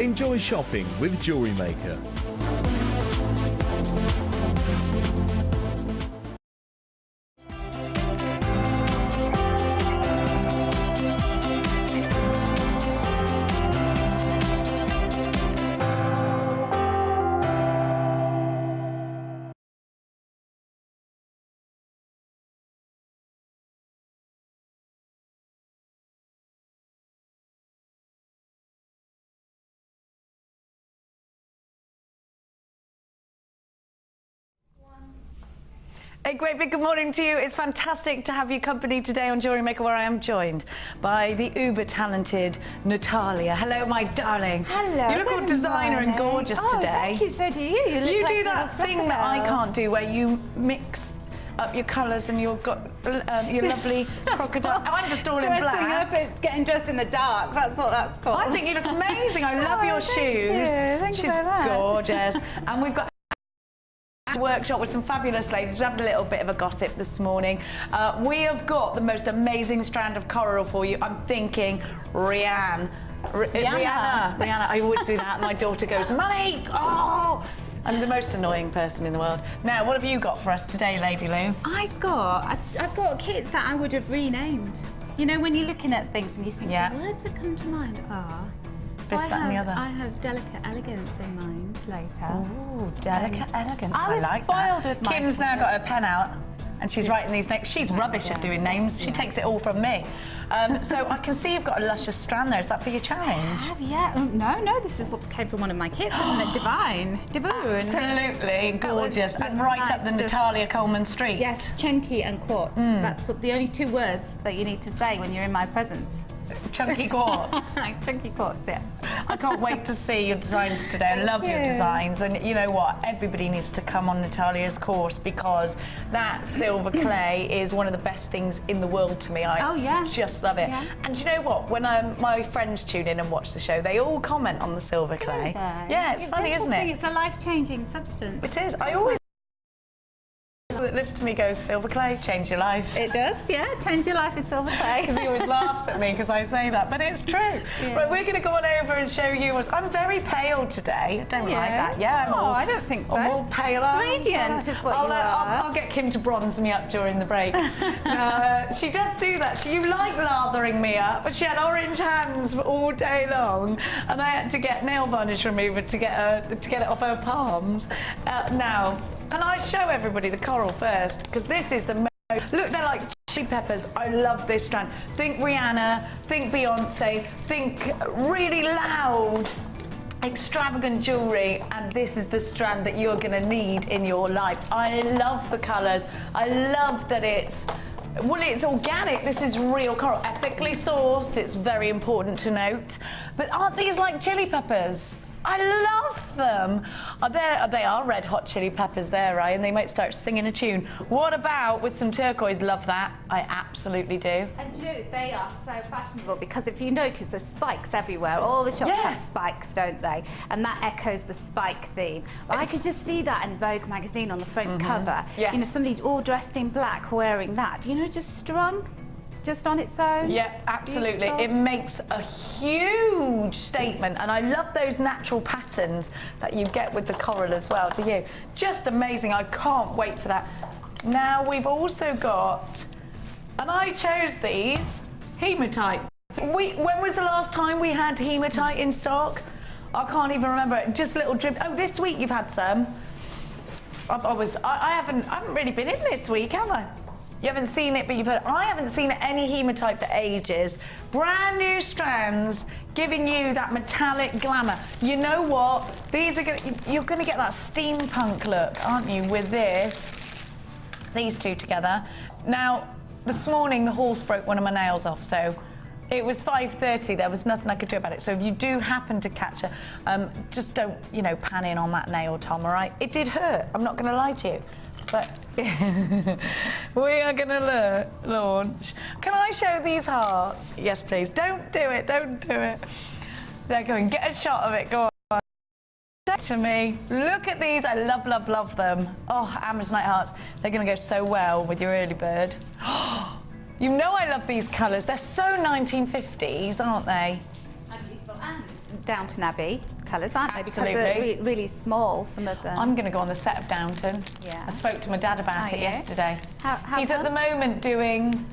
Enjoy shopping with Jewellery Maker. A great big good morning to you. It's fantastic to have you company today on Jewellery Maker, where I am joined by the uber-talented Natalia. Hello, my darling. Hello. You look all designer and gorgeous today. Thank you, so do you. You do that thing that I can't do, where you mix up your colours and you've got your lovely crocodile. I'm just all in black. Dressing up, getting dressed in the dark. That's what that's called. I think you look amazing. I love your shoes. Thank you She's very much. gorgeous. And we've got workshop with some fabulous ladies. We had a little bit of a gossip this morning. We have got the most amazing strand of coral for you. I'm thinking Rihanna. I always do that. My daughter goes, Mummy, oh! I'm the most annoying person in the world. Now, what have you got for us today, Lady Lou? I've got kits that I would have renamed. You know, when you're looking at things and you think, yeah, the words that come to mind are... This, that and the other. I have delicate elegance in mind later. Ooh, delicate elegance. I like spoiled that. with my Kim's now got her pen out and she's writing these names. She's rubbish at doing names. She takes it all from me. So I can see you've got a luscious strand there. Is that for your challenge? No, this is what came from one of my kits, isn't it? Divine. Absolutely gorgeous. And right up the Natalia Coleman Street. Yes, chunky and quartz. That's the only two words that you need to say when you're in my presence. Chunky quartz. Chunky quartz, yeah. I can't wait to see your designs today. I love your designs, and you know what? Everybody needs to come on Natalia's course, because that silver clay is one of the best things in the world to me. I just love it. Yeah. And you know what? When my friends tune in and watch the show, they all comment on the silver clay. Yeah, it's funny, isn't it? It's a life-changing substance. It is. I always that lives to me goes, silver clay, change your life. It does, yeah, change your life with silver clay. Because he always laughs at me because I say that, but it's true. Yeah. Right, we're going to go on over and show you what... I'm very pale today. I don't like that. Yeah, I don't think so. I'm all paler. Radiant is what you are. I'll get Kim to bronze me up during the break. She does do that. You like lathering me up, but she had orange hands all day long, and I had to get nail varnish remover to get it off her palms. Now, can I show everybody the coral first? Because this is the most... Look, they're like chili peppers. I love this strand. Think Rihanna, think Beyonce, think really loud, extravagant jewellery, and this is the strand that you're going to need in your life. I love the colours. I love that it's... Well, it's organic. This is real coral, ethically sourced. It's very important to note. But aren't these like chili peppers? I love them. They are red hot chili peppers there, right? And they might start singing a tune. What about with some turquoise? Love that. I absolutely do. And you know, they are so fashionable, because if you notice, there's spikes everywhere. All the shops have spikes, don't they? And that echoes the spike theme. I could just see that in Vogue magazine on the front cover. Yes. You know, somebody all dressed in black wearing that. You know, just strung. Just on its own? Yeah, absolutely. Beautiful. It makes a huge statement, and I love those natural patterns that you get with the coral as well, do you? Just amazing. I can't wait for that. Now, we've also got, and I chose these, hematite. When was the last time we had hematite in stock? I can't even remember. Just a little drip. Oh, this week you've had some. I haven't really been in this week, have I? You haven't seen it, but you've heard. I haven't seen any hematite for ages. Brand new strands, giving you that metallic glamour. You know what? You're gonna get that steampunk look, aren't you, with these two together. Now, this morning the horse broke one of my nails off, so it was 5:30. There was nothing I could do about it. So if you do happen to catch her, just don't, pan in on that nail, Tom, all right? It did hurt. I'm not gonna lie to you, but. We are going to launch. Can I show these hearts? Yes, please. Don't do it. Don't do it. They're going. Get a shot of it. Go on. To me. Look at these. I love, love, love them. Oh, Amazonite hearts. They're going to go so well with your early bird. You know I love these colours. They're so 1950s, aren't they? And beautiful. And Downton Abbey colours, aren't they? Because Absolutely. they're really small, some of them. I'm going to go on the set of Downton. Yeah. I spoke to my dad about Are it you? yesterday. How He's at the moment doing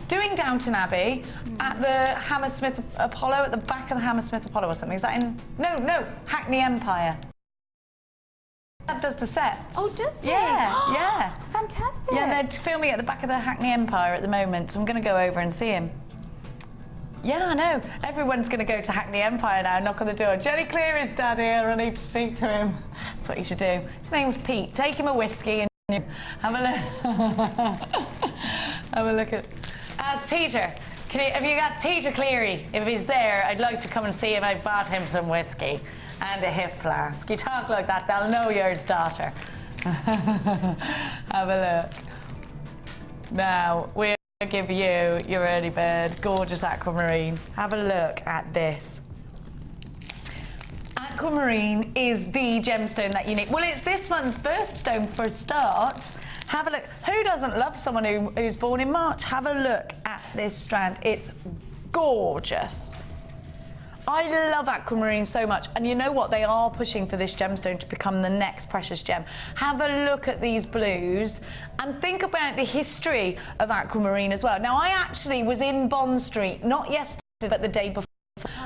Downton Abbey at the Hammersmith Apollo, at the back of the Hammersmith Apollo or something. Is that in... No, Hackney Empire. That does the sets. Oh, does he? Yeah, yeah. Fantastic. Yeah, they're filming at the back of the Hackney Empire at the moment, so I'm going to go over and see him. Yeah, I know. Everyone's going to go to Hackney Empire now and knock on the door. Jenny Cleary's dad here, I need to speak to him. That's what you should do. His name's Pete. Take him a whiskey and have a look. Have a look at... That's Peter. Have you got Peter Cleary? If he's there, I'd like to come and see him. I bought him some whiskey and a hip flask. You talk like that, they'll know you're his daughter. Have a look. Now, we'll give you your early bird, gorgeous aquamarine. Have a look at this. Aquamarine is the gemstone that you need. Well, it's this month's birthstone for a start. Have a look. Who doesn't love someone who's born in March? Have a look at this strand. It's gorgeous. I love aquamarine so much, and you know what? They are pushing for this gemstone to become the next precious gem. Have a look at these blues and think about the history of aquamarine as well. Now, I actually was in Bond Street, not yesterday, but the day before,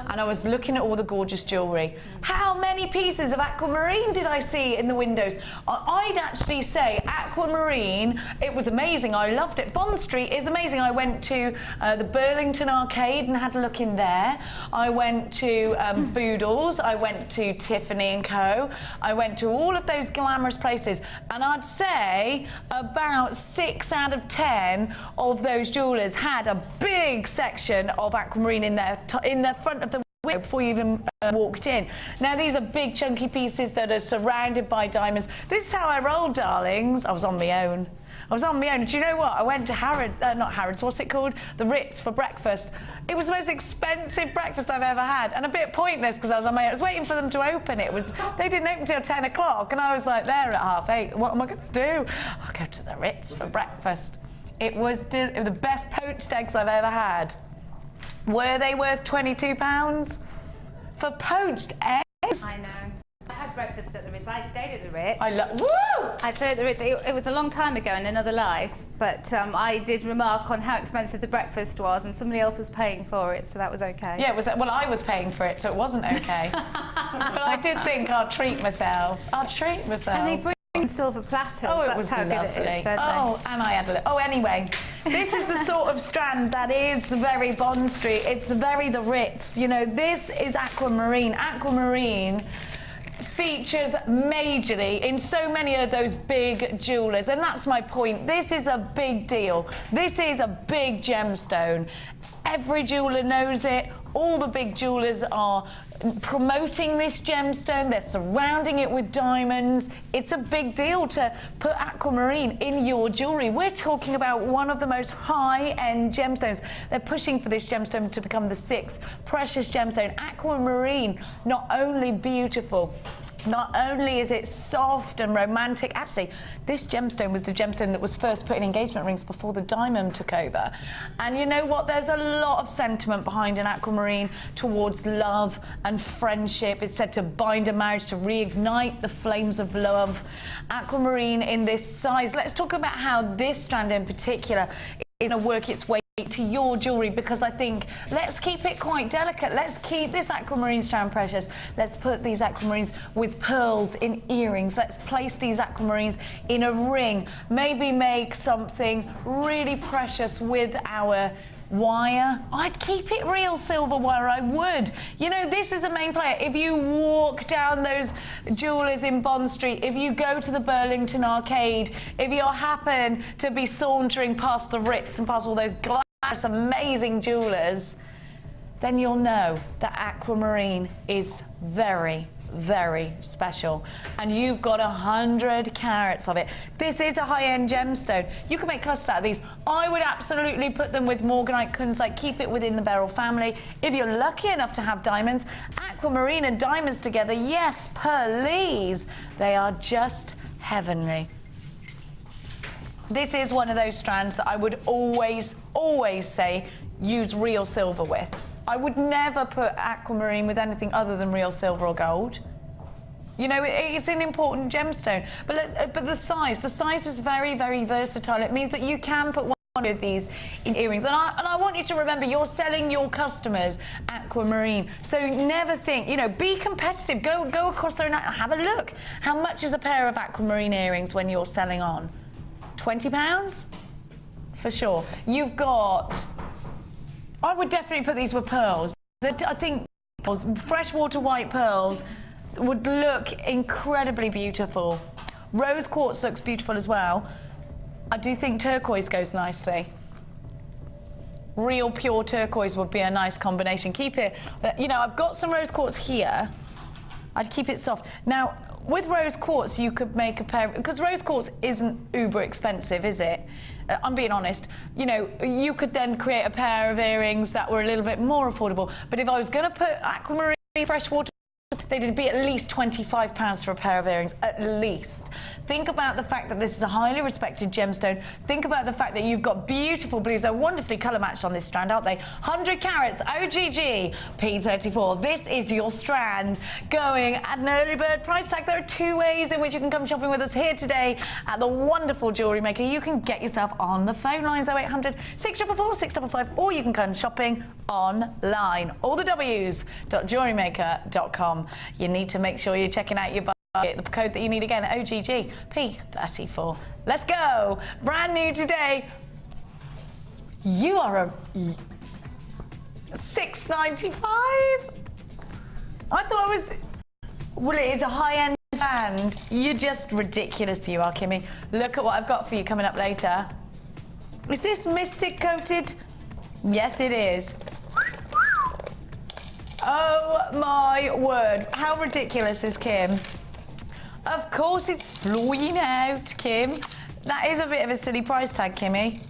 and I was looking at all the gorgeous jewellery. How many pieces of aquamarine did I see in the windows? I'd actually say aquamarine, it was amazing. I loved it. Bond Street is amazing. I went to the Burlington Arcade and had a look in there. I went to Boodles. I went to Tiffany & Co. I went to all of those glamorous places, and I'd say about 6 out of 10 of those jewellers had a big section of aquamarine in their front of the window before you even walked in. Now, these are big chunky pieces that are surrounded by diamonds. This is how I rolled, darlings. I was on my own. I was on my own. Do you know what? I went to not Harrods, what's it called? The Ritz for breakfast. It was the most expensive breakfast I've ever had, and a bit pointless because I was on my own. I was waiting for them to open. They didn't open till 10 o'clock, and I was like there at 8:30. What am I going to do? I'll go to the Ritz for breakfast. It was the best poached eggs I've ever had. Were they worth £22 for poached eggs? I know. I had breakfast at the Ritz. I stayed at the Ritz. Woo! I stayed at the Ritz. It was a long time ago in another life, but I did remark on how expensive the breakfast was, and somebody else was paying for it, so that was okay. Yeah, well, I was paying for it, so it wasn't okay. But I did think I'll treat myself. And they bring silver platters. Oh, it That's was how lovely. good it is, don't oh, and I had a look. Oh, anyway, this is the sort of strand that is very Bond Street. It's very the Ritz. You know, this is aquamarine. Aquamarine features majorly in so many of those big jewellers, and that's my point. This is a big deal. This is a big gemstone. Every jeweller knows it. All the big jewellers are promoting this gemstone. They're surrounding it with diamonds. It's a big deal to put aquamarine in your jewellery. We're talking about one of the most high-end gemstones. They're pushing for this gemstone to become the 6th precious gemstone. Aquamarine, not only beautiful, not only is it soft and romantic, actually, this gemstone was the gemstone that was first put in engagement rings before the diamond took over. And you know what? There's a lot of sentiment behind an aquamarine towards love and friendship. It's said to bind a marriage, to reignite the flames of love. Aquamarine in this size. Let's talk about how this strand in particular is going to work its way to your jewellery, because I think let's keep it quite delicate. Let's keep this aquamarine strand precious. Let's put these aquamarines with pearls in earrings. Let's place these aquamarines in a ring. Maybe make something really precious with our wire. I'd keep it real silver wire, I would. You know, this is a main player. If you walk down those jewellers in Bond Street, if you go to the Burlington Arcade, if you happen to be sauntering past the Ritz and past all those glamorous, amazing jewellers, then you'll know that aquamarine is very, very special, and you've got 100 carats of it. This is a high-end gemstone. You can make clusters out of these. I would absolutely put them with morganite kunzite. Keep it within the beryl family. If you're lucky enough to have diamonds, aquamarine and diamonds together, yes, please. They are just heavenly. This is one of those strands that I would always, always say use real silver with. I would never put aquamarine with anything other than real silver or gold. You know, it's an important gemstone. But the size is very, very versatile. It means that you can put one of these in earrings. And I want you to remember, you're selling your customers aquamarine. So never think, you know, be competitive. Go across there and have a look. How much is a pair of aquamarine earrings when you're selling on? £20? For sure. You've got... I would definitely put these with pearls. I think freshwater white pearls would look incredibly beautiful. Rose quartz looks beautiful as well. I do think turquoise goes nicely. Real pure turquoise would be a nice combination. Keep it, you know, I've got some rose quartz here. I'd keep it soft. Now, with rose quartz, you could make a pair, because rose quartz isn't uber expensive, is it? I'm being honest. You know, you could then create a pair of earrings that were a little bit more affordable. But if I was going to put aquamarine, freshwater, they'd be at least £25 for a pair of earrings, at least. Think about the fact that this is a highly respected gemstone. Think about the fact that you've got beautiful blues. They're wonderfully colour matched on this strand, aren't they? 100 carats, OGG, P34. This is your strand going at an early bird price tag. There are two ways in which you can come shopping with us here today at the wonderful Jewellery Maker. You can get yourself on the phone lines 0800 644 655, or you can come shopping online. All the W's.jewellerymaker.com. You need to make sure you're checking out your budget. The code that you need again, OGG P34. Let's go. Brand new today. You are a $6.95. I thought it was. Well, it is a high-end brand. You're just ridiculous, you are, Kimmy. Look at what I've got for you coming up later. Is this mystic coated? Yes, it is. Oh my word, how ridiculous is Kim? Of course it's flying out, Kim. That is a bit of a silly price tag, Kimmy.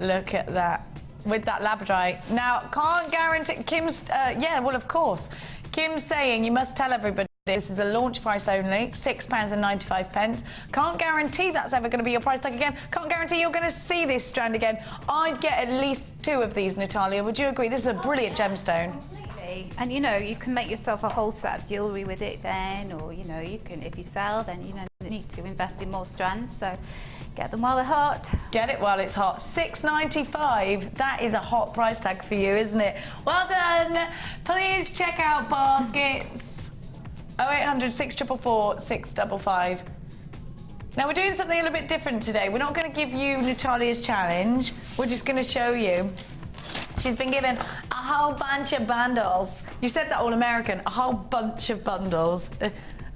Look at that, with that labradorite. Now, can't guarantee, Kim's, yeah, well, of course. Kim's saying you must tell everybody this is a launch price only, £6.95. Can't guarantee that's ever going to be your price tag again. Can't guarantee you're going to see this strand again. I'd get at least 2 of these, Natalia. Would you agree? This is a brilliant gemstone. Completely. And you know, you can make yourself a whole set of jewellery with it then, or you know, you can, if you sell, then you don't need to invest in more strands. So get them while they're hot. Get it while it's hot. $6.95. That is a hot price tag for you, isn't it? Well done. Please check out baskets. 0800 644 655. Now we're doing something a little bit different today. We're not going to give you Natalia's challenge. We're just going to show you. She's been given a whole bunch of bundles. You said that all American. A whole bunch of bundles,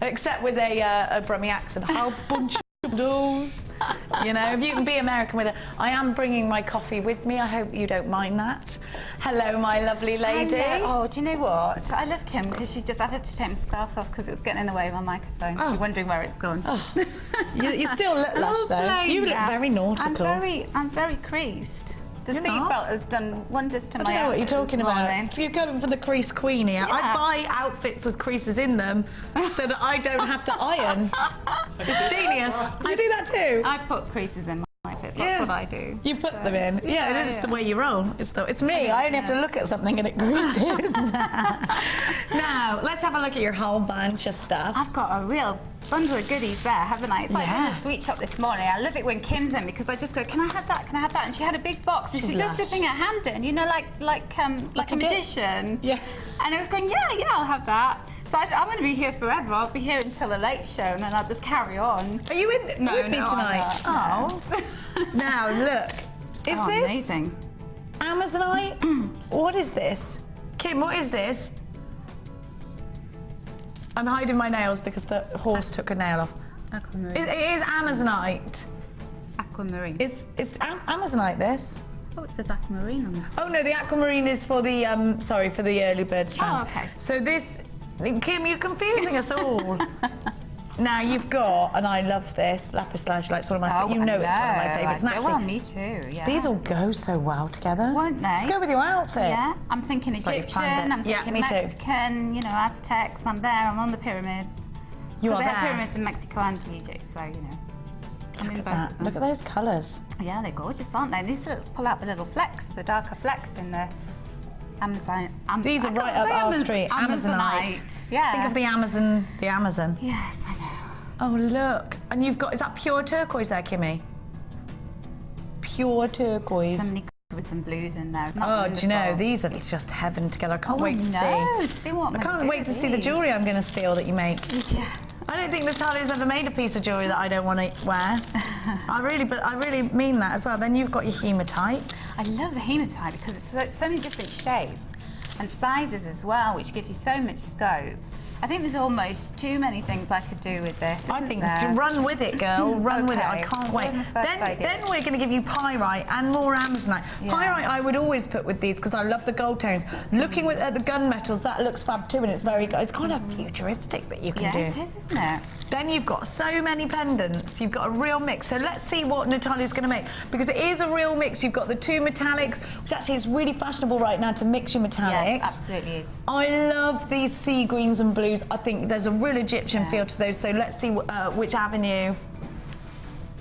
except with a Brummie accent. A whole bunch of bundles. You know, if you can be American with it. I am bringing my coffee with me. I hope you don't mind that. Hello, my lovely lady. Oh, do you know what? I love Kim because she just, I've had to take my scarf off because it was getting in the way of my microphone. Oh. You're wondering where it's gone. Oh. you still look lush though. You look very nautical. I'm very creased. The seatbelt has done wonders to my outfit. I don't know what you're talking about. You're going for the crease queen here. Yeah. I buy outfits with creases in them so that I don't have to iron. It's genius. You do that too? I put creases in my outfits. That's what I do. You put them in? Yeah, it's the way you roll. It's me. I only have to look at something and it creases. Now, let's have a look at your whole bunch of stuff. I've got a real bundle of goodies there, haven't I? It's like in a sweet shop this morning. I love it when Kim's in because I just go, can I have that? Can I have that? And she had a big box. And she's just dipping her hand in, you know, like a magician. Yeah. And I was going, yeah, I'll have that. So I'm going to be here forever. I'll be here until the late show, and then I'll just carry on. Are you with me tonight? Oh. Now look, is this amazing? Amazonite? What is this, Kim? What is this? I'm hiding my nails because the horse took a nail off. Aquamarine. It is Amazonite. Aquamarine. It's Amazonite, this. Oh, it says aquamarine on this. Oh no, the aquamarine is for the for the early bird strand. Oh, okay. So this, Kim, you're confusing us all. Now you've got, and I love this lapis lazuli. It's one of my. It's one of my favourites. Well, me too. Yeah. These all go so well together. Won't they? Let's go with your outfit. Yeah. I'm thinking Egyptian. I'm thinking Mexican. You know, Aztecs. I'm there. I'm on the pyramids. You are there. there. They have pyramids in Mexico and Egypt, so you know. Look at those colours. Yeah, they're gorgeous, aren't they? These pull out the little flecks, the darker flecks in the Amazon. These are right up our street. Amazonite. Yeah. Think of the Amazon. The Amazon. Yes, I know. Oh look, and you've got, is that pure turquoise there, Kimmy? Pure turquoise. So many with some blues in there. Oh, do you know, these are just heaven together. I can't wait to see. I can't wait to see the jewellery I'm going to steal that you make. Yeah. I don't think Natalia's ever made a piece of jewellery that I don't want to wear. I really mean that as well. Then you've got your hematite. I love the hematite because it's so many different shapes and sizes as well, which gives you so much scope. I think there's almost too many things I could do with this. I think run with it, girl. Run with it. I can't wait. Then we're going to give you pyrite and more Amazonite. Yeah. Pyrite I would always put with these because I love the gold tones. Looking at the gunmetals, that looks fab too, and it's very good. It's kind of futuristic that you can do. Yeah, it is, isn't it? Then you've got so many pendants. You've got a real mix. So let's see what Natalia's going to make, because it is a real mix. You've got the two metallics, which actually is really fashionable right now to mix your metallics. Yeah, absolutely is. I love these sea greens and blues. I think there's a real Egyptian feel to those. So let's see which avenue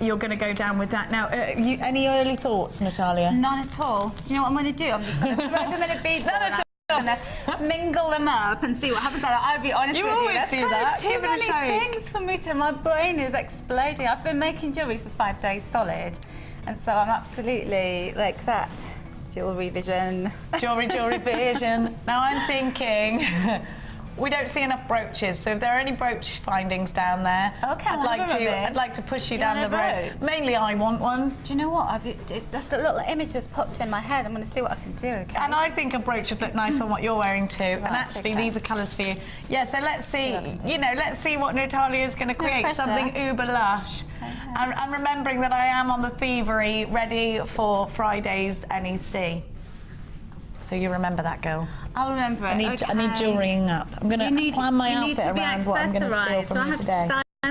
you're going to go down with that. Now, any early thoughts, Natalia? None at all. Do you know what I'm going to do? I'm just going to throw them in a bead ball. I'm going to mingle them up and see what happens. I'll be honest with you. You always do that. Too many things for me to. My brain is exploding. I've been making jewellery for 5 days solid, and so I'm absolutely like that. Jewellery vision. Jewellery vision. Now I'm thinking. We don't see enough brooches, so if there are any brooch findings down there, okay, I'd like to push you down the road. Mainly, I want one. Do you know what? It's just a little image just popped in my head. I'm going to see what I can do. Okay. And I think a brooch would look nice on what you're wearing too. Right, and actually, these are colours for you. Yeah. So let's see. Let's see what Natalia is going to create. Something uber lush. And remembering that I am on the thievery, ready for Friday's NEC. So you remember that, girl. I'll remember it. I need jewellerying up. I'm going to plan my outfit around what I'm going to steal from you today.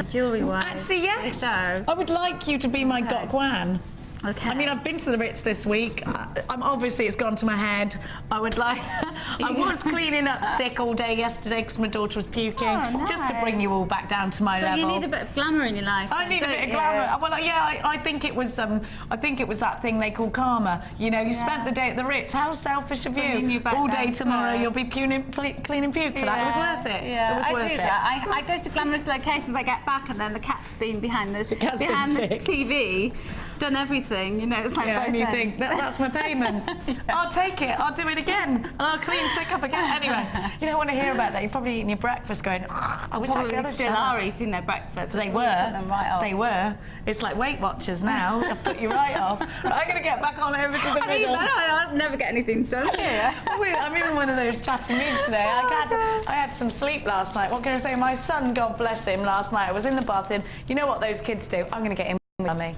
Jewellery-wise. Actually, yes. I would like you to be my Gokwan. Okay. I mean, I've been to the Ritz this week. Obviously, it's gone to my head. I would like... I was cleaning up sick all day yesterday because my daughter was puking. Oh, nice. Just to bring you all back down to my level. You need a bit of glamour in your life. I need a bit of glamour. Well, yeah, I think it was. I think it was that thing they call karma. You know, you spent the day at the Ritz. How selfish of you! All day tomorrow, you'll be cleaning puke for that. It was worth it. Yeah, it was worth I do that. I go to glamorous locations. I get back, and then the cat's been behind the TV. Done everything, you know, it's like and you think that's my payment. I'll take it, I'll do it again, and I'll clean sick up again. Anyway, you don't want to hear about that. You're probably eating your breakfast going, I wish I could still are eating their breakfast. They were. They were. It's like Weight Watchers now. I've put you right off. Right, I'm going to get back on over to the middle. I'll never get anything done here. I'm in one of those chatty moods today. I had some sleep last night. What can I say? My son, God bless him, last night I was in the bath and you know what those kids do? I'm going to get him on me.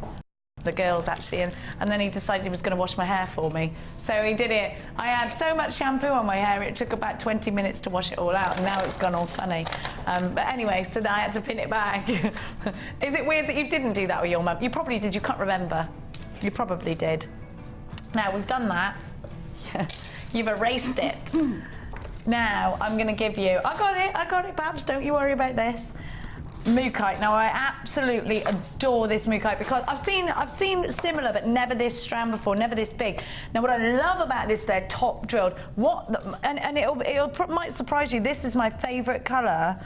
The girls actually, and then he decided he was going to wash my hair for me. So he did it. I had so much shampoo on my hair, it took about 20 minutes to wash it all out, and now it's gone all funny. But anyway, so then I had to pin it back. Is it weird that you didn't do that with your mum? You probably did, you can't remember. You probably did. Now, we've done that. You've erased it. Now, I'm going to give you... I got it, Babs, don't you worry about this. Mookaite. Now I absolutely adore this Mookaite because I've seen similar but never this strand before, never this big. Now what I love about this, they're top drilled. And it might surprise you. This is my favourite colour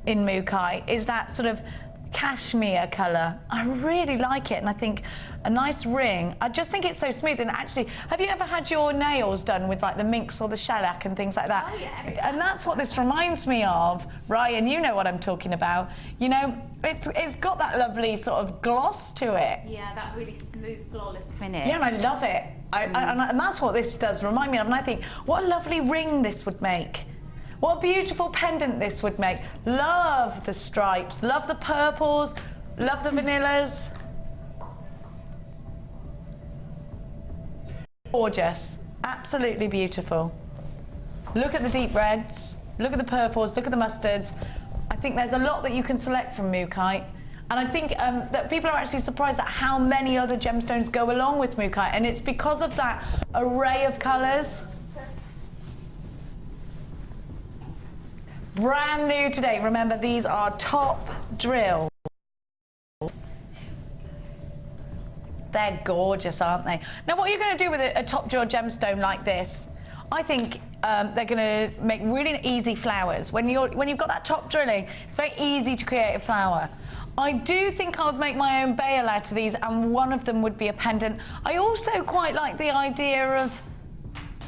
in Mookaite. Is that sort of cashmere colour. I really like it, and I think a nice ring. I just think it's so smooth. And actually, have you ever had your nails done with like the minx or the shellac and things like that? Oh yeah. And that's what this reminds me of. Ryan, you know what I'm talking about. You know, it's got that lovely sort of gloss to it. Yeah, that really smooth, flawless finish. Yeah, and I love it. And that's what this does remind me of. And I think, what a lovely ring this would make. What a beautiful pendant this would make. Love the stripes, love the purples, love the vanillas. Gorgeous, absolutely beautiful. Look at the deep reds, look at the purples, look at the mustards. I think there's a lot that you can select from Mookaite. And I think that people are actually surprised at how many other gemstones go along with Mookaite. And it's because of that array of colours. Brand new today. Remember, these are top drill. They're gorgeous, aren't they? Now, what are you going to do with a top drawer gemstone like this? I think they're going to make really easy flowers. When you've got that top drilling, it's very easy to create a flower. I do think I would make my own bail out of these, and one of them would be a pendant. I also quite like the idea of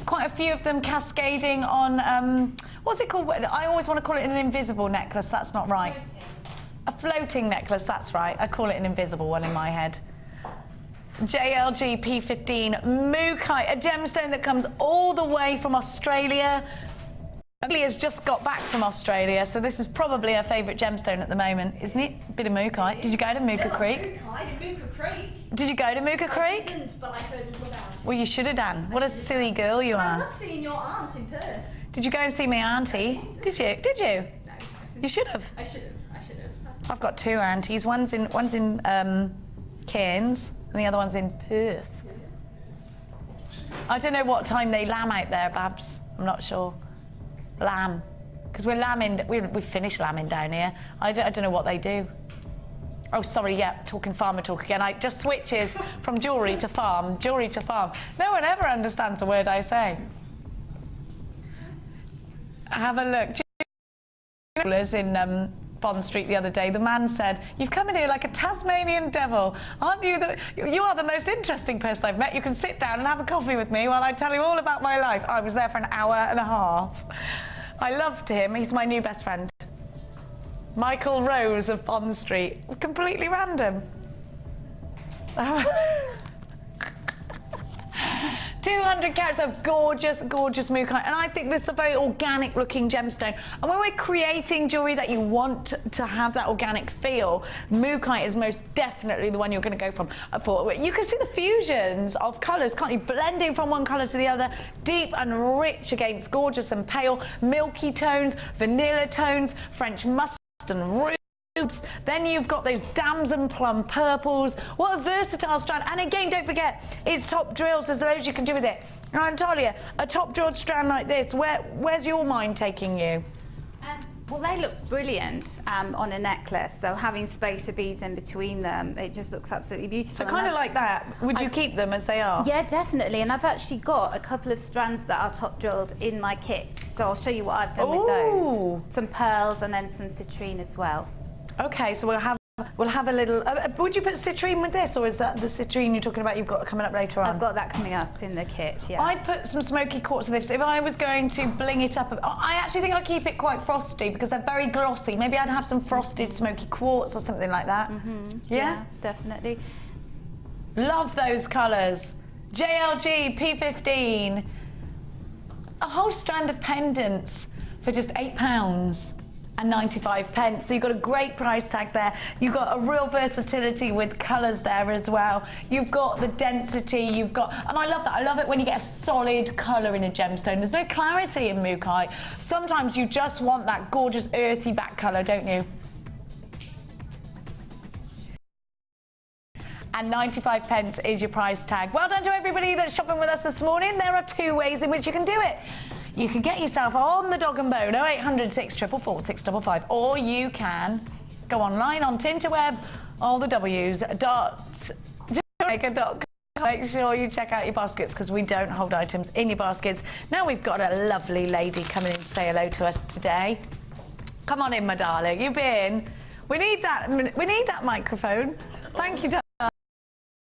quite a few of them cascading on, what's it called? I always want to call it an invisible necklace. That's not right. A floating necklace, that's right. I call it an invisible one in my head. JLG P15 Mookaite, a gemstone that comes all the way from Australia. Natalia's just got back from Australia, so this is probably her favourite gemstone at the moment, isn't it? A bit of Mookaite. Did you go to Mooka Creek? Mooka Creek. Did you go to Mooka Creek? I didn't, but I heard all about it. Well, you should have done. What a silly girl you I are. love seeing your aunt in Perth. Did you go and see my auntie? Did you? Did you? No. You should have. I should have. I've got two aunties. One's in Cairns and the other one's in Perth. I don't know what time they lamb out there, Babs. I'm not sure. Lamb, because we're lambing. We've finished lambing down here. I don't know what they do. Oh, sorry. Yeah, talking farmer talk again. I just switches from jewellery to farm, jewellery to farm. No one ever understands a word I say. Have a look. Jewellers in Bond Street the other day, the man said, "You've come in here like a Tasmanian devil. Aren't you you are the most interesting person I've met. You can sit down and have a coffee with me while I tell you all about my life." I was there for an hour and a half. I loved him. He's my new best friend. Michael Rose of Bond Street. Completely random. 200 carats of gorgeous, gorgeous Mookaite. And I think this is a very organic looking gemstone. And when we're creating jewellery that you want to have that organic feel, Mookaite is most definitely the one you're going to go for. You can see the fusions of colours, can't you? Blending from one colour to the other, deep and rich against gorgeous and pale, milky tones, vanilla tones, French mustard and ruby. Then you've got those damson plum purples. What a versatile strand. And again, don't forget, it's top drills. There's loads you can do with it. Now, Natalia, a top drilled strand like this, where's your mind taking you? Well, they look brilliant on a necklace, so having spacer beads in between them, it just looks absolutely beautiful. So kind of like that, would you keep them as they are? Yeah, definitely, and I've actually got a couple of strands that are top drilled in my kits, so I'll show you what I've done with those. Some pearls and then some citrine as well. Okay, so we'll have a little. Would you put citrine with this, or is that the citrine you're talking about? You've got coming up later on. I've got that coming up in the kit. Yeah. I'd put some smoky quartz with this. If I was going to bling it up, I actually think I'd keep it quite frosty because they're very glossy. Maybe I'd have some frosted smoky quartz or something like that. Yeah, definitely. Love those colours. JLG P15. A whole strand of pendants for just £8. And 95 pence. So you've got a great price tag there. You've got a real versatility with colours there as well. You've got the density, and I love that. I love it when you get a solid colour in a gemstone. There's no clarity in Mookaite. Sometimes you just want that gorgeous earthy back colour, don't you? And 95 pence is your price tag. Well done to everybody that's shopping with us this morning. There are two ways in which you can do it. You can get yourself on the dog and bone, 0800 644 655, or you can go online on Tinterweb, all the W's, .jewellerymaker.com. Make sure you check out your baskets because we don't hold items in your baskets. Now we've got a lovely lady coming in to say hello to us today. Come on in, my darling. You've been. We need that microphone. Thank you, darling.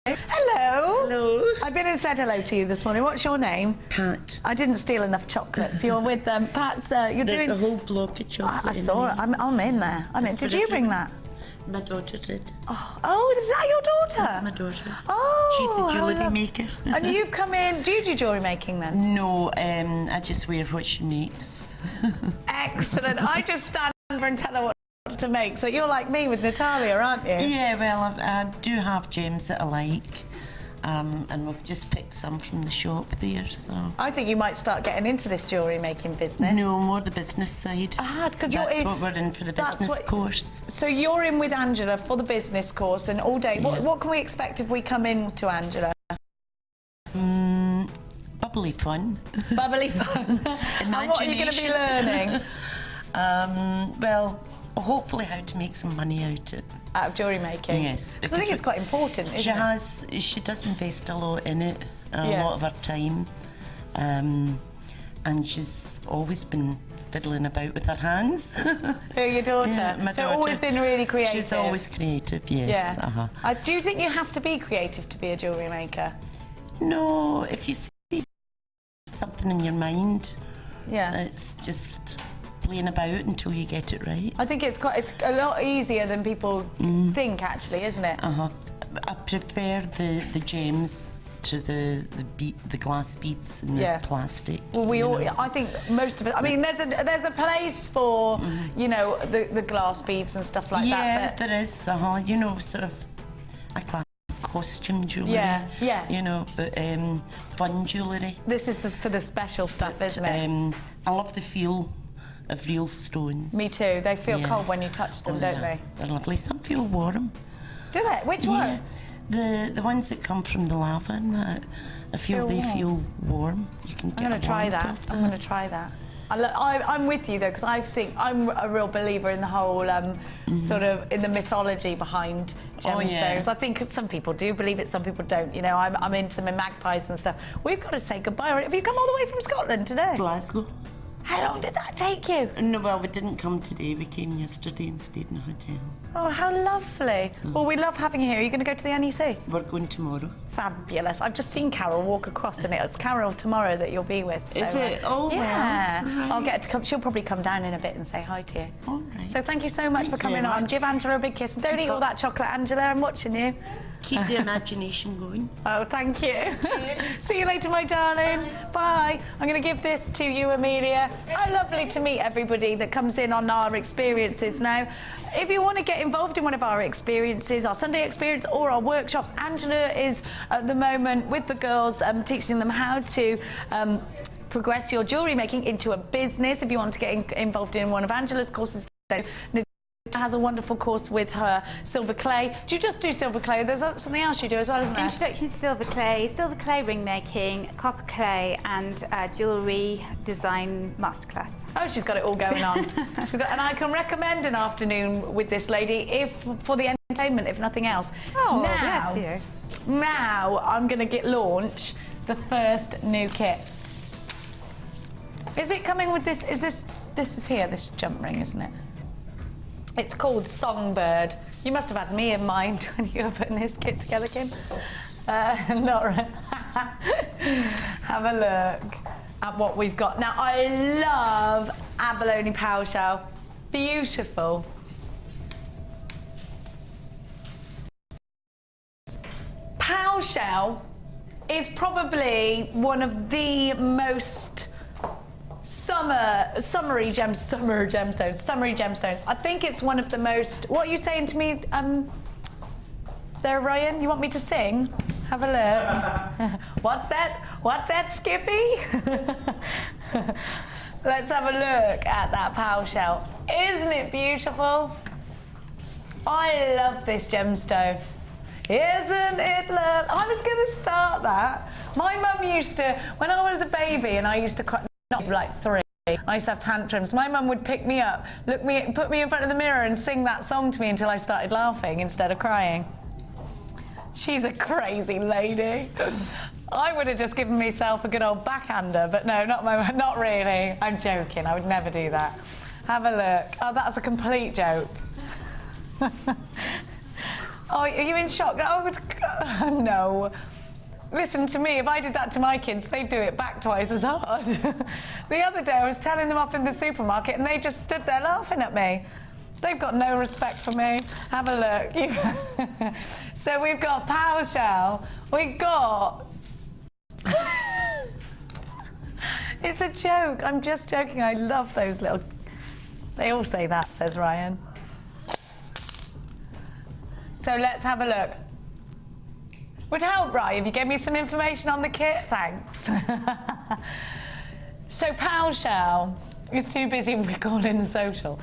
Hello. Hello. I've been and said hello to you this morning. What's your name? Pat. I didn't steal enough chocolates. You're with them. Pat's, you're There's doing... a whole block of chocolate. I saw it. I'm in there. Did you bring that? My daughter did. Oh, is that your daughter? That's my daughter. Oh. She's a jewellery maker. And you've come in... Do you do jewellery making then? No, I just wear what she makes. Excellent. I just stand over and tell her what to make. So you're like me with Natalia, aren't you? Yeah, well, I do have gems that I like. And we've just picked some from the shop there, so... I think you might start getting into this jewellery making business. No, more the business side. Because that's what we're in for the business course. So you're in with Angela for the business course and all day. Yeah. What can we expect if we come in to Angela? Bubbly fun. Bubbly fun. And what are you going to be learning? Well, hopefully how to make some money out of it. out of jewellery making. Yes, because I think it's quite important, isn't it? She does invest a lot in it, a Yeah. lot of her time, and she's always been fiddling about with her hands. Who, your daughter? Yeah, my so daughter. always been really creative. She's always creative, yes. Yeah. Do you think you have to be creative to be a jewellery maker? No, if you see something in your mind, Yeah. it's just playing about until you get it right. I think it's a lot easier than people think, actually, isn't it? I prefer the gems to the glass beads and the plastic. Well, I think most of it. I mean, there's a place for you know the glass beads and stuff like that. Yeah, there is. You know, sort of a class costume jewellery. Yeah. You know, but fun jewellery. This is for the special stuff, isn't it? I love the feel of real stones. Me too. They feel cold when you touch them, don't they? They're lovely. Some feel warm. Do they? Which one? The ones that come from the lava and that, they feel warm. You can get I'm going to try that. off I'm going to try that. I'm with you though, because I think I'm a real believer in the whole sort of in the mythology behind gemstones. I think some people do believe it, some people don't. You know, I'm into them in magpies and stuff. We've got to say goodbye. Have you come all the way from Scotland today? Glasgow. How long did that take you? No, well, we didn't come today. We came yesterday and stayed in a hotel. Oh, how lovely. Well, we love having you here. Are you going to go to the NEC? We're going tomorrow. Fabulous. I've just seen Carol walk across, and it's Carol tomorrow that you'll be with. Is it? Oh, yeah. well. Right. I'll get to come. She'll probably come down in a bit and say hi to you. All right. So thank you so much Thanks for coming very on. much. Give Angela a big kiss. And don't eat all that chocolate, Angela. I'm watching you. Keep the imagination going. Oh, thank you. See you later, my darling. Bye. I'm going to give this to you, Amelia. Oh, lovely to meet everybody that comes in on our experiences now. If you want to get involved in one of our experiences, our Sunday experience or our workshops, Angela is at the moment with the girls teaching them how to progress your jewellery making into a business. If you want to get involved in one of Angela's courses, then has a wonderful course with her silver clay. Do you just do silver clay? There's something else you do as well, isn't there? Introduction to silver clay ring making, copper clay, and jewellery design masterclass. Oh, she's got it all going on. And I can recommend an afternoon with this lady for the entertainment, if nothing else. Oh, now, bless you. Now I'm going to launch the first new kit. Is it coming with this? This is here, this jump ring, isn't it? It's called Songbird. You must have had me in mind when you were putting this kit together, Kim. Not right. Have a look at what we've got. Now, I love abalone power shell. Beautiful. Power shell is probably one of the most summery gemstones. I think it's one of the most. What are you saying to me there, Ryan? You want me to sing? Have a look. What's that, Skippy? Let's have a look at that power shell. Isn't it beautiful? I love this gemstone. Isn't it love? I was going to start that. My mum used to, when I was a baby and I used to cry, not like 3, I used to have tantrums. My mum would pick me up, put me in front of the mirror and sing that song to me until I started laughing instead of crying. She's a crazy lady. I would have just given myself a good old backhander, but no, not really. I'm joking, I would never do that. Have a look. Oh, that's a complete joke. Oh, are you in shock? Oh, no. Listen to me, if I did that to my kids, they'd do it back twice as hard. The other day I was telling them off in the supermarket and they just stood there laughing at me. They've got no respect for me. Have a look. So we've got power shell. We've got... It's a joke. I'm just joking. I love those little... They all say that, says Ryan. So let's have a look. Would help, right, if you gave me some information on the kit? Thanks. So power shell is too busy calling the social.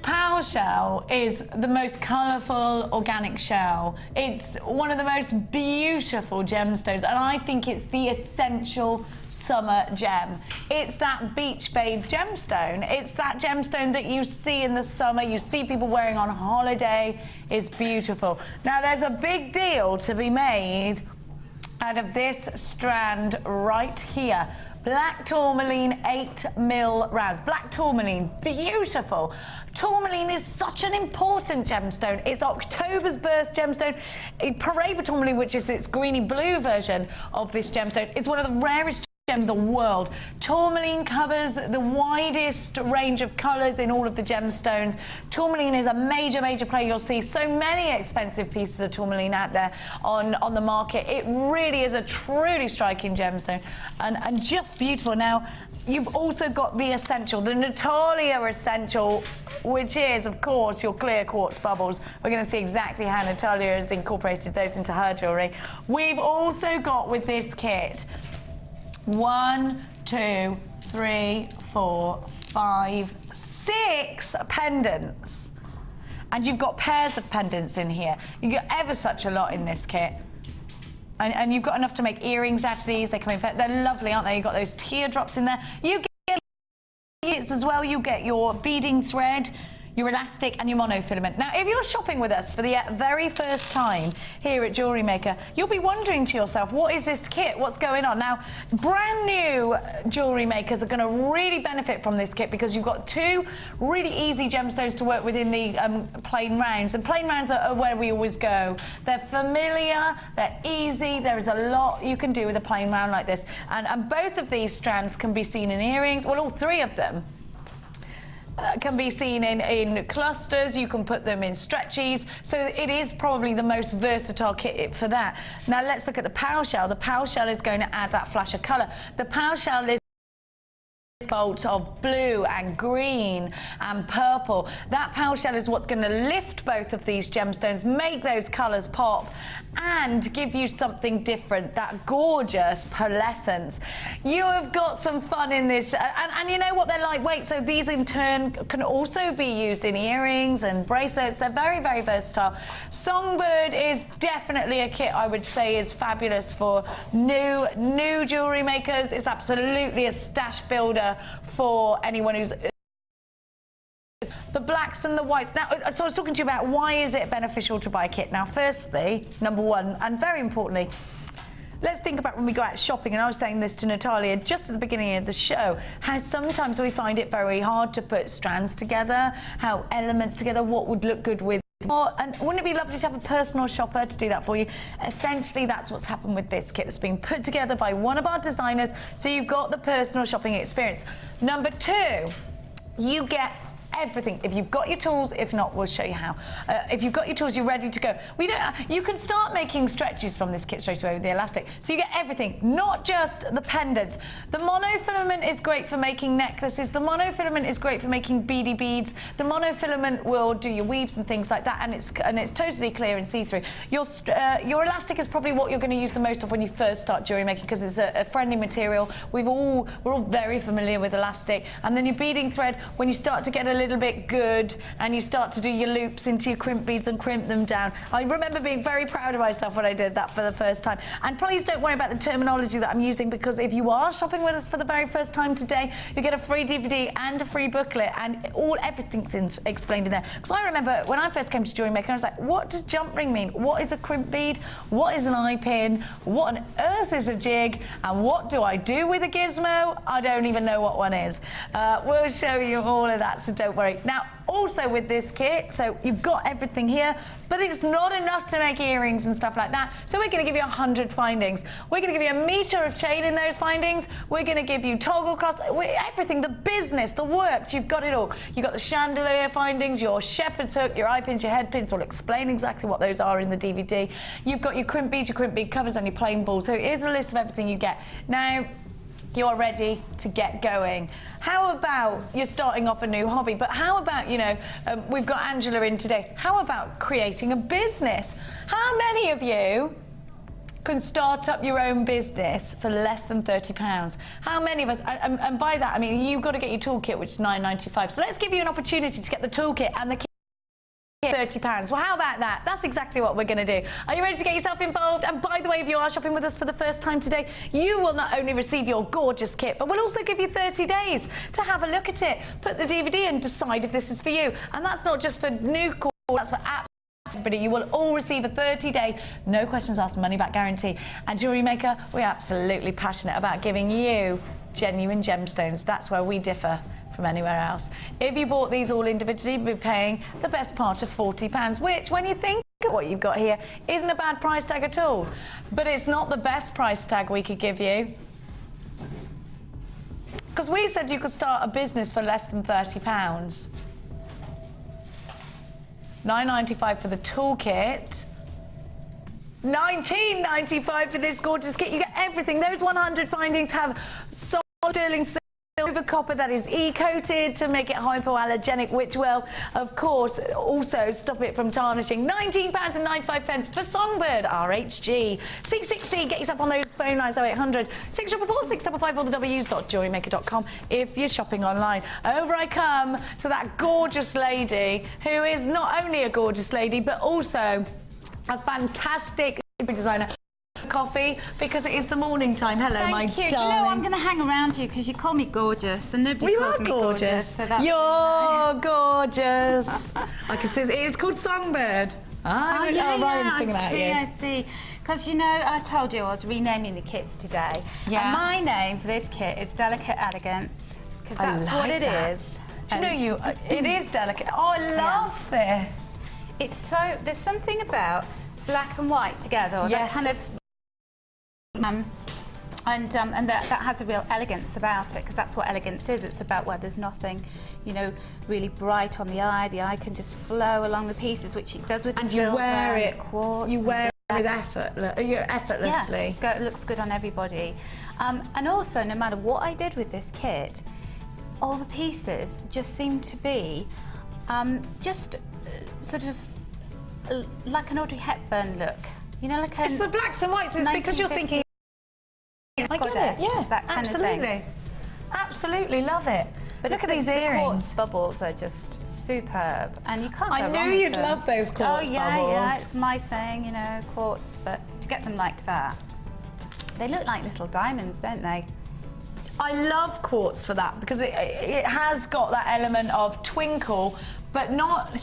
Pearl shell is the most colourful organic shell. It's one of the most beautiful gemstones, and I think it's the essential summer gem. It's that beach babe gemstone. It's that gemstone that you see in the summer, you see people wearing on holiday. It's beautiful. Now, there's a big deal to be made out of this strand right here. Black tourmaline 8mm rounds. Black tourmaline, beautiful. Tourmaline is such an important gemstone. It's October's birth gemstone. Paraiba tourmaline, which is its greeny blue version of this gemstone, is one of the rarest in the world. Tourmaline covers the widest range of colours in all of the gemstones. Tourmaline is a major player. You'll see so many expensive pieces of tourmaline out there on the market. It really is a truly striking gemstone and just beautiful. Now, you've also got the essential, the Natalia essential, which is, of course, your clear quartz bubbles. We're going to see exactly how Natalia has incorporated those into her jewellery. We've also got with this kit 1, 2, 3, 4, 5, 6 pendants. And you've got pairs of pendants in here. You get ever such a lot in this kit. And you've got enough to make earrings out of these. They come in, they're lovely, aren't they? You've got those teardrops in there. You get as well, you get your beading thread, your elastic and your monofilament. Now, if you're shopping with us for the very first time here at Jewellery Maker, you'll be wondering to yourself, what is this kit? What's going on? Now, brand new jewellery makers are going to really benefit from this kit because you've got 2 really easy gemstones to work with in the plain rounds. And plain rounds are where we always go. They're familiar, they're easy, there is a lot you can do with a plain round like this. And both of these strands can be seen in earrings, well, all 3 of them. Can be seen in clusters, you can put them in stretchies, so it is probably the most versatile kit for that. Now let's look at the Pearl shell. The Pearl shell is going to add that flash of colour. The Pearl shell is bolt of blue and green and purple. That pearl shell is what's going to lift both of these gemstones, make those colours pop and give you something different, that gorgeous pearlescence. You have got some fun in this, and you know what, they're lightweight, so these in turn can also be used in earrings and bracelets. They're very versatile. Songbird is definitely a kit I would say is fabulous for new jewellery makers. It's absolutely a stash builder for anyone who's the blacks and the whites. Now, so I was talking to you about why is it beneficial to buy a kit. Now, firstly, number one, and very importantly, let's think about when we go out shopping, and I was saying this to Natalia just at the beginning of the show, how sometimes we find it very hard to put strands together, how elements together, what would look good with. And wouldn't it be lovely to have a personal shopper to do that for you? Essentially, that's what's happened with this kit. It's been put together by one of our designers, so you've got the personal shopping experience. Number 2, you get everything. If you've got your tools, if not, we'll show you how. If you've got your tools, you're ready to go. You can start making stretches from this kit straight away with the elastic. So you get everything, not just the pendants. The monofilament is great for making necklaces. The monofilament is great for making beady beads. The monofilament will do your weaves and things like that, and it's totally clear and see-through. Your elastic is probably what you're going to use the most of when you first start jewelry making, because it's a friendly material. We're all very familiar with elastic. And then your beading thread, when you start to get a little bit good and you start to do your loops into your crimp beads and crimp them down. I remember being very proud of myself when I did that for the first time. And please don't worry about the terminology that I'm using, because if you are shopping with us for the very first time today, you get a free DVD and a free booklet, and everything's explained in there. Because I remember when I first came to Jewellery Maker, I was like, what does jump ring mean? What is a crimp bead? What is an eye pin? What on earth is a jig? And what do I do with a gizmo? I don't even know what one is. We'll show you all of that, so don't worry. Now, also with this kit, so you've got everything here, but it's not enough to make earrings and stuff like that. So we're going to give you 100 findings. We're going to give you a metre of chain in those findings. We're going to give you toggle clasp, everything, the business, the works, you've got it all. You've got the chandelier findings, your shepherd's hook, your eye pins, your head pins. We'll explain exactly what those are in the DVD. You've got your crimp bead covers, and your plain balls. So here's a list of everything you get. Now, you're ready to get going. How about you're starting off a new hobby, but how about, we've got Angela in today. How about creating a business? How many of you can start up your own business for less than £30. How many of us, and by that I mean you've got to get your toolkit, which is £9.95. So let's give you an opportunity to get the toolkit and the kit £30. Well, how about that? That's exactly what we're going to do. Are you ready to get yourself involved? And by the way, if you are shopping with us for the first time today, you will not only receive your gorgeous kit, but we'll also give you 30 days to have a look at it, put the DVD in, decide if this is for you. And that's not just for new callers, that's for everybody. You will all receive a 30-day, no questions asked, money-back guarantee. At Jewellery Maker, we're absolutely passionate about giving you genuine gemstones. That's where we differ from anywhere else. If you bought these all individually, you'd be paying the best part of £40, which, when you think of what you've got here, isn't a bad price tag at all. But it's not the best price tag we could give you, because we said you could start a business for less than £30. £9.95 for the toolkit. £19.95 for this gorgeous kit. You get everything. Those 100 findings have solid sterling silver copper that is e-coated to make it hypoallergenic, which will, of course, also stop it from tarnishing. £19.95 for Songbird RHG. C60, get yourself on those phone lines, 0800 644 655 or the W's.jewellerymaker.com if you're shopping online. Over I come to that gorgeous lady who is not only a gorgeous lady, but also a fantastic designer. Coffee, because it is the morning time. Hello, my Thank you. darling. Do you know, I'm going to hang around you because you call me gorgeous and nobody calls me gorgeous. So that's You're gorgeous. I can see it is called Songbird. Ryan's singing at you. I see. Because, you know, I told you I was renaming the kits today. Yeah. And my name for this kit is Delicate Elegance, because that's like what it that. is. Do you know it is delicate. Oh, I love this. It's so, there's something about black and white together. Yes. That kind of, and that has a real elegance about it, because that's what elegance is. It's about where there's nothing, you know, really bright on the eye. The eye can just flow along the pieces, which it does with the silver you wear and it. quartz. You wear it with effortlessly. Yes, it looks good on everybody. And also, no matter what I did with this kit, all the pieces just seem to be sort of like an Audrey Hepburn look. You know, like It's the blacks and whites. It's because you're thinking. I get it. Yeah, that kind absolutely. of thing. Absolutely love it. But look at these the earrings. quartz bubbles are just superb, and you can't go I wrong knew with you'd them. love those quartz bubbles. Yeah, it's my thing, you know, quartz. But to get them like that, they look like little diamonds, don't they? I love quartz for that, because it has got that element of twinkle, but not.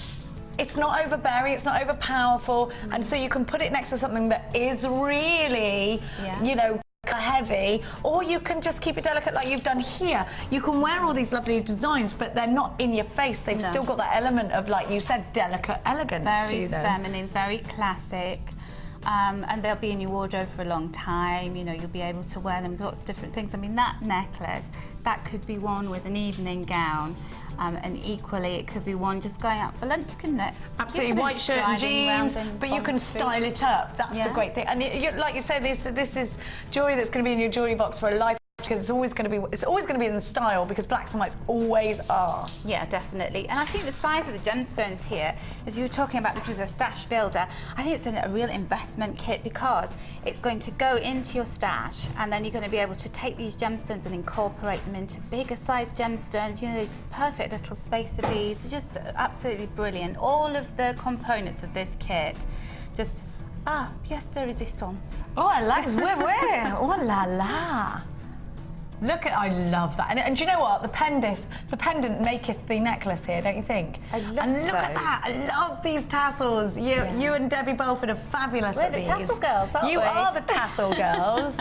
It's not overbearing, it's not overpowerful, and so you can put it next to something that is really, you know, heavy, or you can just keep it delicate like you've done here. You can wear all these lovely designs, but they're not in your face. They've still got that element of, like you said, delicate elegance very to them. Very feminine, very classic. And they'll be in your wardrobe for a long time. You know, you'll be able to wear them with lots of different things. I mean, that necklace, that could be worn with an evening gown. And equally, it could be one just going out for lunch, couldn't it? Absolutely, white shirt and jeans, but you can style it up. That's the great thing. And like you say, this is jewellery that's going to be in your jewellery box for a life, because it's always going to be in the style, because blacks and whites always are. Yeah, definitely. And I think the size of the gemstones here, as you were talking about, this is a stash builder. I think it's a real investment kit, because it's going to go into your stash, and then you're going to be able to take these gemstones and incorporate them into bigger size gemstones. You know, there's just perfect little spacer beads. It's just absolutely brilliant. All of the components of this kit, just pièce de résistance. Oh, I like this. Where? Oh la la. Look at, I love that. And do you know what? The pendant maketh the necklace here, don't you think? I love And look at those. that. I love these tassels. You and Debbie Belford are fabulous We're at the these. tassel girls, aren't You we? are the tassel girls.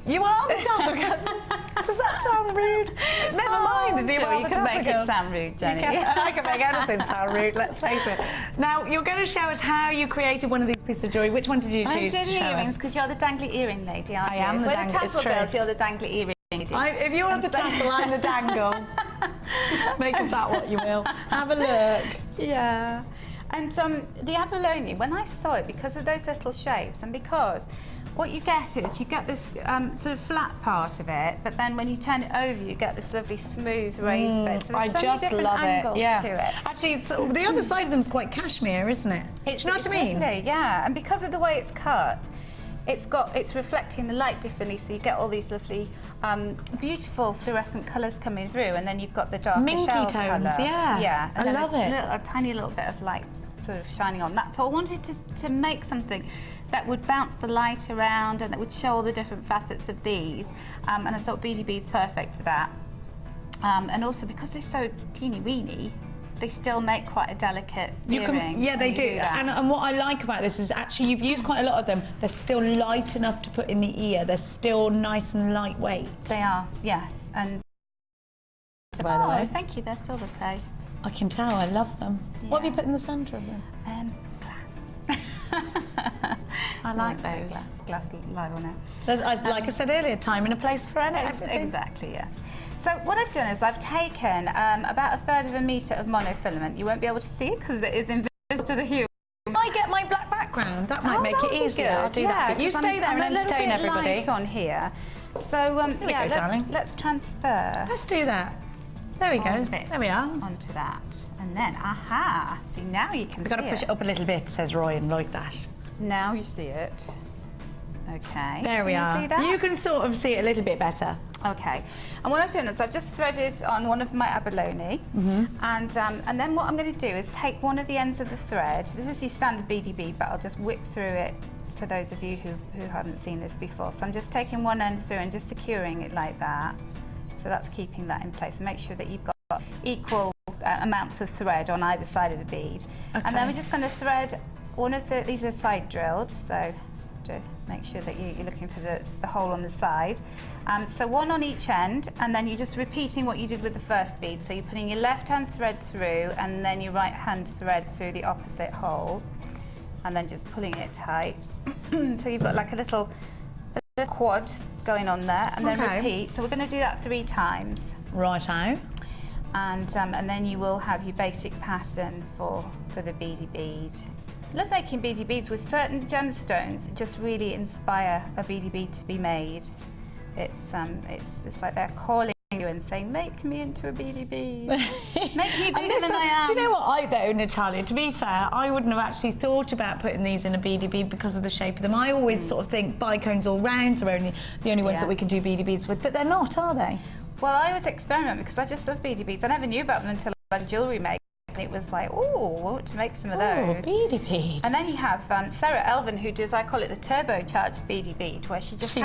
You are the tassel girls. Does that sound rude? Never mind. You are you the can tassel make girls. it sound rude, Jenny. I can make anything sound rude, let's face it. Now, you're going to show us how you created one of these pieces of jewellery. Which one did you I'm choose to doing show earrings us? because you're the dangly earring lady, aren't you? I am the We're dangly, the tassel it's true. girls, you're the dangly earring lady. If you're the tassel, I'm the dangle. Make of that what you will. Have a look. Yeah. And the abalone, when I saw it, because of those little shapes, and because what you get is you get this sort of flat part of it, but then when you turn it over, you get this lovely smooth raised bit. So I there's so just many different love angles it. Yeah. to it. Actually, the other side of them is quite cashmere, isn't it? Do you know what I mean? Lovely, yeah, and because of the way it's cut, it's reflecting the light differently, so you get all these lovely, beautiful fluorescent colours coming through, and then you've got the darker Minky shell tones, colour. yeah. Yeah, and I then love it. A tiny little bit of light sort of shining on that. So I wanted to make something that would bounce the light around and that would show all the different facets of these, and I thought BDB is perfect for that. And also because they're so teeny weeny, they still make quite a delicate earring. Yeah, they when you do. that. And what I like about this is actually you've used quite a lot of them. They're still light enough to put in the ear. They're still nice and lightweight. They are, yes. And By the way, thank you. They're silver play. I can tell. I love them. What have you put in the centre of them? Glass. I like those. Glass live on it. Like I said earlier, time and a place for everything. Exactly, yeah. So what I've done is I've taken about 1/3 of a metre of monofilament. You won't be able to see it because it is invisible to the human. I get my black background. That might make it easier. I'll do that for you. You stay there and entertain everybody. Light on here. So yeah, darling. let's transfer. Let's do that. There we go. bits There we are. onto that, and then aha! See, now you can. We've got to push it up a little bit, says Ryan, like that. Now you see it. Okay. There we Can are. You see that? You can sort of see it a little bit better. Okay, and what I've done is I've just threaded on one of my abalone, and then what I'm going to do is take one of the ends of the thread. This is your standard BDB, but I'll just whip through it for those of you who haven't seen this before. So I'm just taking one end through and just securing it like that. So that's keeping that in place. Make sure that you've got equal amounts of thread on either side of the bead, and then we're just going to thread one of these are side drilled, so to make sure that you're looking for the hole on the side. So one on each end, and then you're just repeating what you did with the first bead. So you're putting your left hand thread through and then your right hand thread through the opposite hole, and then just pulling it tight. So you've got like a little quad going on there, and then repeat. So we're going to do that 3 times. Righto. And then you will have your basic pattern for the beady bead. I love making beady beads with certain gemstones. Just really inspire a beady bead to be made. It's like they're calling you and saying, make me into a beady bead. Make me bigger than I am. Do you know what though, Natalia, to be fair, I wouldn't have actually thought about putting these in a beady bead because of the shape of them. I always sort of think bicones or rounds are the only ones that we can do beady beads with, but they're not, are they? Well, I always experiment because I just love beady beads. I never knew about them until I was Jewellery Maker. And it was like, oh, I want to make some of those. Beady bead. And then you have Sarah Elvin, who does, I call it the turbocharged beady bead, where she just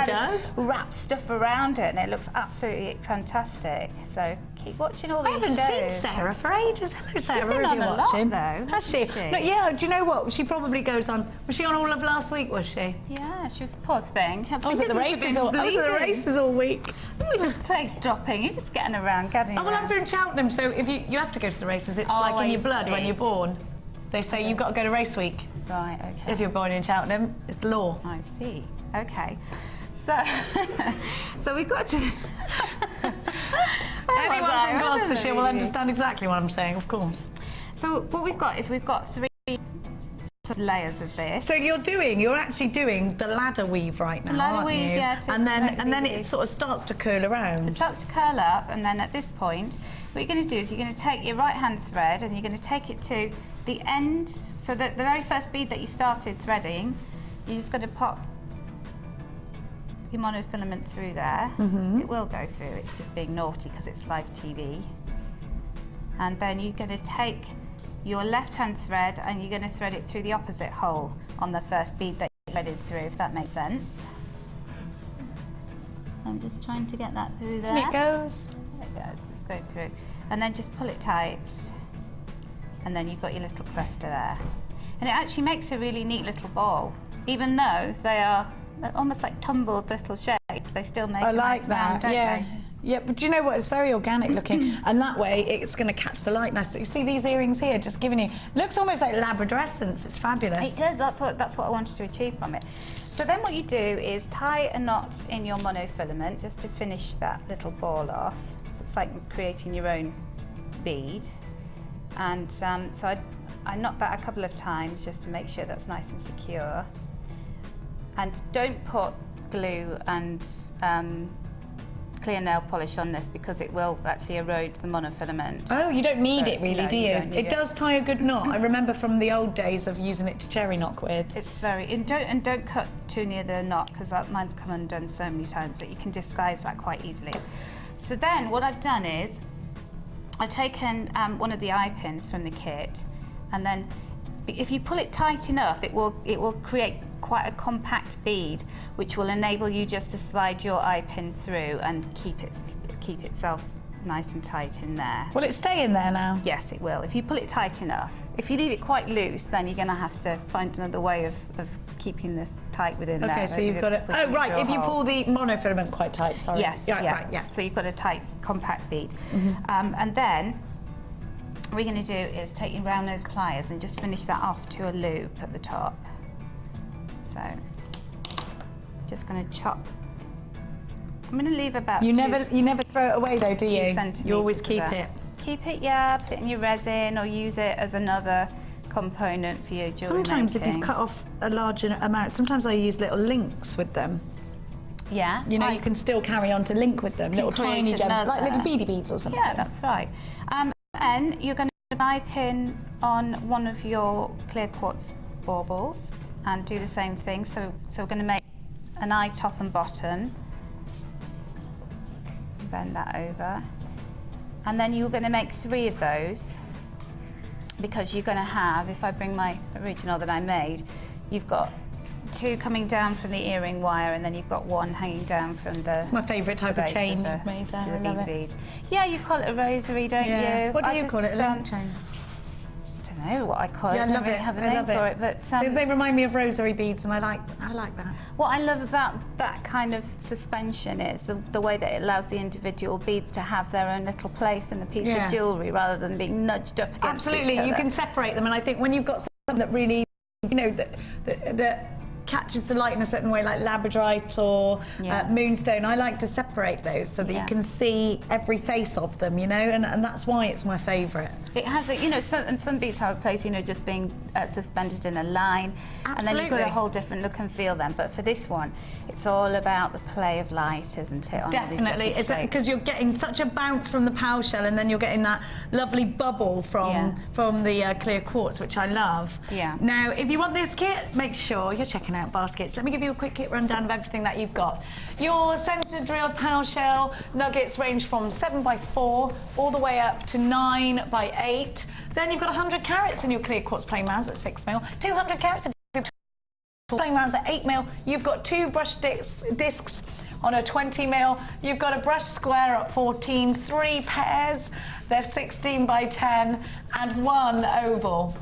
wraps stuff around it, and it looks absolutely fantastic. So keep watching all these shows. I haven't seen Sarah for ages. Hello, Sarah. She's been on a lot, though. Has she? No, yeah. Do you know what? She probably goes on. Was she on all of last week? Was she? Yeah, she was poor thing. I was at the races all week. We just place dropping. You're just getting around, getting. Oh, well, I'm from Cheltenham, so if you have to go to the races. It's like in your blood when you're born. They say you've got to go to race week. Right. Okay. If you're born in Cheltenham, it's the law. I see. Okay. So, so we've got to. Anyone from Gloucestershire will understand exactly what I'm saying, of course. So what we've got is we've got 3 sort of layers of this. So you're actually doing the ladder weave right now, Ladder aren't weave, you? yeah. And then it sort of starts to curl around. It starts to curl up, and then at this point, what you're going to do is you're going to take your right hand thread and you're going to take it to the end. So the very first bead that you started threading, you're just going to pop your monofilament through there. It will go through, it's just being naughty because it's live TV. And then you're going to take your left hand thread and you're going to thread it through the opposite hole on the first bead that you threaded through, if that makes sense. So I'm just trying to get that through there. It goes. It goes, it's going through. And then just pull it tight. And then you've got your little cluster there. And it actually makes a really neat little ball. Even though they are almost like tumbled little shapes, they still make a nice round, don't they? Yeah, but do you know what? It's very organic looking, and that way it's going to catch the light nicely. You see these earrings here, just giving you, looks almost like labradorescence. It's fabulous. It does. That's what I wanted to achieve from it. So then what you do is tie a knot in your monofilament just to finish that little ball off. So it's like creating your own bead. And so I knot that a couple of times just to make sure that's nice and secure. And don't put glue and clear nail polish on this because it will actually erode the monofilament. Oh, you don't need it really, no, do you you? don't need It does tie a good knot. I remember from the old days of using it to cherry knock with. It's very, and don't cut too near the knot because mine's come undone so many times, but you can disguise that quite easily. So then what I've done is I've taken one of the eye pins from the kit, and then if you pull it tight enough, it will create quite a compact bead, which will enable you just to slide your eye pin through and keep itself nice and tight in there. Will it stay in there now? Yes, it will. If you pull it tight enough. If you leave it quite loose, then you're going to have to find another way of keeping this tight within there. Okay, so you've got it. Oh, right. If you pull the monofilament quite tight, sorry. Yes. Yeah. Right, yeah. So you've got a tight, compact bead, and then what we're going to do is take your round nose pliers and just finish that off to a loop at the top. So, just going to chop. I'm going to leave about You never throw it away though, do 2 you? centimetres You always of keep that. it. Keep it, yeah. Put it in your resin or use it as another component for your jewellery Sometimes if making. you've cut off a large amount, sometimes I use little links with them. Yeah. You know, you can still carry on to link with them, little create tiny gems, like another. little beady beads or something. Yeah, that's right. And you're going to eye pin on one of your clear quartz baubles and do the same thing. So we're going to make an eye top and bottom. Bend that over. And then you're going to make 3 of those because you're going to have, if I bring my original that I made, you've got 2 coming down from the earring wire, and then you've got 1 hanging down from the. It's my favourite type of chain you've made there. I love it. Bead. Yeah, you call it a rosary, don't you? What do you call it? A link chain? I don't know what I call it. Yeah, I don't love really it. have a I name love for it. it, but Because they remind me of rosary beads, and I like that. what I love about that kind of suspension is the way that it allows the individual beads to have their own little place in the piece of jewellery rather than being nudged up against Absolutely, each other. you can separate them, and I think when you've got something that really, you know, that catches the light in a certain way, like labradorite or moonstone, I like to separate those so that you can see every face of them, you know, and that's why it's my favourite. It has a, you know, some beads have a place, you know, just being suspended in a line. Absolutely. And then you've got a whole different look and feel then. But for this one, it's all about the play of light, isn't it? Definitely, it's because you're getting such a bounce from the pow shell, and then you're getting that lovely bubble from the clear quartz, which I love. Yeah. Now, if you want this kit, make sure you're checking out Baskets. Let me give you a quick kit rundown of everything that you've got. Your centre drilled pow shell nuggets range from 7x4 all the way up to 9x8. Then you've got 100 carats in your clear quartz plain rounds at 6mm, 200 carats of plain rounds at 8mm. You've got 2 brush discs on a 20mm. You've got a brush square at 14, 3 pairs, they're 16x10, and 1 oval.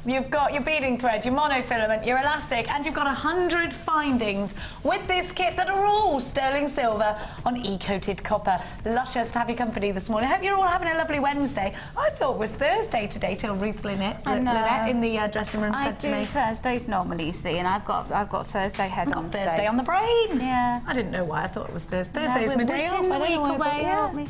You've got your beading thread, your monofilament, your elastic, and you've got 100 findings with this kit that are all sterling silver on e-coated copper. Luscious to have your company this morning. I hope you're all having a lovely Wednesday. I thought it was Thursday today till Ruth Lynette in the dressing room said to me. I do Thursdays normally, you see, and I've got Thursday head on Thursday today. on the brain. Yeah. I didn't know why I thought it was Thursday. Thursday's my day off. The week away, aren't we?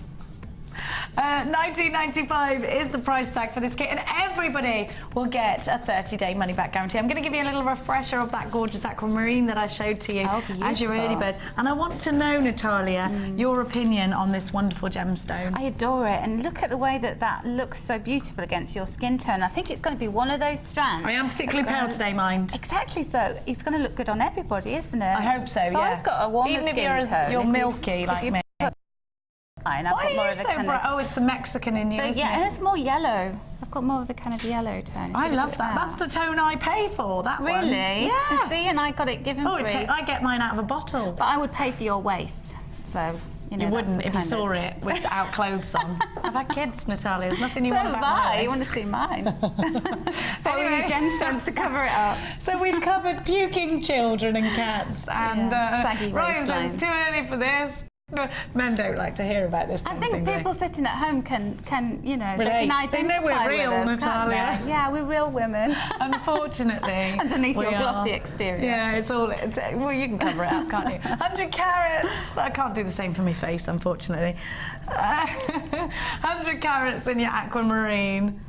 $19.95 is the price tag for this kit, and everybody will get a 30-day money-back guarantee. I'm going to give you a little refresher of that gorgeous aquamarine that I showed to you as your early bird. And I want to know, Natalia, your opinion on this wonderful gemstone. I adore it, and look at the way that looks so beautiful against your skin tone. I think it's going to be one of those strands. I am particularly pale today, mind. Exactly, so it's going to look good on everybody, isn't it? I hope so, yeah. I've got a warmer Even skin if tone. you're milky like me. Why are you so bright? Oh, it's the Mexican in you, isn't it? And it's more yellow. I've got more of a kind of yellow tone. I love that. That's the tone I pay for, that one. Really? Yeah. You see, and I got it given free. I get mine out of a bottle. But I would pay for your waist, so... You know, wouldn't if you saw it without clothes on. I've had kids, Natalia. There's nothing you want about my You want to see mine. Follow your gemstones to cover it up. So we've covered puking children and cats, and Ryan says it's too early for this. Men don't like to hear about this. I think people sitting at home can you know, relate. they can identify they know we're real, with us, Natalia. Yeah, we're real women. Unfortunately. Underneath your glossy exterior. Yeah, well, you can cover it up, can't you? 100 carats. I can't do the same for my face, unfortunately. 100 carats in your aquamarine.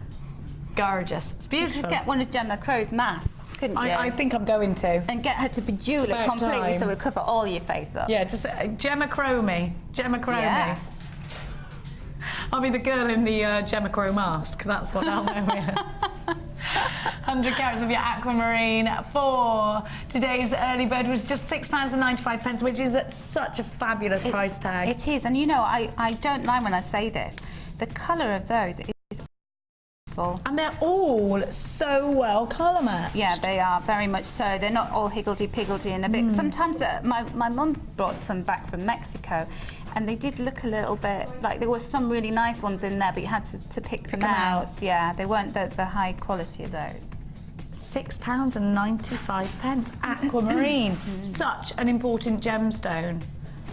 Gorgeous. It's beautiful. You should get one of Gemma Crow's masks. couldn't you? I think I'm going to. And get her to bejewel it about completely time. so we cover all your face up. Yeah, just Gemma Crow me. Gemma Crow Yeah. me. I'll be the girl in the Gemma Crow mask. That's what I'll know. 100 carats of your aquamarine for today's early bird was just £6.95, which is at such a fabulous price tag. It is, and you know, I don't lie when I say this. The colour of those is beautiful. And they're all so well colour matched. Yeah, they are, very much so. They're not all higgledy-piggledy and a bit... Sometimes my mum brought some back from Mexico, and they did look a little bit like there were some really nice ones in there, but you had to pick them out. Yeah, they weren't the high quality of those. £6.95. Aquamarine. Such an important gemstone.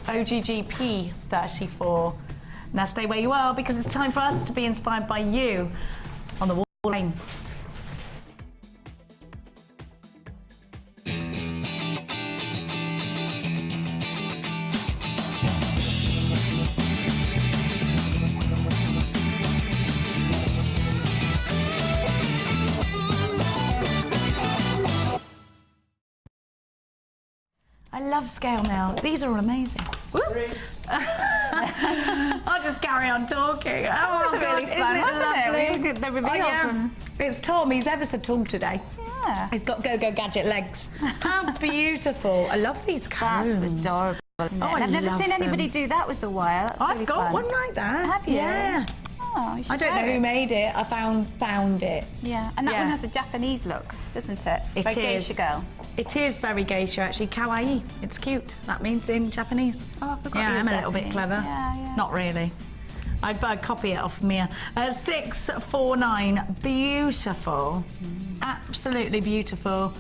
OGGP 34. Now stay where you are, because it's time for us to be inspired by you on the Wall of Fame. I love scale mail. These are all amazing. I'll just carry on talking. Oh, was really fun, isn't it wasn't it? lovely? We get the reveal from- It's Tom. He's ever so tall today. Yeah. He's got go-go gadget legs. How beautiful. I love these That's combs. adorable. Isn't it? Oh, And I've never love seen anybody them. do that with the wire. That's I've really got fun. one like that. Have you? Yeah. Oh, you should I don't know wear who it. made it. I found it. Yeah, and that one has a Japanese look, doesn't it? It Very is. geisha girl. It is very geisha, actually. Kawaii. It's cute. That means in Japanese. Oh, I forgot Yeah, you were I'm a little bit Japanese. clever. Yeah, yeah. Not really. I'd copy it off Mia. 649. Beautiful. Absolutely beautiful.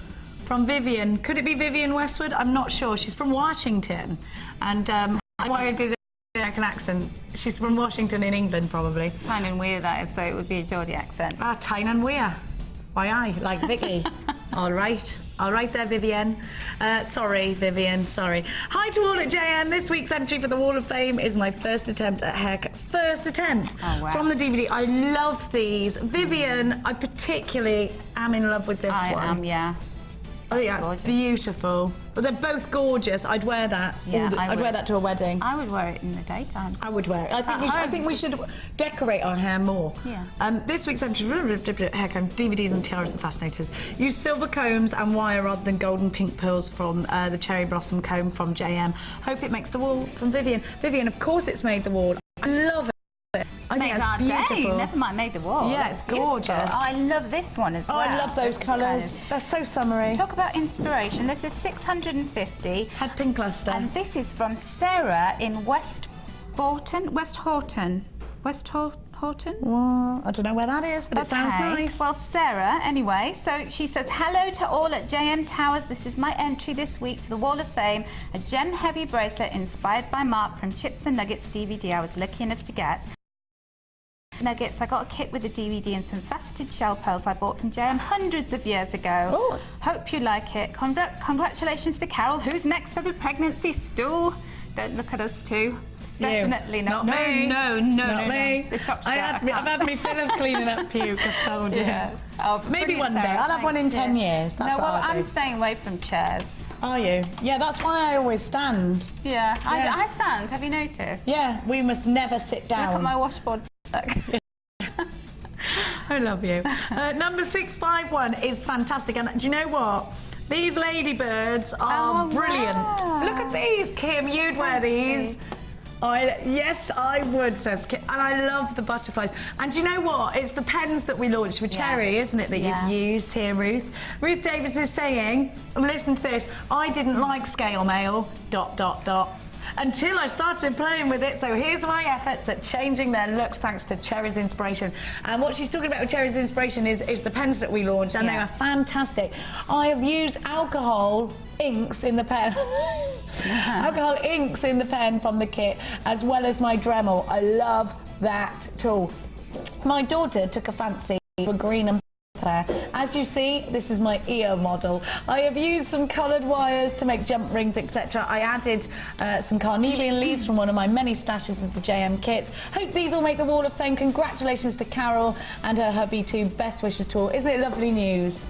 From Vivian. Could it be Vivian Westwood? I'm not sure. She's from Washington. And why I do the American accent. She's from Washington in England, probably. Kind and weird that is, so it would be a Geordie accent. Ah, Tyne and Weir. Why I, like Vicky. All right there, Vivian. Sorry, Vivian, sorry. Hi to all at JM. This week's entry for the Wall of Fame is my first attempt at haircut. First attempt from the DVD. I love these. Vivian, I particularly am in love with this one. I am, yeah. I think that's gorgeous. beautiful. But they're both gorgeous. I'd wear that. Yeah, I'd wear would. that to a wedding. I would wear it in the daytime. I would wear it. I think we should decorate our hair more. Yeah. This week's entry, haircomb, DVDs and tiaras and fascinators. Use silver combs and wire rather than golden pink pearls from the cherry blossom comb from JM. Hope it makes the wall from Vivian. Vivian, of course it's made the wall. I love it. I think Made our that's day. beautiful. Never mind, made the wall. Yeah, That's it's gorgeous. beautiful. Oh, I love this one as Oh, well. I love those This is colours. They're so summery. Talk about inspiration. This is 650. Head pin cluster. And this is from Sarah in West Horton? Well, I don't know where that is, but it sounds nice. Well, Sarah, anyway, so she says, hello to all at JM Towers. This is my entry this week for the Wall of Fame, a gem-heavy bracelet inspired by Mark from Chips and Nuggets DVD I was lucky enough to get. Nuggets, I got a kit with a DVD and some faceted shell pearls I bought from JM hundreds of years ago. Ooh. Hope you like it. Congratulations to Carol. Who's next for the pregnancy stool? Don't look at us too. Definitely not. Not me. No. Not me. The shop's shut. I've had me fill of cleaning up puke, I've told you. Yeah. Oh, Maybe brilliant, one day. Sarah. I'll have one in Thank 10 you. years. That's No, what well, I'll I'm do. staying away from chairs. Are you? Yeah, that's why I always stand. Yeah. Yeah. I stand. Have you noticed? Yeah, we must never sit down. Look at my washboard stuck. I love you. Number 651 is fantastic. And do you know what? These ladybirds are brilliant. wow. Look at these, Kim. You'd wear these. Yes, I would, says Kim. And I love the butterflies. And do you know what? It's the pens that we launched with Cherry, isn't it, that you've used here, Ruth? Ruth Davis is saying, listen to this, I didn't like scale mail, ... until I started playing with it. So here's my efforts at changing their looks thanks to Cherry's inspiration. And what she's talking about with Cherry's inspiration is the pens that we launched, and they are fantastic. I have used alcohol inks in the pen. Alcohol inks in the pen from the kit, as well as my Dremel. I love that tool. My daughter took a fancy for green and pair. As you see, this is my ear model. I have used some coloured wires to make jump rings, etc. I added some carnelian leaves from one of my many stashes of the JM kits. Hope these all make the Wall of Fame. Congratulations to Carol and her hubby too. Best wishes to all. Isn't it lovely news?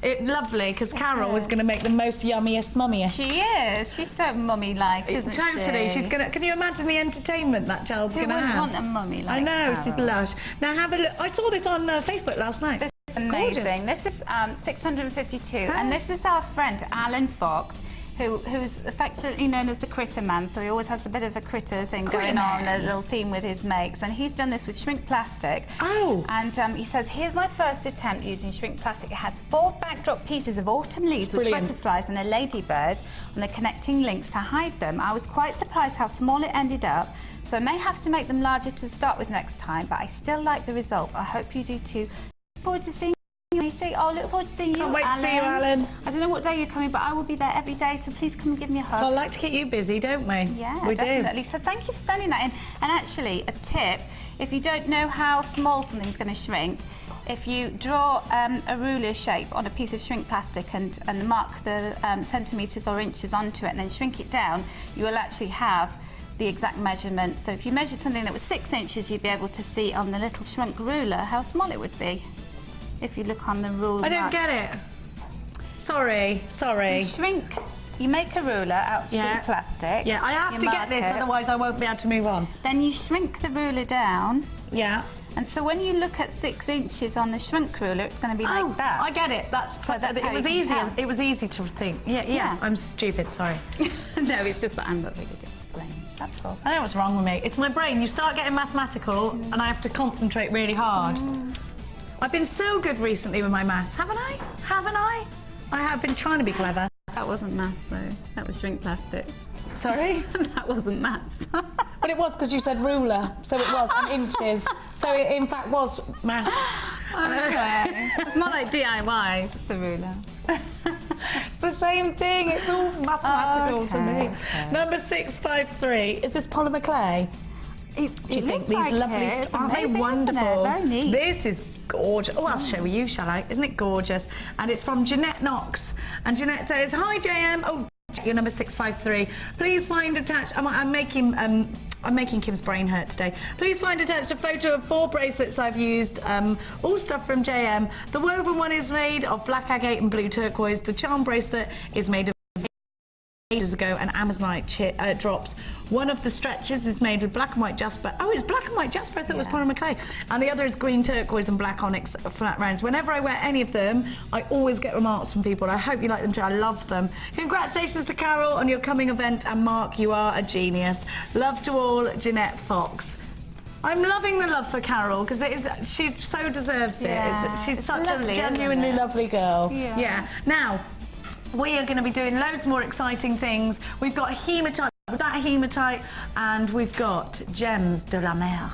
Lovely, because Carol is going to make the most yummiest, mummiest. She is. She's so mummy-like, isn't she? Totally. She's going to... Can you imagine the entertainment that child's going to have? Who wouldn't want a mummy like I know, Carol? she's lush. Now, have a look. I saw this on Facebook last night. This is amazing. This is 652, and this is our friend Alan Fox, who's affectionately known as the Critter Man, so he always has a bit of a critter thing going on, a little theme with his makes, and he's done this with shrink plastic. Oh! And he says, here's my first attempt using shrink plastic. It has 4 backdrop pieces of autumn leaves with butterflies and a ladybird on the connecting links to hide them. I was quite surprised how small it ended up, so I may have to make them larger to start with next time, but I still like the result. I hope you do too. Look forward to seeing you. Look forward to seeing you, Can't wait to see you, Alan. I don't know what day you're coming, but I will be there every day, so please come and give me a hug. Well, I like to keep you busy, don't we? Yeah, we definitely. do. So thank you for sending that in. And actually, a tip, if you don't know how small something's going to shrink, if you draw a ruler shape on a piece of shrink plastic and mark the centimetres or inches onto it and then shrink it down, you will actually have the exact measurement. So if you measured something that was 6 inches, you'd be able to see on the little shrunk ruler how small it would be. If you look on the ruler. I don't get it. Sorry. You make a ruler out of shrink plastic. Yeah, I have to get this, otherwise I won't be able to move on. Then you shrink the ruler down. Yeah. And so when you look at 6 inches on the shrink ruler, it's going to be like that. I get it. It was easy. It was easy to think. Yeah. I'm stupid. Sorry. No, it's just that I'm not very good at explaining. That's all. I know what's wrong with me. It's my brain. You start getting mathematical, and I have to concentrate really hard. I've been so good recently with my maths, haven't I? I have been trying to be clever. That wasn't maths, though. That was shrink plastic. Sorry? That wasn't maths. But it was because you said ruler, so it was, and inches. So it, in fact, was maths. Okay. It's more like DIY, it's a ruler. It's the same thing. It's all mathematical to me. Okay. Number 653. Is this polymer clay? Do you think these lovely aren't they wonderful? Very neat. This is gorgeous. Oh, I'll show you, shall I? Isn't it gorgeous? And it's from Jeanette Knox. And Jeanette says, "Hi, JM. Oh, you're number 653. Please find attached." I'm making Kim's brain hurt today. Please find attached a photo of 4 bracelets I've used, all stuff from JM. The woven one is made of black agate and blue turquoise. The charm bracelet is made of ages ago and Amazonite drops. One of the stretches is made with black and white jasper. Oh, it's black and white jasper. I thought it was polymer clay. And the other is green turquoise and black onyx flat rounds. Whenever I wear any of them, I always get remarks from people. I hope you like them too. I love them. Congratulations to Carol on your coming event, and Mark, you are a genius. Love to all, Jeanette Fox. I'm loving the love for Carol because she so deserves it. She's such a genuinely lovely girl. Yeah. Now, we are going to be doing loads more exciting things. We've got hematite, and we've got gems de la mer.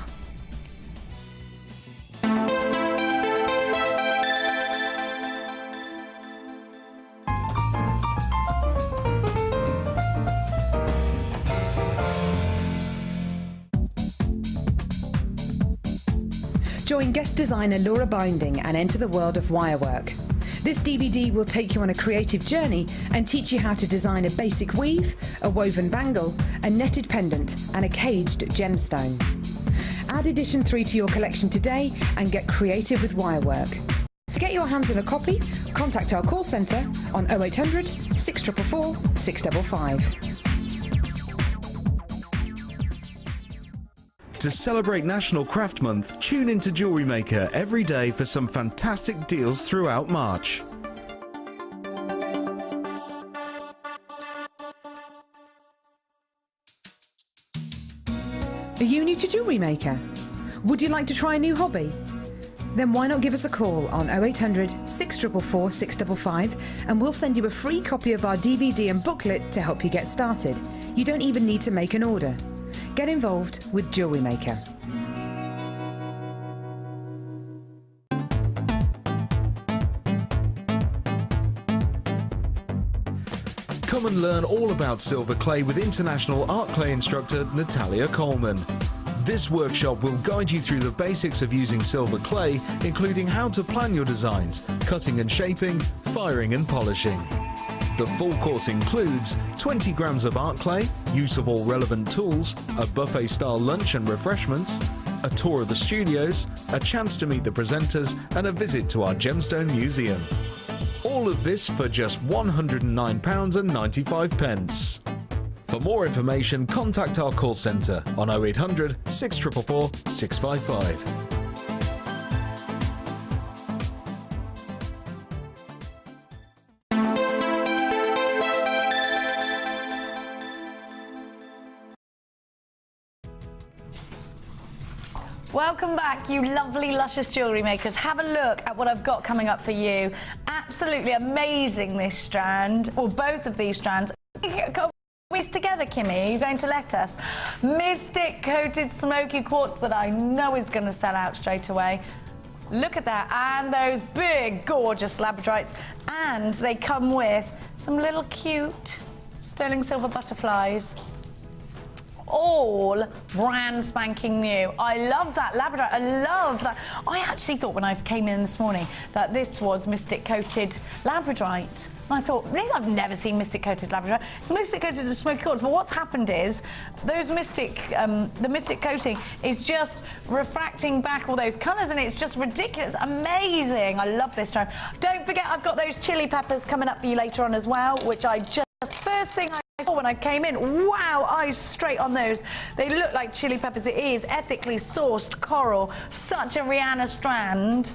Join guest designer Laura Binding and enter the world of wirework. This DVD will take you on a creative journey and teach you how to design a basic weave, a woven bangle, a netted pendant and a caged gemstone. Add edition 3 to your collection today and get creative with wirework. To get your hands on a copy, contact our call centre on 0800 644 655. To celebrate National Craft Month, tune into Jewellery Maker every day for some fantastic deals throughout March. Are you new to Jewellery Maker? Would you like to try a new hobby? Then why not give us a call on 0800 644 655 and we'll send you a free copy of our DVD and booklet to help you get started. You don't even need to make an order. Get involved with Jewellery Maker. Come and learn all about silver clay with international art clay instructor Natalia Coleman. This workshop will guide you through the basics of using silver clay, including how to plan your designs, cutting and shaping, firing and polishing. The full course includes 20 grams of art clay, use of all relevant tools, a buffet-style lunch and refreshments, a tour of the studios, a chance to meet the presenters, and a visit to our Gemstone Museum. All of this for just £109.95. For more information, contact our call centre on 0800 644 655. Welcome back, you lovely, luscious jewellery makers. Have a look at what I've got coming up for you. Absolutely amazing, this strand, or both of these strands. Piece together, Kimmy. Are you going to let us? Mystic coated smoky quartz that I know is going to sell out straight away. Look at that, and those big, gorgeous labradorites. And they come with some little cute sterling silver butterflies. All brand spanking new. I love that labradorite. I love that. I actually thought when I came in this morning that this was mystic coated labradorite. And I thought, really, I've never seen mystic coated labradorite. It's mystic coated with smoky quartz. But what's happened is those the mystic coating is just refracting back all those colours, and it's just ridiculous, amazing. I love this strand. Don't forget, I've got those chili peppers coming up for you later on as well, which I just first thing I saw when I came in, wow, eyes straight on those. They look like chili peppers. It is ethically sourced coral, such a Rihanna strand.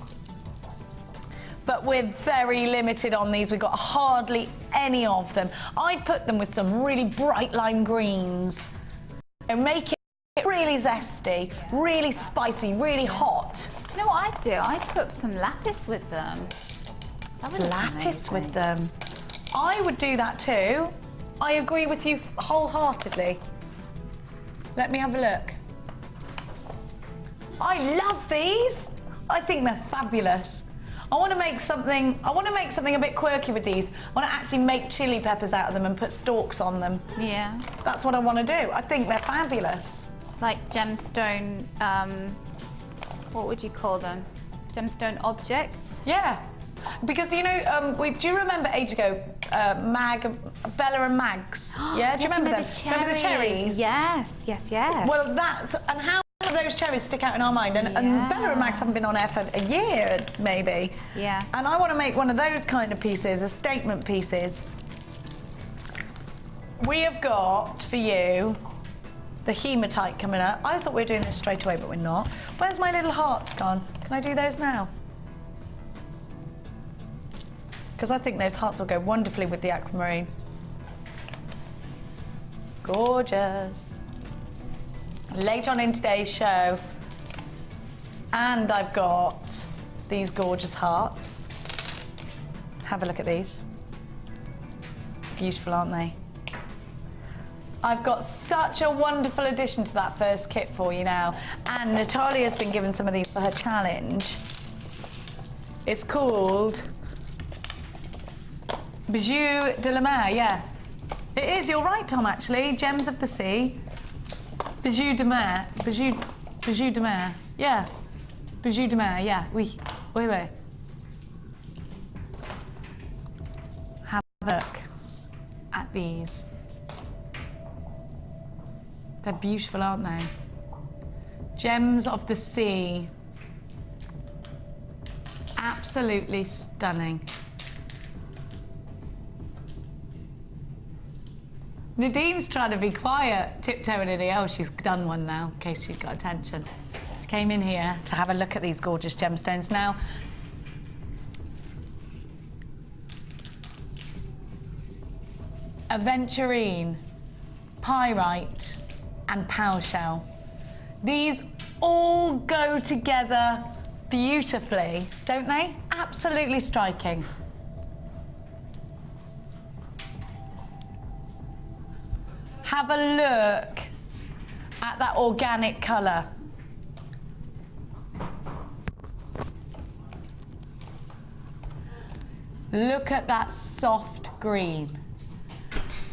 But we're very limited on these. We've got hardly any of them. I put them with some really bright lime greens and make it really zesty, really spicy, really hot. Do you know what I'd do? I'd put some lapis with them. Lapis with them. I would do that too. I agree with you wholeheartedly. Let me have a look. I love these. I think they're fabulous. I want to make something a bit quirky with these. I want to actually make chili peppers out of them and put stalks on them. Yeah. That's what I want to do. I think they're fabulous. It's like gemstone, what would you call them? Gemstone objects? Yeah. Because, you know, do you remember ages ago, Bella and Mags? Yeah, do you remember them? Remember the cherries? Yes, yes, yes. Well, and how do those cherries stick out in our mind? And Bella and Mags haven't been on air for a year, maybe. Yeah. And I want to make one of those kind of pieces, as statement pieces. We have got, for you, the hematite coming up. I thought we were doing this straight away, but we're not. Where's my little hearts gone? Can I do those now? Because I think those hearts will go wonderfully with the aquamarine. Gorgeous. Later on in today's show, and I've got these gorgeous hearts. Have a look at these. Beautiful, aren't they? I've got such a wonderful addition to that first kit for you now. And Natalia's been given some of these for her challenge. It's called Bijou de la Mer, yeah. It is, you're right, Tom, actually. Gems of the Sea. Bijou de Mer. Bijou de Mer. Yeah. Bijou de Mer, yeah. Oui. Oui. Have a look at these. They're beautiful, aren't they? Gems of the Sea. Absolutely stunning. Nadine's trying to be quiet, tiptoeing in here. Oh, she's done one now, in case she's got attention. She came in here to have a look at these gorgeous gemstones. Now, aventurine, pyrite, and powshell. These all go together beautifully, don't they? Absolutely striking. Have a look at that organic colour. Look at that soft green.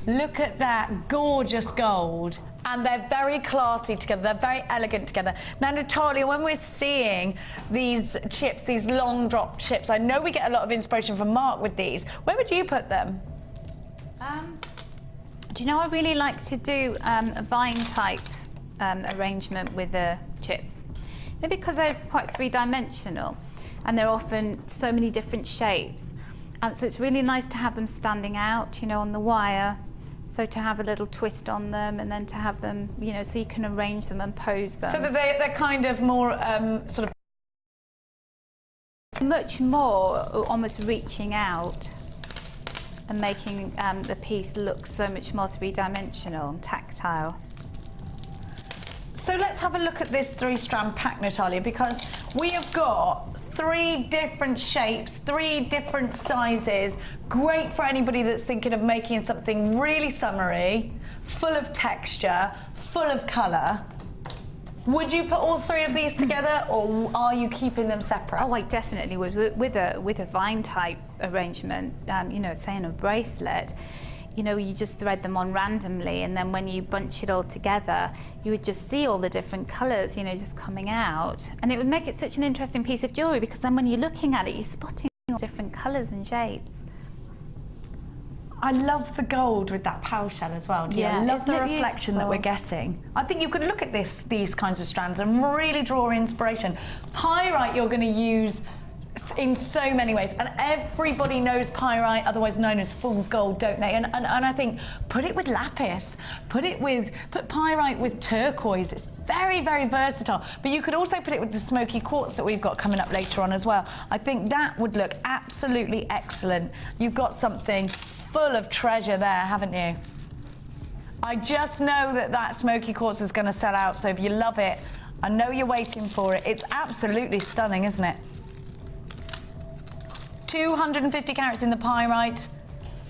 Look at that gorgeous gold. And they're very classy together, they're very elegant together. Now, Natalia, when we're seeing these chips, these long drop chips, I know we get a lot of inspiration from Mark with these. Where would you put them? Do you know, I really like to do a vine type arrangement with the chips. Maybe because they're quite three-dimensional and they're often so many different shapes. So it's really nice to have them standing out, you know, on the wire. So to have a little twist on them, and then to have them, you know, so you can arrange them and pose them. So that they're kind of more sort of... Much more almost reaching out and making the piece look so much more three-dimensional and tactile. So let's have a look at this 3-strand pack, Natalia, because we have got 3 different shapes, 3 different sizes. Great for anybody that's thinking of making something really summery, full of texture, full of colour. Would you put all 3 of these together, or are you keeping them separate? Oh, I definitely would. With a vine type arrangement, you know, say in a bracelet, you know, you just thread them on randomly, and then when you bunch it all together, you would just see all the different colours, you know, just coming out. And it would make it such an interesting piece of jewellery, because then when you're looking at it, you're spotting all different colours and shapes. I love the gold with that pearl shell as well, do you? Yeah, I love isn't the it reflection that we're beautiful? getting. I think you could look at these kinds of strands and really draw inspiration. Pyrite you're going to use in so many ways, and everybody knows pyrite, otherwise known as fool's gold, don't they? And I think put it with lapis, put pyrite with turquoise. It's very, very versatile. But you could also put it with the smoky quartz that we've got coming up later on as well. I think that would look absolutely excellent. You've got something full of treasure there, haven't you? I just know that smoky quartz is going to sell out, so if you love it, I know you're waiting for it. It's absolutely stunning, isn't it? 250 carats in the pyrite.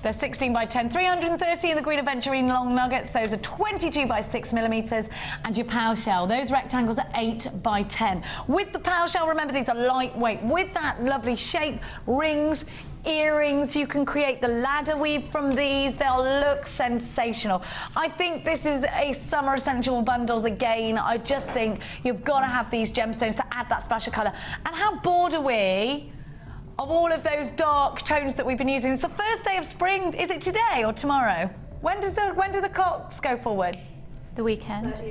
They're 16 by 10, 330 in the green aventurine long nuggets. Those are 22 by 6 millimeters. And your pearl shell, those rectangles are 8 by 10. With the pearl shell, remember these are lightweight. With that lovely shape, rings, earrings, you can create the ladder weave from these. They'll look sensational. I think this is a summer essential bundles again. I just think you've got to have these gemstones to add that splash of colour. And how bored are we of all of those dark tones that we've been using? It's the first day of spring. Is it today or tomorrow? When do the clocks go forward? The weekend.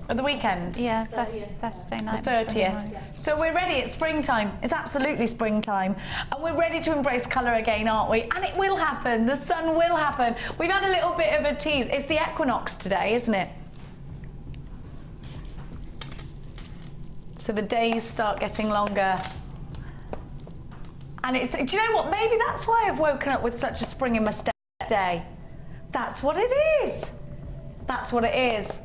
Or the weekend? Yeah, Saturday night. The 30th. So we're ready, it's springtime. It's absolutely springtime. And we're ready to embrace colour again, aren't we? And it will happen, the sun will happen. We've had a little bit of a tease. It's the equinox today, isn't it? So the days start getting longer. And it's, do you know what? Maybe that's why I've woken up with such a spring in my step day. That's what it is. That's what it is.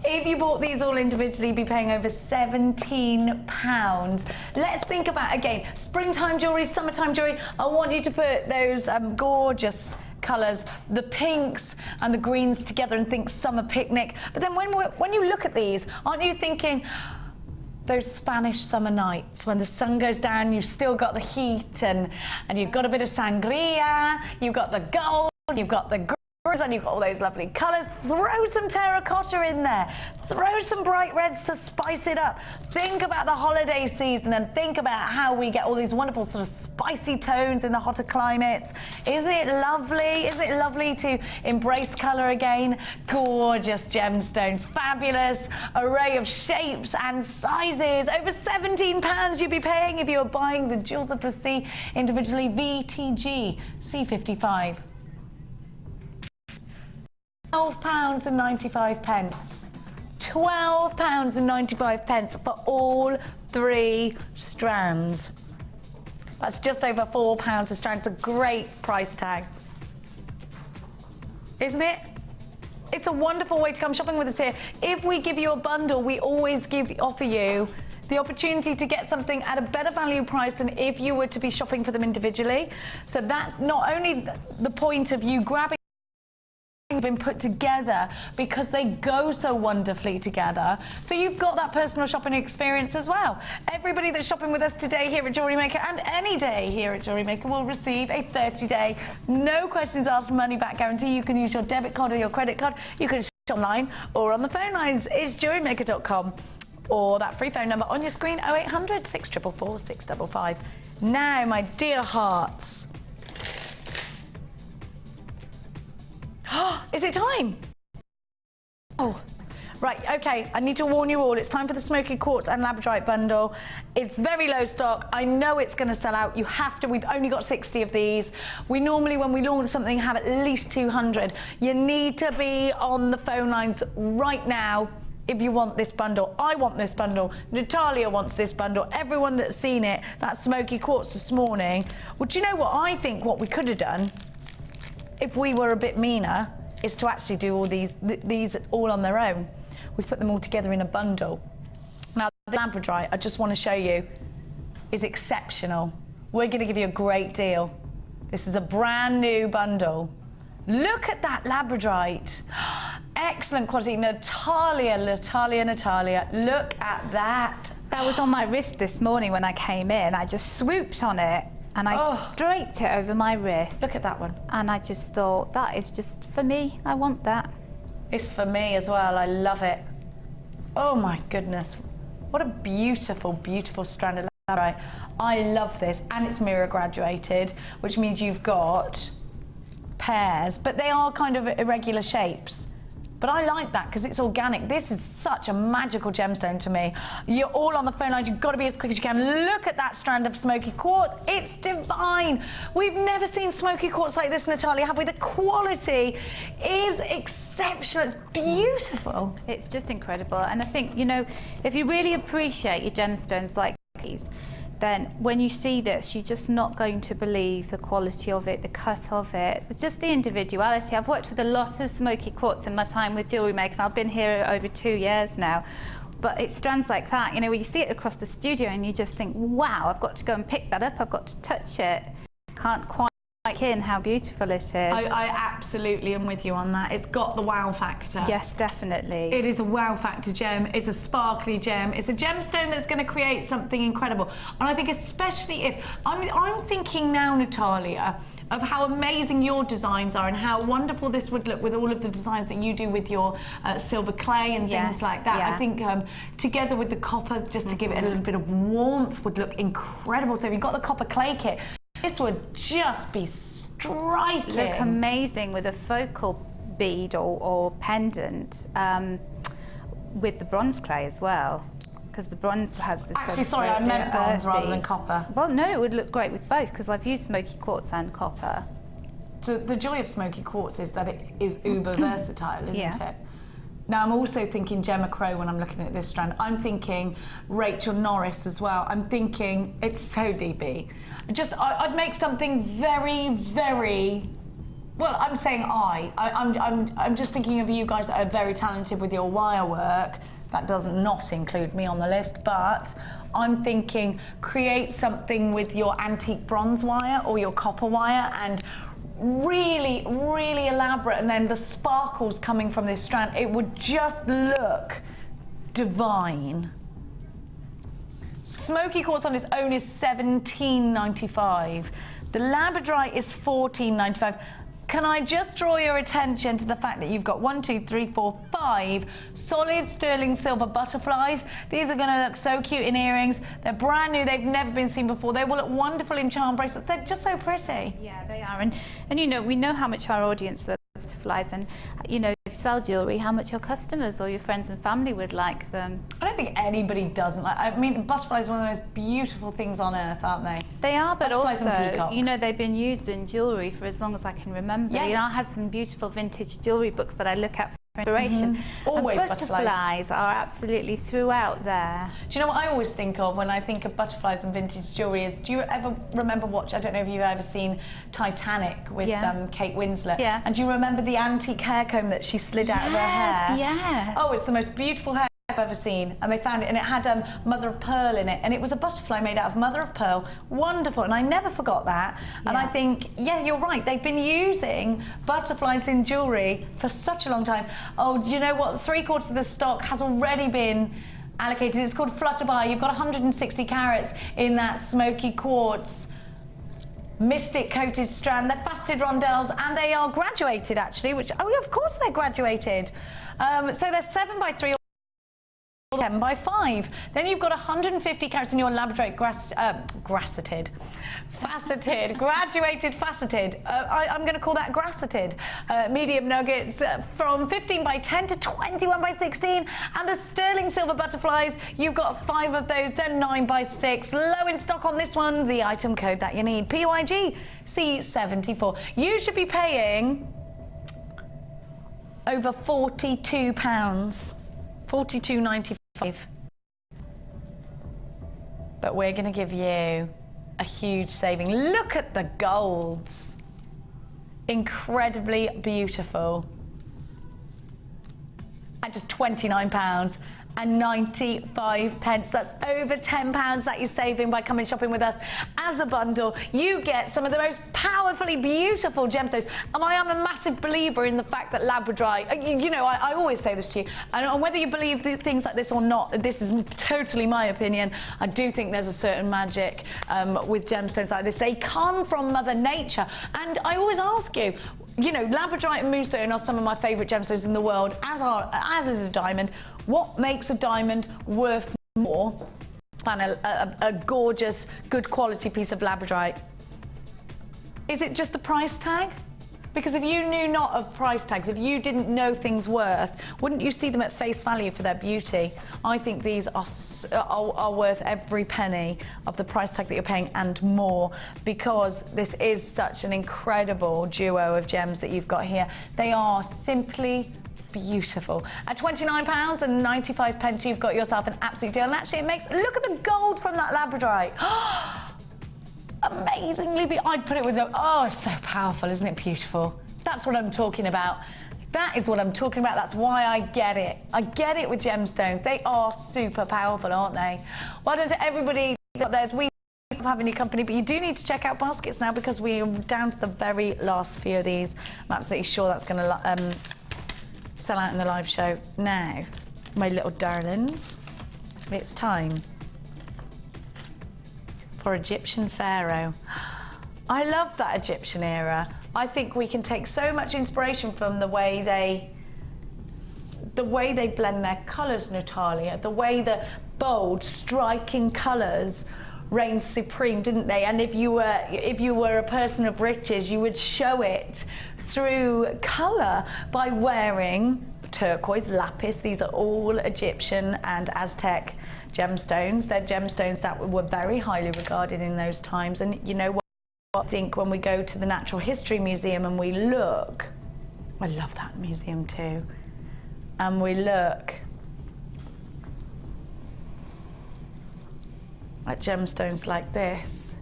If you bought these all individually, you'd be paying over £17. Let's think about, again, springtime jewellery, summertime jewellery. I want you to put those gorgeous colours, the pinks and the greens together, and think summer picnic. But then when you look at these, aren't you thinking those Spanish summer nights when the sun goes down, you've still got the heat, and you've got a bit of sangria, you've got the gold, you've got the and you've got all those lovely colours. Throw some terracotta in there. Throw some bright reds to spice it up. Think about the holiday season and think about how we get all these wonderful sort of spicy tones in the hotter climates. Isn't it lovely? Isn't it lovely to embrace colour again? Gorgeous gemstones, fabulous array of shapes and sizes. Over £17 you'd be paying if you were buying the Jewels of the Sea individually, VTG C55. £12.95. £12.95 for all 3 strands. That's just over £4 a strand. It's a great price tag, isn't it? It's a wonderful way to come shopping with us here. If we give you a bundle, we always offer you the opportunity to get something at a better value price than if you were to be shopping for them individually. So that's not only the point of you grabbing been put together because they go so wonderfully together, so you've got that personal shopping experience as well. Everybody that's shopping with us today here at Jewellery Maker, and any day here at Jewellery Maker, will receive a 30-day no questions asked money back guarantee. You can use your debit card or your credit card. You can shop online or on the phone lines. It's jewellerymaker.com, or that free phone number on your screen, 0800 644 655. Now, my dear hearts, is it time? Oh, Right, okay, I need to warn you all, it's time for the Smoky Quartz and Labradorite bundle. It's very low stock. I know it's going to sell out. You have to. We've only got 60 of these. We normally, when we launch something, have at least 200. You need to be on the phone lines right now if you want this bundle. I want this bundle. Natalia wants this bundle. Everyone that's seen it, that Smoky Quartz this morning. Well, do you know what I think what we could have done if we were a bit meaner is to actually do all these all on their own. We've put them all together in a bundle. Now, the Labradorite, I just want to show you, is exceptional. We're going to give you a great deal. This is a brand new bundle. Look at that Labradorite. Excellent quality. Natalia, look at that. That was on my wrist this morning when I came in. I just swooped on it and I draped it over my wrist. Look at that one. And I just thought, that is just for me. I want that. It's for me as well. I love it. Oh my goodness. What a beautiful, beautiful strand of Labradorite. I love this. And it's mirror graduated, which means you've got pairs, but they are kind of irregular shapes. But I like that because it's organic. This is such a magical gemstone to me. You're all on the phone lines. You've got to be as quick as you can. Look at that strand of Smoky Quartz. It's divine. We've never seen Smoky Quartz like this, Natalia, have we? The quality is exceptional. It's beautiful. It's just incredible. And I think, you know, if you really appreciate your gemstones like these, then when you see this, you're just not going to believe the quality of it, the cut of it. It's just the individuality. I've worked with a lot of Smoky Quartz in my time with Jewellery Maker, and I've been here over 2 years now. But it's strands like that, you know, where you see it across the studio and you just think, wow, I've got to go and pick that up, I've got to touch it. Can't quite take in how beautiful it is. I absolutely am with you on that. It's got the wow factor. Yes, definitely. It is a wow factor gem. It's a sparkly gem. It's a gemstone that's going to create something incredible. And I think especially if I'm thinking now, Natalia, of how amazing your designs are and how wonderful this would look with all of the designs that you do with your silver clay and things like that. Yeah. I think together with the copper, just to give it a little bit of warmth, would look incredible. So if you've got the copper clay kit, this would just be striking. Look amazing with a focal bead or pendant with the bronze clay as well, because the bronze has this. Actually, sorry, I meant bronze rather than copper. Well, no, it would look great with both because I've used Smoky Quartz and copper. So the joy of Smoky Quartz is that it is uber versatile, isn't Yeah. it? Now, I'm also thinking Gemma Crow when I'm looking at this strand. I'm thinking Rachel Norris as well. I'm thinking, it's so DB. I'd make something very, very, well, I'm saying I'm just thinking of you guys that are very talented with your wire work. That does not include me on the list, but I'm thinking create something with your antique bronze wire or your copper wire and really, really elaborate, and then the sparkles coming from this strand, it would just look divine. Smoky Quartz on its own is $17.95. The Labradorite is $14.95. Can I just draw your attention to the fact that you've got 5 solid sterling silver butterflies. These are going to look so cute in earrings. They're brand new. They've never been seen before. They will look wonderful in charm bracelets. They're just so pretty. Yeah, they are. And you know, we know how much our audience loves butterflies, and you know, if you sell jewellery, how much your customers or your friends and family would like them. I don't think anybody doesn't like. I mean, butterflies are one of the most beautiful things on earth, aren't they? They are, but Butterflies and also, peacocks. you know, they've been used in jewellery for as long as I can remember. Yes. You know, I have some beautiful vintage jewellery books that I look at for inspiration. Always and butterflies are absolutely throughout there. Do you know what I always think of when I think of butterflies and vintage jewellery is, do you ever remember I don't know if you've ever seen Titanic with Kate Winslet? Yeah. And do you remember the antique hair comb that she slid out of her hair? Yeah. Oh, it's the most beautiful hair I've ever seen. And they found it, and it had mother of pearl in it, and it was a butterfly made out of mother of pearl. Wonderful, and I never forgot that. And I think, yeah, you're right. They've been using butterflies in jewellery for such a long time. Oh, you know what? 3/4 of the stock has already been allocated. It's called Flutterby. You've got 160 carats in that Smoky Quartz mystic coated strand. They're faceted rondelles, and they are graduated actually, which, oh yeah, of course they're graduated. So they're 7x3 all 10 by 5. Then you've got 150 carats in your Labradorite faceted, graduated faceted. I'm going to call that grasseted. Medium nuggets from 15 by 10 to 21 by 16. And the sterling silver butterflies, you've got 5 of those, then 9 by 6. Low in stock on this one, the item code that you need, PYG C74. You should be paying over £42, £42.95. But we're going to give you a huge saving. Look at the golds. Incredibly beautiful. At just £29.95. That's over £10 that you're saving by coming shopping with us. As a bundle, you get some of the most powerfully beautiful gemstones. And I am a massive believer in the fact that Labradorite, you know, I always say this to you, and whether you believe things like this or not, this is totally my opinion. I do think there's a certain magic with gemstones like this. They come from Mother Nature. And I always ask you, you know, Labradorite and Moonstone are some of my favourite gemstones in the world, as is a diamond. What makes a diamond worth more than a gorgeous, good quality piece of Labradorite? Is it just the price tag? Because if you knew not of price tags, if you didn't know things worth, wouldn't you see them at face value for their beauty? I think these are worth every penny of the price tag that you're paying and more, because this is such an incredible duo of gems that you've got here. They are simply beautiful. At £29.95, you've got yourself an absolute deal. And actually, it makes, look at the gold from that Labradorite. Amazingly beautiful. I'd put it with oh, it's so powerful, isn't it beautiful? That's what I'm talking about. That is what I'm talking about. That's why I get it. I get it with gemstones. They are super powerful, aren't they? Well done to everybody that there's. We don't have any company, but you do need to check out baskets now, because we are down to the very last few of these. I'm absolutely sure that's going to sell out in the live show. Now, my little darlings, it's time for Egyptian Pharaoh. I love that Egyptian era. I think we can take so much inspiration from the way they blend their colours, Natalia, the way the bold, striking colours reigned supreme, didn't they? And if you were a person of riches, you would show it through colour by wearing turquoise, lapis. These are all Egyptian and Aztec gemstones. They're gemstones that were very highly regarded in those times. And you know what? I think when we go to the Natural History Museum and we look, I love that museum too, and we look at gemstones like this,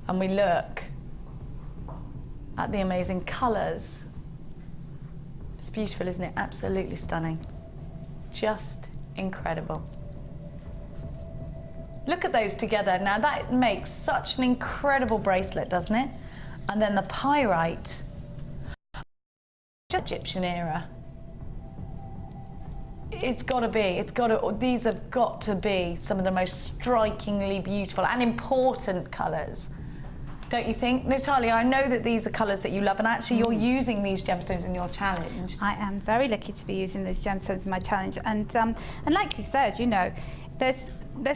and we look at the amazing colours. It's beautiful, isn't it? Absolutely stunning. Just incredible. Look at those together. Now that makes such an incredible bracelet, doesn't it? And then the pyrite. Egyptian era. These have got to be some of the most strikingly beautiful and important colours. Don't you think? Natalia, I know that these are colours that you love, and actually you're using these gemstones in your challenge. I am very lucky to be using these gemstones in my challenge, and like you said, you know, there's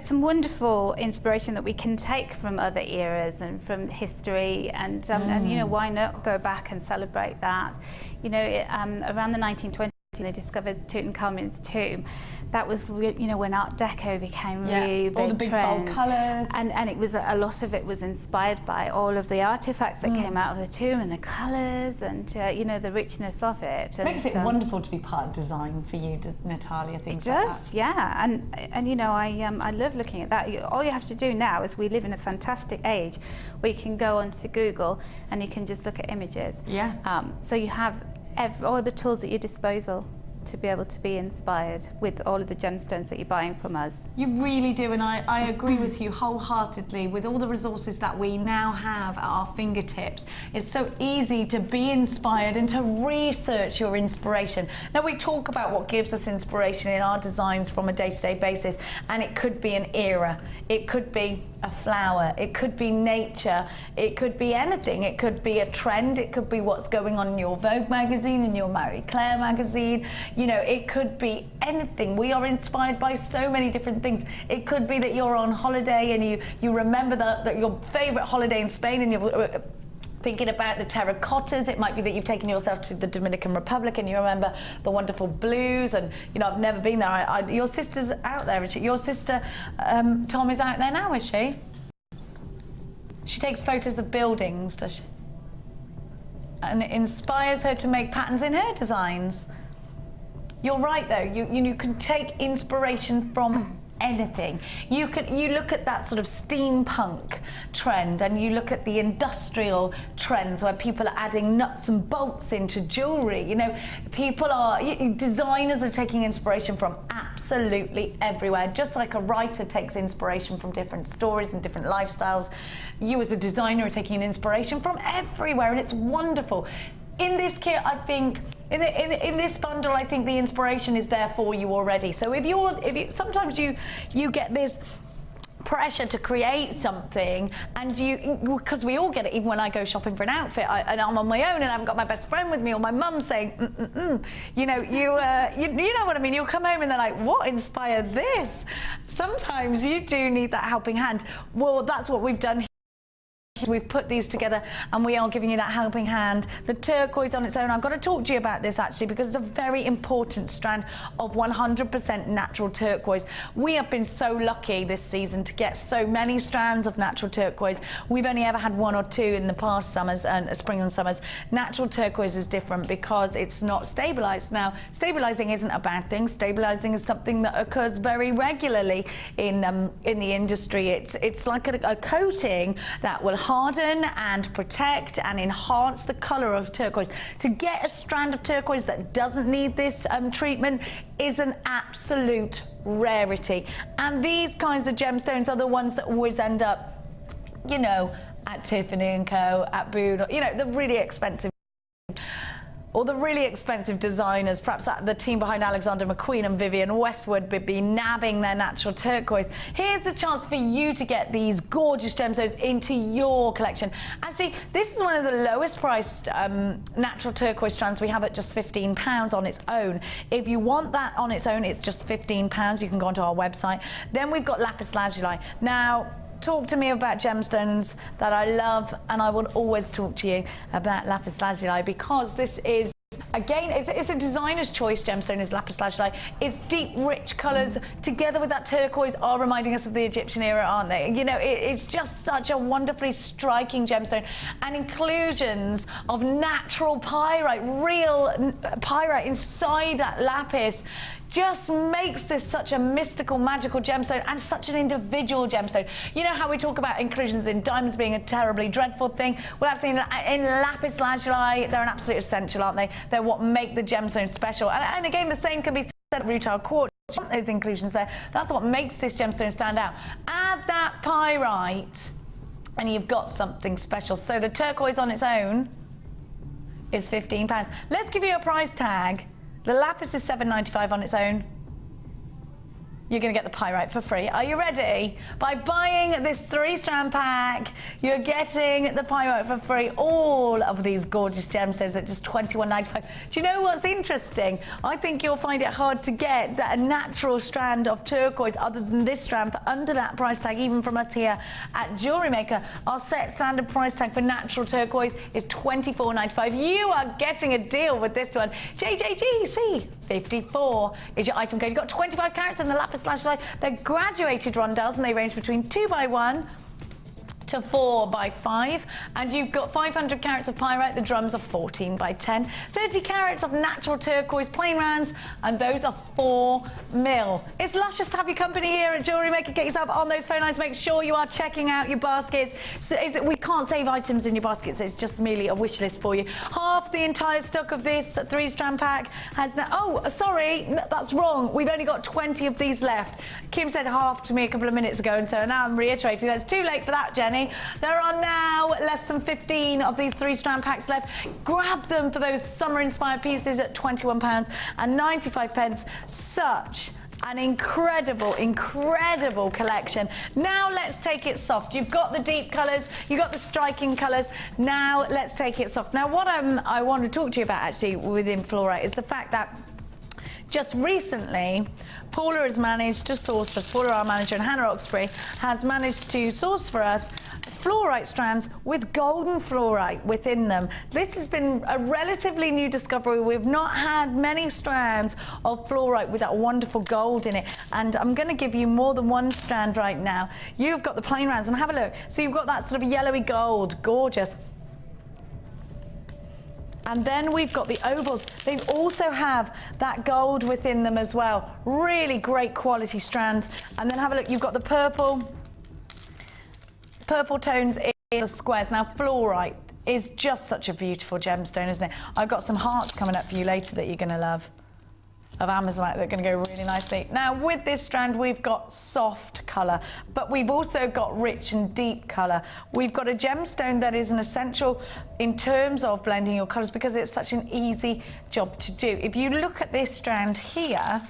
some wonderful inspiration that we can take from other eras and from history, and you know, why not go back and celebrate that? You know, around the 1920s, they discovered Tutankhamun's tomb. That was, you know, when Art Deco became really big. All the big bold colours. And it was, a lot of it was inspired by all of the artefacts that came out of the tomb, and the colours, and you know, the richness of it. And, makes it wonderful to be part of design for you, Natalia, things like that. It does, yeah. And you know, I love looking at that. All you have to do now is, we live in a fantastic age where you can go onto Google and you can just look at images. Yeah. So you have all the tools at your disposal to be able to be inspired with all of the gemstones that you're buying from us. You really do, and I agree with you wholeheartedly. With all the resources that we now have at our fingertips, it's so easy to be inspired and to research your inspiration. Now, we talk about what gives us inspiration in our designs from a day-to-day basis, and it could be an era, it could be a flower, it could be nature, it could be anything. It could be a trend, it could be what's going on in your Vogue magazine, in your Marie Claire magazine. You know, it could be anything. We are inspired by so many different things. It could be that you're on holiday and you remember that your favourite holiday in Spain, and you're thinking about the terracottas. It might be that you've taken yourself to the Dominican Republic and you remember the wonderful blues, and you know, I've never been there. Your sister's out there, is she? Your sister Tom is out there now, is she? She takes photos of buildings, does she? And it inspires her to make patterns in her designs. You're right though, you can take inspiration from anything. You look at that sort of steampunk trend, and you look at the industrial trends where people are adding nuts and bolts into jewellery. You know, designers are taking inspiration from absolutely everywhere. Just like a writer takes inspiration from different stories and different lifestyles, you as a designer are taking inspiration from everywhere, and it's wonderful. In this kit, I think, in this bundle, I think the inspiration is there for you already. So sometimes you get this pressure to create something, and because we all get it. Even when I go shopping for an outfit, and I'm on my own and I haven't got my best friend with me, or my mum saying, you know, you know what I mean. You'll come home and they're like, what inspired this? Sometimes you do need that helping hand. Well, that's what we've done here. We've put these together and we are giving you that helping hand. The turquoise on its own, I've got to talk to you about this actually, because it's a very important strand of 100% natural turquoise. We have been so lucky this season to get so many strands of natural turquoise. We've only ever had 1 or 2 in the past summers, and spring and summers. Natural turquoise is different because it's not stabilized. Now, stabilizing isn't a bad thing. Stabilizing is something that occurs very regularly in the industry. It's like a coating that will harden and protect and enhance the colour of turquoise. To get a strand of turquoise that doesn't need this treatment is an absolute rarity. And these kinds of gemstones are the ones that always end up, you know, at Tiffany & Co, at Bood, you know, the really expensive, or the really expensive designers, perhaps the team behind Alexander McQueen and Vivienne Westwood, would be nabbing their natural turquoise. Here's the chance for you to get these gorgeous gemstones into your collection. Actually, this is one of the lowest priced natural turquoise strands we have at just £15 on its own. If you want that on its own, it's just £15. You can go onto our website. Then we've got lapis lazuli. Now, talk to me about gemstones that I love, and I will always talk to you about lapis lazuli, because this is, again, it's a designer's choice gemstone, is lapis lazuli. It's deep, rich colours together with that turquoise are reminding us of the Egyptian era, aren't they? You know, it's just such a wonderfully striking gemstone. And inclusions of natural pyrite, real pyrite inside that lapis, just makes this such a mystical, magical gemstone, and such an individual gemstone. You know how we talk about inclusions in diamonds being a terribly dreadful thing? Well, absolutely, in lapis lazuli, they're an absolute essential, aren't they? They're what make the gemstone special. And again, the same can be said of rutile quartz. Those inclusions there, that's what makes this gemstone stand out. Add that pyrite, and you've got something special. So the turquoise on its own is £15. Let's give you a price tag. The lapis is $7.95 on its own. You're going to get the pyrite for free. Are you ready? By buying this 3-strand pack, you're getting the pyrite for free. All of these gorgeous gemstones at just $21.95. Do you know what's interesting? I think you'll find it hard to get a natural strand of turquoise other than this strand for under that price tag, even from us here at Jewellery Maker. Our set standard price tag for natural turquoise is $24.95. You are getting a deal with this one. JJGC 54 is your item code. You've got 25 carats in the lapis lazuli. They're graduated rondelles, and they range between 2x1 to 4x5, and you've got 500 carats of pyrite. The drums are 14x10, 30 carats of natural turquoise plain rounds, and those are 4 mil. It's luscious to have your company here at Jewellery Maker. Get yourself on those phone lines. Make sure you are checking out your baskets. So we can't save items in your baskets. It's just merely a wish list for you. Half the entire stock of this 3-strand pack has now. Oh, sorry, that's wrong. We've only got 20 of these left. Kim said half to me a couple of minutes ago, and so now I'm reiterating. That's too late for that, Jenny. There are now less than 15 of these 3-strand packs left. Grab them for those summer-inspired pieces at £21.95. Such an incredible, incredible collection. Now let's take it soft. You've got the deep colours, you've got the striking colours. Now let's take it soft. Now what I want to talk to you about actually within fluorite is the fact that just recently, Paula has managed to source for us, Paula, our manager, and Hannah Oxbury, has managed to source for us fluorite strands with golden fluorite within them. This has been a relatively new discovery. We've not had many strands of fluorite with that wonderful gold in it. And I'm going to give you more than one strand right now. You've got the plain rounds, and have a look. So you've got that sort of yellowy gold, gorgeous. And then we've got the ovals. They also have that gold within them as well. Really great quality strands. And then have a look, you've got the purple tones in the squares. Now, fluorite is just such a beautiful gemstone, isn't it? I've got some hearts coming up for you later that you're going to love, of Amazonite, that are going to go really nicely. Now, with this strand, we've got soft colour, but we've also got rich and deep colour. We've got a gemstone that is an essential in terms of blending your colours because it's such an easy job to do. If you look at this strand here,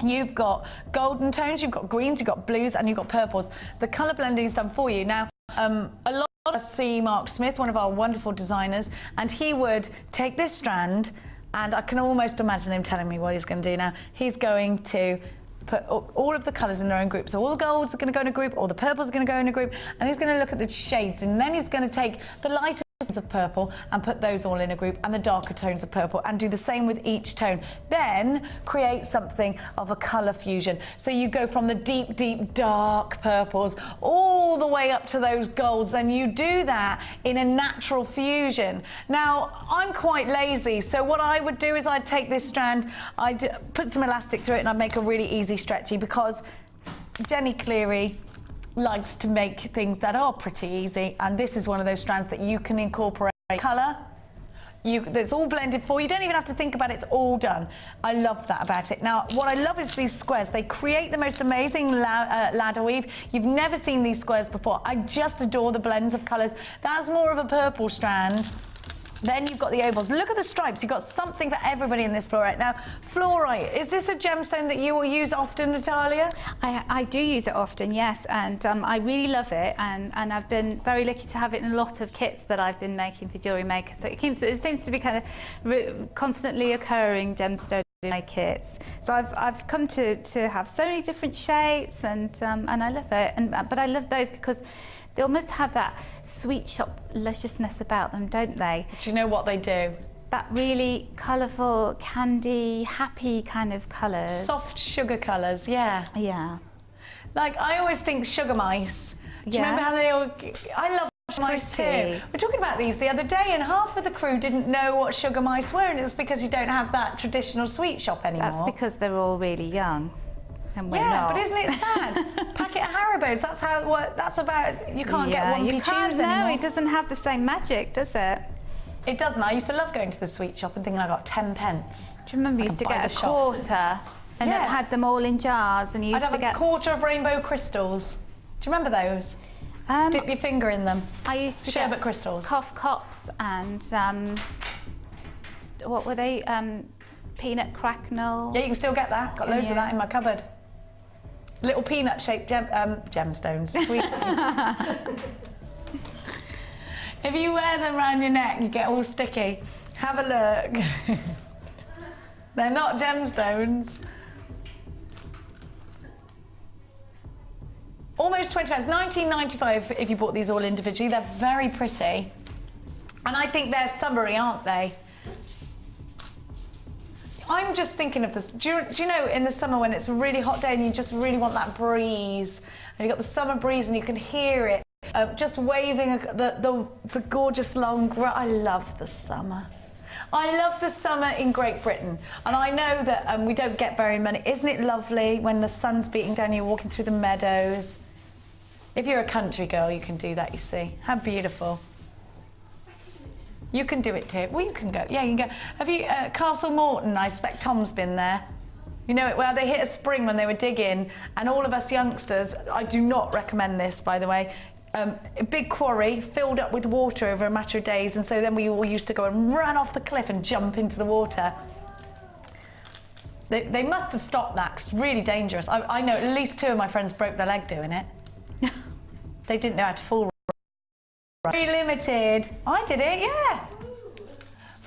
you've got golden tones, you've got greens, you've got blues, and you've got purples. The colour blending is done for you. Now, a lot of us see Mark Smith, one of our wonderful designers, and he would take this strand, and I can almost imagine him telling me what he's going to do now. He's going to put all of the colours in their own group. So all the golds are going to go in a group, all the purples are going to go in a group, and he's going to look at the shades, and then he's going to take the lighter tones of purple and put those all in a group, and the darker tones of purple, and do the same with each tone. Then create something of a colour fusion. So you go from the deep, deep, dark purples all the way up to those golds, and you do that in a natural fusion. Now, I'm quite lazy, so what I would do is I'd take this strand, I'd put some elastic through it, and I'd make a really easy stretchy, because Jenny Cleary likes to make things that are pretty easy, and this is one of those strands that you can incorporate colour. It's all blended for you. You don't even have to think about it. It's all done. I love that about it. Now, what I love is these squares. They create the most amazing ladder weave. You've never seen these squares before. I just adore the blends of colours. That's more of a purple strand. Then you've got the ovals. Look at the stripes. You've got something for everybody in this fluorite. Now, fluorite, is this a gemstone that you will use often, Natalia? I do use it often, yes, and I really love it, and I've been very lucky to have it in a lot of kits that I've been making for Jewellery Maker. So it seems to be kind of constantly occurring gemstone in my kits. So I've come to have so many different shapes, and I love it. But I love those because they almost have that sweet shop lusciousness about them, don't they? Do you know what they do? That really colourful, candy, happy kind of colours. Soft sugar colours, yeah. Yeah. Like, I always think sugar mice. Do you remember how they all... I love sugar mice too. We were talking about these the other day, and half of the crew didn't know what sugar mice were, and it's because you don't have that traditional sweet shop anymore. That's because they're all really young. And we're not. But isn't it sad? Packet of Haribos, that's how, that's about, you can't get one Pichus anymore. No, it doesn't have the same magic, does it? It doesn't. I used to love going to the sweet shop and thinking I got 10 pence. Do you remember you used to get a quarter and it had them all in jars, and you used to get a quarter of rainbow crystals. Do you remember those? Dip your finger in them. I used to sherbet get crystals. cough cops and what were they? Peanut cracknel. Yeah, you can still get that. Got loads of that in my cupboard. Little peanut-shaped gemstones, sweeties. If you wear them around your neck, you get all sticky. Have a look. They're not gemstones. Almost 20 pounds, £19.95 if you bought these all individually. They're very pretty. And I think they're summery, aren't they? I'm just thinking of this. Do you know, in the summer when it's a really hot day and you just really want that breeze, and you've got the summer breeze and you can hear it just waving the gorgeous long grass. I love the summer. I love the summer in Great Britain, and I know that we don't get very many. Isn't it lovely when the sun's beating down, you're walking through the meadows? If you're a country girl, you can do that, you see. How beautiful. You can do it too. Well, you can go. Yeah, you can go. Have you, Castle Morton, I expect Tom's been there. You know it well, they hit a spring when they were digging, and all of us youngsters, I do not recommend this, by the way, a big quarry filled up with water over a matter of days, and so then we all used to go and run off the cliff and jump into the water. They must have stopped that, 'cause it's really dangerous. I know at least 2 of my friends broke their leg doing it. They didn't know how to fall. Very limited. I did it, yeah.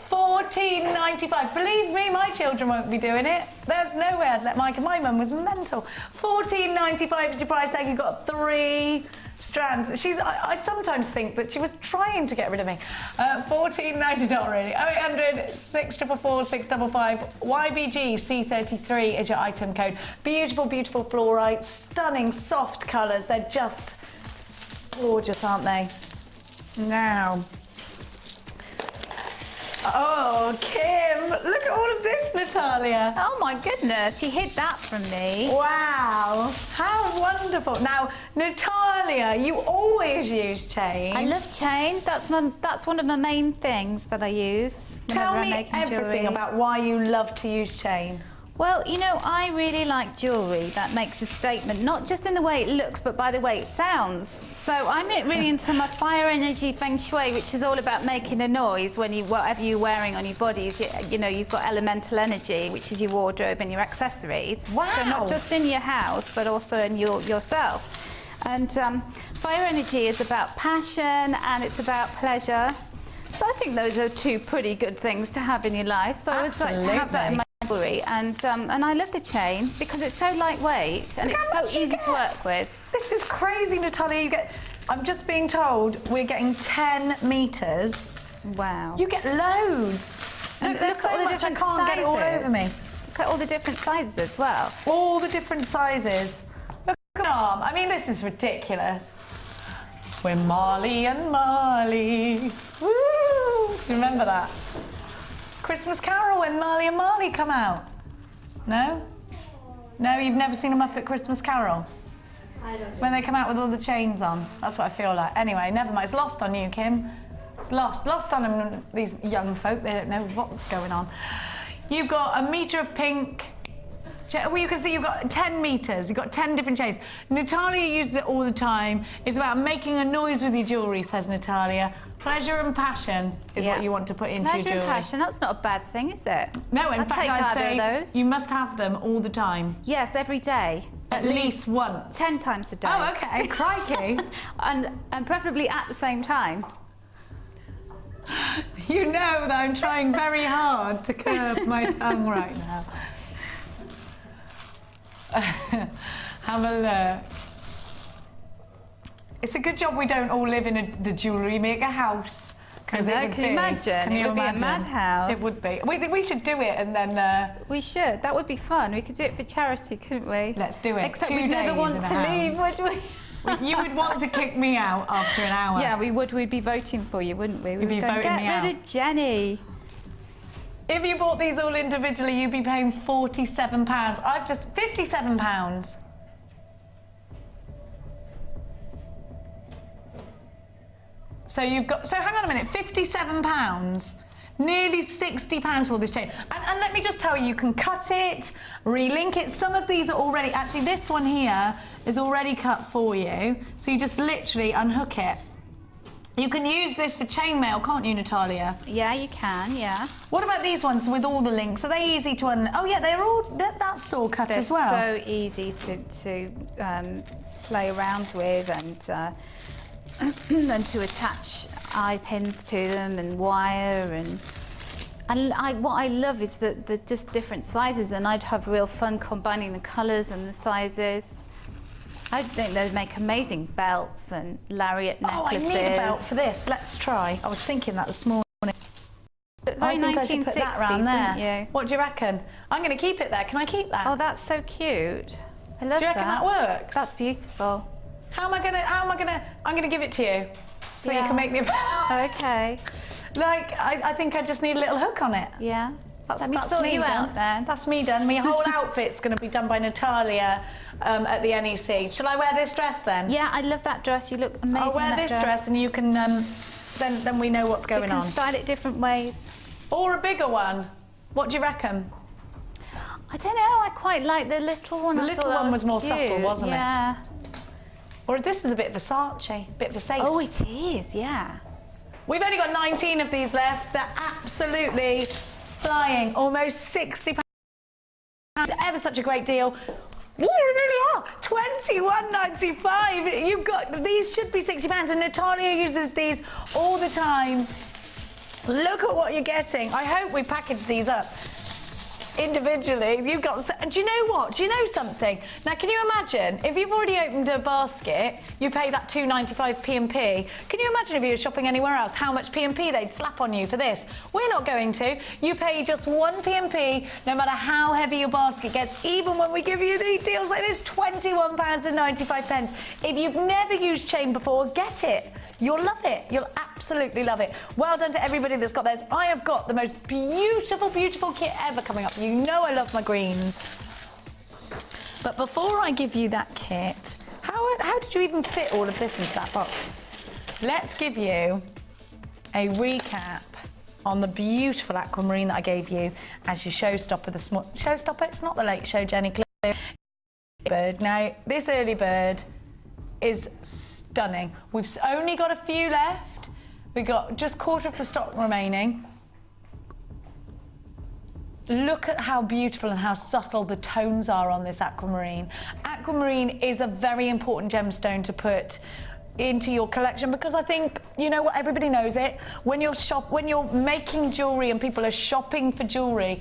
14.95. Believe me, my children won't be doing it. There's no way I'd let my mum was mental. 14.95 is your price tag. You've got 3 strands. I sometimes think that she was trying to get rid of me. 14.90, not really. 0800 644 655. YBG C33 is your item code. Beautiful, beautiful fluorite, stunning soft colours. They're just gorgeous, aren't they? Now. Oh, Kim, look at all of this, Natalia. Oh my goodness, she hid that from me. Wow, how wonderful. Now, Natalia, you always use chain. I love chains. That's one of my main things that I use. Tell me everything about why you love to use chain. Well, you know, I really like jewellery that makes a statement, not just in the way it looks, but by the way it sounds. So I'm really into my fire energy feng shui, which is all about making a noise when whatever you're wearing on your body, you know, you've got elemental energy, which is your wardrobe and your accessories. Wow. So not just in your house, but also in yourself. And fire energy is about passion and it's about pleasure. So I think those are 2 pretty good things to have in your life. So I always like to have that in my jewellery, and I love the chain because it's so lightweight and it's so easy to work with. This is crazy, Natalia. I'm just being told we're getting 10 metres. Wow. You get loads. Look, there's so much I can't get it all over me. Look at all the different sizes as well. All the different sizes. Look at my arm. I mean, this is ridiculous. We're Marley and Marley. Woo! Do you remember that? Christmas Carol when Marley and Marley come out. No? No, you've never seen them up at Christmas Carol? I don't know. When they come out with all the chains on. That's what I feel like. Anyway, never mind. It's lost on you, Kim. It's lost on them, these young folk. They don't know what's going on. You've got a metre of pink. Well, you can see you've got 10 metres. You've got 10 different chains. Natalia uses it all the time. It's about making a noise with your jewellery, says Natalia. Pleasure and passion is what you want to put into your jewellery. Pleasure and passion, that's not a bad thing, is it? No, in fact, I'd say those. you must have them all the time. Yes, every day. At least once. 10 times a day. Oh, okay. Crikey. and preferably at the same time. You know that I'm trying very hard to curb my tongue right now. Have a look. It's a good job we don't all live in the Jewellery Maker house. Can you imagine? It would be a madhouse. It would be. We should do it and then... We should. That would be fun. We could do it for charity, couldn't we? Let's do it. Except 2 we'd days never want in to a house. leave, would we? You would want to kick me out after an hour. Yeah, we would. We'd be voting for you, wouldn't we? You'd be voting me out. Get rid of Jenny. If you bought these all individually, you'd be paying £47. I've just... £57. So you've got... So hang on a minute, £57. Nearly £60 for all this chain. And let me just tell you, you can cut it, relink it. Some of these are already... Actually, this one here is already cut for you. So you just literally unhook it. You can use this for chainmail, can't you, Natalia? Yeah, you can, yeah. What about these ones with all the links? Are they easy to Oh, yeah, that's saw cut as well. They're so easy to play around with and to attach eye pins to them and wire and what I love is that they're just different sizes, and I'd have real fun combining the colours and the sizes. I just think they'd make amazing belts and lariat necklaces. Oh, I need a belt for this. Let's try. I was thinking that this morning. I think I should put that around there. What do you reckon? I'm going to keep it there. Can I keep that? Oh, that's so cute. I love that. Do you reckon that works? That's beautiful. I'm going to give it to you so you can make me a belt. Okay. Like, I think I just need a little hook on it. Yeah. Let me sort you out then. That's me done. My whole outfit's going to be done by Natalia at the NEC. Shall I wear this dress then? Yeah, I love that dress. You look amazing. I'll wear this dress and you can, then we know what's going on. You can style it different ways. Or a bigger one. What do you reckon? I don't know. I quite like the little one. The little one was more subtle, wasn't it? Yeah. Or this is a bit Versace, a bit Versace. Oh, it is, yeah. We've only got 19 of these left. They're absolutely flying. Almost £60. Ever such a great deal. Oh, they really are. £21.95. You've got these should be £60, and Natalia uses these all the time. Look at what you're getting. I hope we package these up individually. You've got, do you know what? Do you know something? Now, can you imagine if you've already opened a basket, you pay that £2.95 P&P. Can you imagine if you were shopping anywhere else, how much P&P they'd slap on you for this? We're not going to. You pay just one P&P, no matter how heavy your basket gets, even when we give you these deals like this, £21.95. If you've never used chain before, get it. You'll love it. You'll absolutely love it. Well done to everybody that's got theirs. I have got the most beautiful, beautiful kit ever coming up. You know I love my greens. But before I give you that kit, how did you even fit all of this into that box? Let's give you a recap on the beautiful aquamarine that I gave you as your showstopper this morning. Showstopper? It's not the late show, Jenny. Bird. Now, this early bird is stunning. We've only got a few left. We've got just a quarter of the stock remaining. Look at how beautiful and how subtle the tones are on this aquamarine. Aquamarine is a very important gemstone to put into your collection because I think, you know what, everybody knows it. When you're making jewellery and people are shopping for jewellery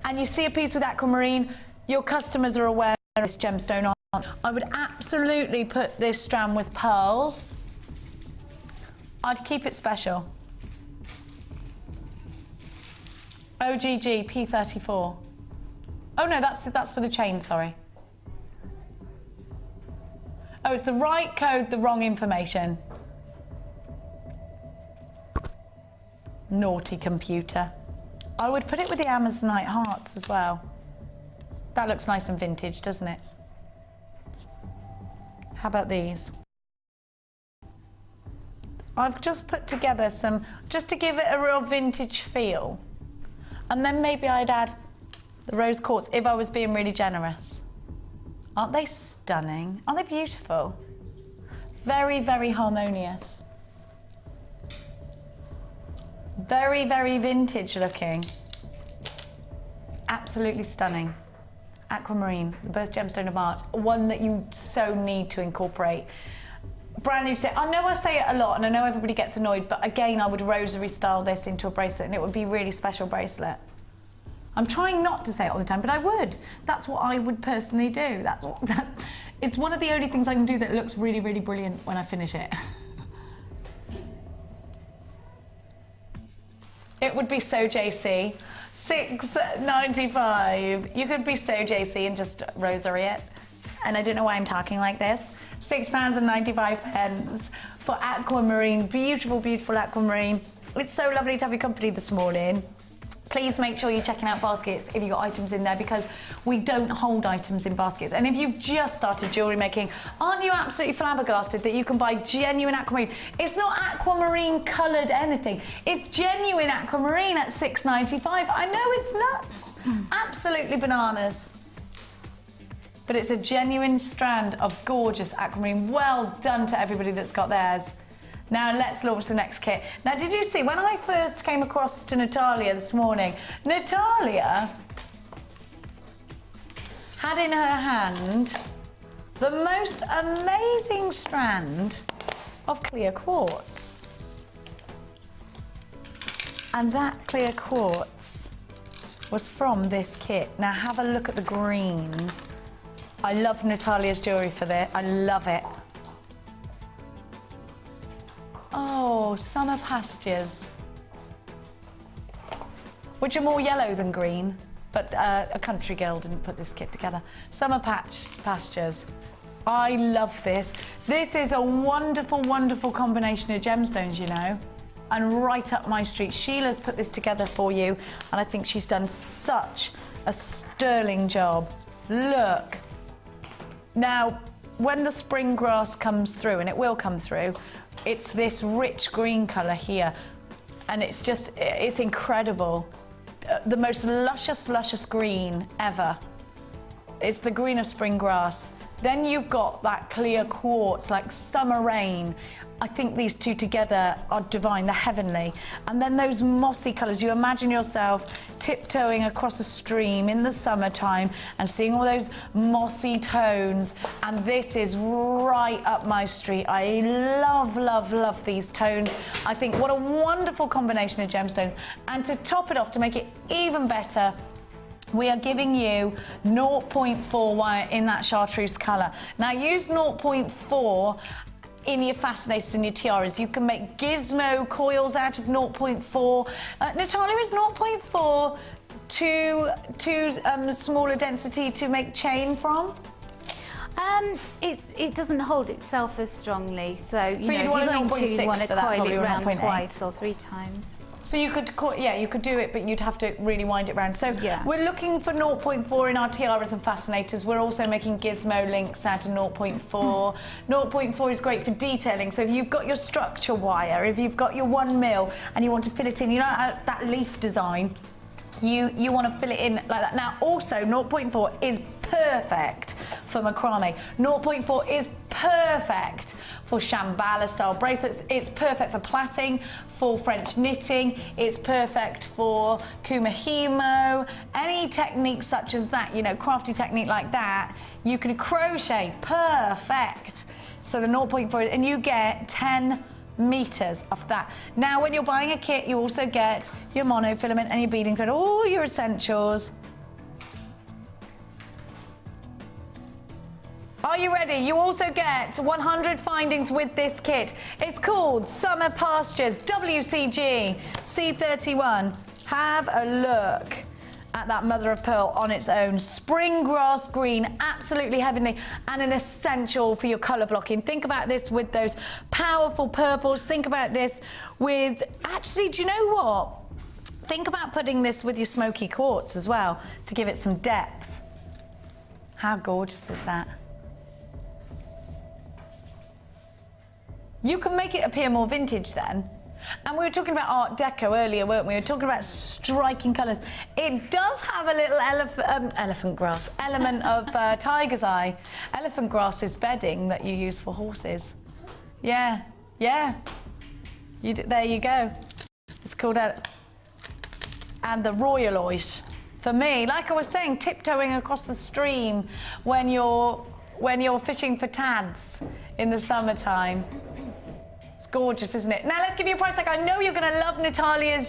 and you see a piece with aquamarine, your customers are aware of this gemstone on. I would absolutely put this strand with pearls. I'd keep it special. OGG P34. Oh no, that's for the chain, sorry. Oh, it's the right code, the wrong information. Naughty computer. I would put it with the Amazonite hearts as well. That looks nice and vintage, doesn't it? How about these? I've just put together some, just to give it a real vintage feel. And then maybe I'd add the rose quartz if I was being really generous. Aren't they stunning? Aren't they beautiful? Very, very harmonious. Very, very vintage looking. Absolutely stunning. Aquamarine, the birth gemstone of March, one that you so need to incorporate. Brand new today. I know I say it a lot and I know everybody gets annoyed, but again, I would rosary style this into a bracelet and it would be a really special bracelet. I'm trying not to say it all the time, but I would. That's what I would personally do. It's one of the only things I can do that looks really, really brilliant when I finish it. It would be so JC. £6.95. You could be so JC and just rosary it. And I don't know why I'm talking like this. £6.95 for aquamarine. Beautiful, beautiful aquamarine. It's so lovely to have your company this morning. Please make sure you're checking out baskets if you've got items in there because we don't hold items in baskets. And if you've just started jewellery making, aren't you absolutely flabbergasted that you can buy genuine aquamarine? It's not aquamarine coloured anything. It's genuine aquamarine at £6.95. I know it's nuts. Absolutely bananas. But it's a genuine strand of gorgeous aquamarine. Well done to everybody that's got theirs. Now let's launch the next kit. Now did you see, when I first came across to Natalia this morning, Natalia had in her hand the most amazing strand of clear quartz. And that clear quartz was from this kit. Now have a look at the greens. I love Natalia's jewellery for this. I love it. Oh, summer pastures. Which are more yellow than green, but a country girl didn't put this kit together. Summer pastures. I love this. This is a wonderful, wonderful combination of gemstones, you know, and right up my street. Sheila's put this together for you, and I think she's done such a sterling job. Look. Now, when the spring grass comes through, and it will come through, it's this rich green colour here, and it's just, it's incredible. The most luscious, luscious green ever. It's the green of spring grass. Then you've got that clear quartz, like summer rain. I think these two together are divine, they're heavenly. And then those mossy colours, you imagine yourself tiptoeing across a stream in the summertime and seeing all those mossy tones. And this is right up my street. I love, love, love these tones. I think what a wonderful combination of gemstones. And to top it off, to make it even better, we are giving you 0.4 wire in that chartreuse colour. Now use 0.4 in your fascinators and your tiaras. You can make gizmo coils out of 0.4. Natalia, is 0.4 too smaller density to make chain from? It doesn't hold itself as strongly, so you you'd know, want if a you're going 0.6 to want to for that, coil probably, it or round 0.8. twice or 3 times. So you could, yeah, you could do it, but you'd have to really wind it round. So yeah. We're looking for 0.4 in our tiaras and fascinators. We're also making gizmo links out of 0.4. 0.4 is great for detailing. So if you've got your structure wire, if you've got your 1 mil and you want to fill it in, you know that leaf design, you want to fill it in like that. Now also 0.4 is perfect for macrame. 0.4 is perfect for Shambhala style bracelets. It's perfect for plaiting, for French knitting. It's perfect for kumahimo. Any technique such as that, you know, crafty technique like that, you can crochet perfect. So the 0.4, and you get 10 meters of that. Now when you're buying a kit, you also get your monofilament and your beading thread, all your essentials. Are you ready? You also get 100 findings with this kit. It's called Summer Pastures WCG C31. Have a look at that mother of pearl on its own. Spring grass green, absolutely heavenly, and an essential for your colour blocking. Think about this with those powerful purples. Think about this with, actually, do you know what? Think about putting this with your smoky quartz as well to give it some depth. How gorgeous is that? You can make it appear more vintage then. And we were talking about Art Deco earlier, weren't we? We were talking about striking colours. It does have a little elephant grass element of tiger's eye. Elephant grass is bedding that you use for horses. Yeah, yeah. There you go. It's called and the royal ois. For me, like I was saying, tiptoeing across the stream when you're fishing for tads in the summertime. It's gorgeous, isn't it? Now let's give you a price tag. I know you're going to love Natalia's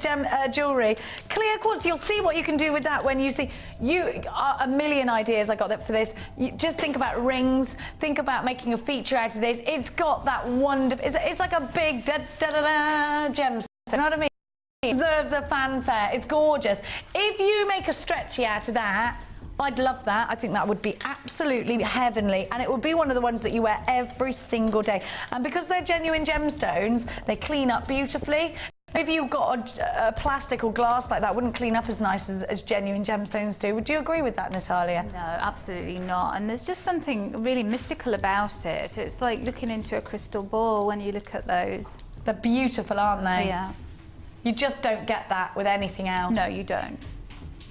jewellery. Clear quartz, you'll see what you can do with that when you see. A million ideas I got that for this. You just think about rings. Think about making a feature out of this. It's got that wonderful. It's like a big gemstone. You know what I mean? It deserves a fanfare. It's gorgeous. If you make a stretchy out of that, I'd love that. I think that would be absolutely heavenly, and it would be one of the ones that you wear every single day. And because they're genuine gemstones, they clean up beautifully. If you've got a plastic or glass like that, wouldn't clean up as nice as genuine gemstones do. Would you agree with that, Natalia? No, absolutely not. And there's just something really mystical about it. It's like looking into a crystal ball when you look at those. They're beautiful, aren't they? Yeah. You just don't get that with anything else. No, you don't.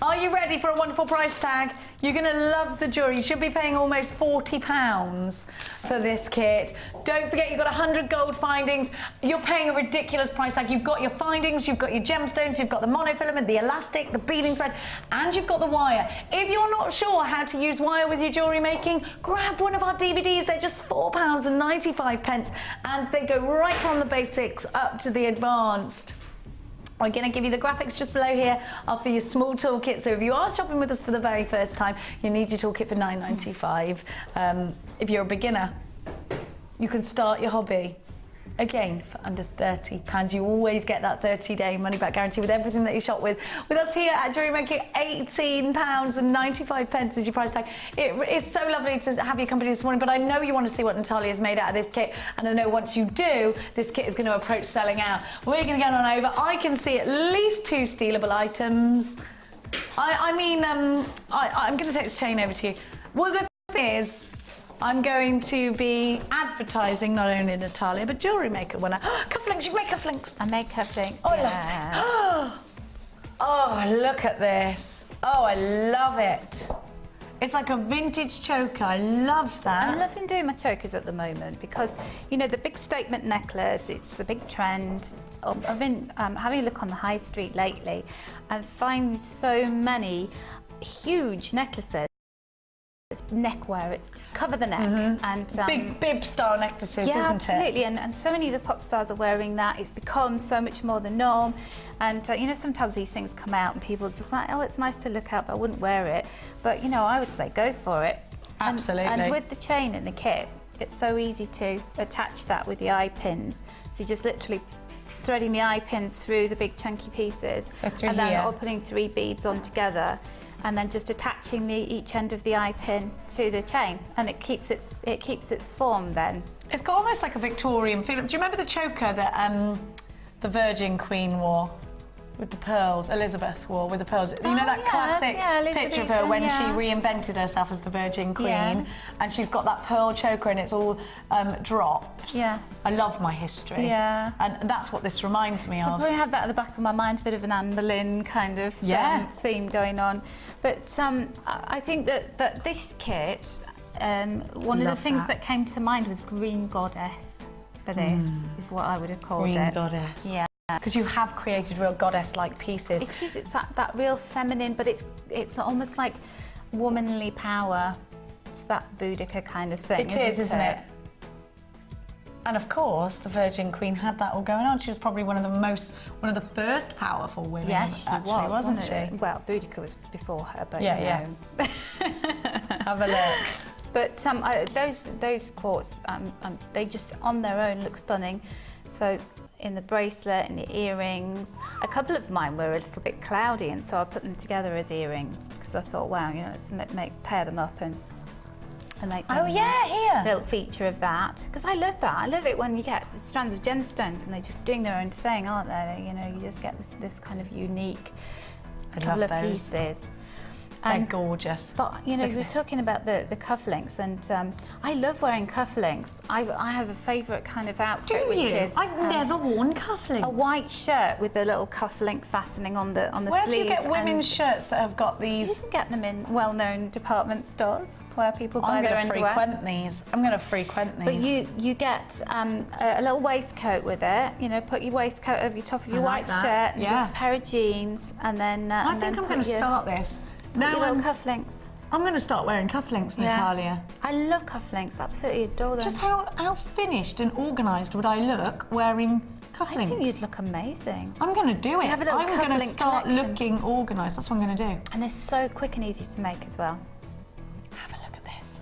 Are you ready for a wonderful price tag? You're going to love the jewellery. You should be paying almost £40 for this kit. Don't forget, you've got 100 gold findings. You're paying a ridiculous price tag. You've got your findings, you've got your gemstones, you've got the monofilament, the elastic, the beading thread, and you've got the wire. If you're not sure how to use wire with your jewellery making, grab one of our DVDs. They're just £4.95, and they go right from the basics up to the advanced. We're going to give you the graphics just below here are for your small toolkit. So if you are shopping with us for the very first time, you need your toolkit for £9.95. If you're a beginner, you can start your hobby. Again, for under £30. You always get that 30-day money-back guarantee with everything that you shop with. With us here at Jewellery Maker, £18.95 is your price tag. It is so lovely to have your company this morning, but I know you want to see what Natalia's made out of this kit, and I know once you do, this kit is going to approach selling out. We're going to get on over. I can see at least 2 stealable items. I'm going to take this chain over to you. Well, the thing is, I'm going to be advertising not only Natalia, but Jewellery Maker when cufflinks, you make cufflinks. I make cufflinks. Oh, I love this. Oh, look at this. Oh, I love it. It's like a vintage choker. I love that. I'm loving doing my chokers at the moment because, you know, the big statement necklace, it's a big trend. I've been having a look on the high street lately and find so many huge necklaces. It's neckwear, it's just cover the neck. And big bib style necklaces, yeah, isn't absolutely. it? And so many of the pop stars are wearing that. It's become so much more the norm. And you know, sometimes these things come out and people are just like, oh, it's nice to look at, but I wouldn't wear it. But you know, I would say go for it. Absolutely. And with the chain and the kit, it's so easy to attach that with the eye pins. So you're just literally threading the eye pins through the big chunky pieces. So through and here. then or putting 3 beads on together. And then just attaching each end of the eye pin to the chain, and it keeps its form then. It's got almost like a Victorian feel. Do you remember the choker that the Virgin Queen wore with the pearls? Elizabeth wore with the pearls. You know that classic picture of her when she reinvented herself as the Virgin Queen, and she's got that pearl choker and it's all drops. Yes. I love my history. Yeah. And that's what this reminds me I of. probably had that at the back of my mind, a bit of an Anne Boleyn kind of theme going on. But I think that this kit, one of the things that came to mind was Green Goddess for this, is what I would have called it. Green Goddess. Yeah. Because you have created real goddess-like pieces. It is, it's that real feminine, but it's almost like womanly power. It's that Boudica kind of thing, isn't it? And of course, the Virgin Queen had that all going on. She was probably one of the first powerful women. Yes, she actually, wasn't she? Well, Boudica was before her, but yeah. Have a look. But those quartz, they just on their own look stunning. So in the bracelet, in the earrings, a couple of mine were a little bit cloudy, and so I put them together as earrings because I thought, wow, you know, let's pair them up and make them here. little feature of that, because I love that. I love it when you get strands of gemstones and they're just doing their own thing, aren't they? You know, you just get this kind of unique couple of pieces. They're gorgeous. But you know, you were talking about the cufflinks, and I love wearing cufflinks. I have a favourite kind of outfit, which is I've never worn cufflinks. a white shirt with a little cufflink fastening on the sleeves. Where do you get women's shirts that have got these? You can get them in well-known department stores where people buy their underwear. I'm going to frequent these. But you get a little waistcoat with it. You know, put your waistcoat over your top of your white shirt and just a pair of jeans, and then. I think I'm going to start this. Now little cufflinks. I'm going to start wearing cufflinks, Natalia. I love cufflinks. Absolutely adore them. Just how finished and organised would I look wearing cufflinks? I think you'd look amazing. I'm going to do it. Have a little I'm going to start collection. looking organised. That's what I'm going to do. And they're so quick and easy to make as well. Have a look at this.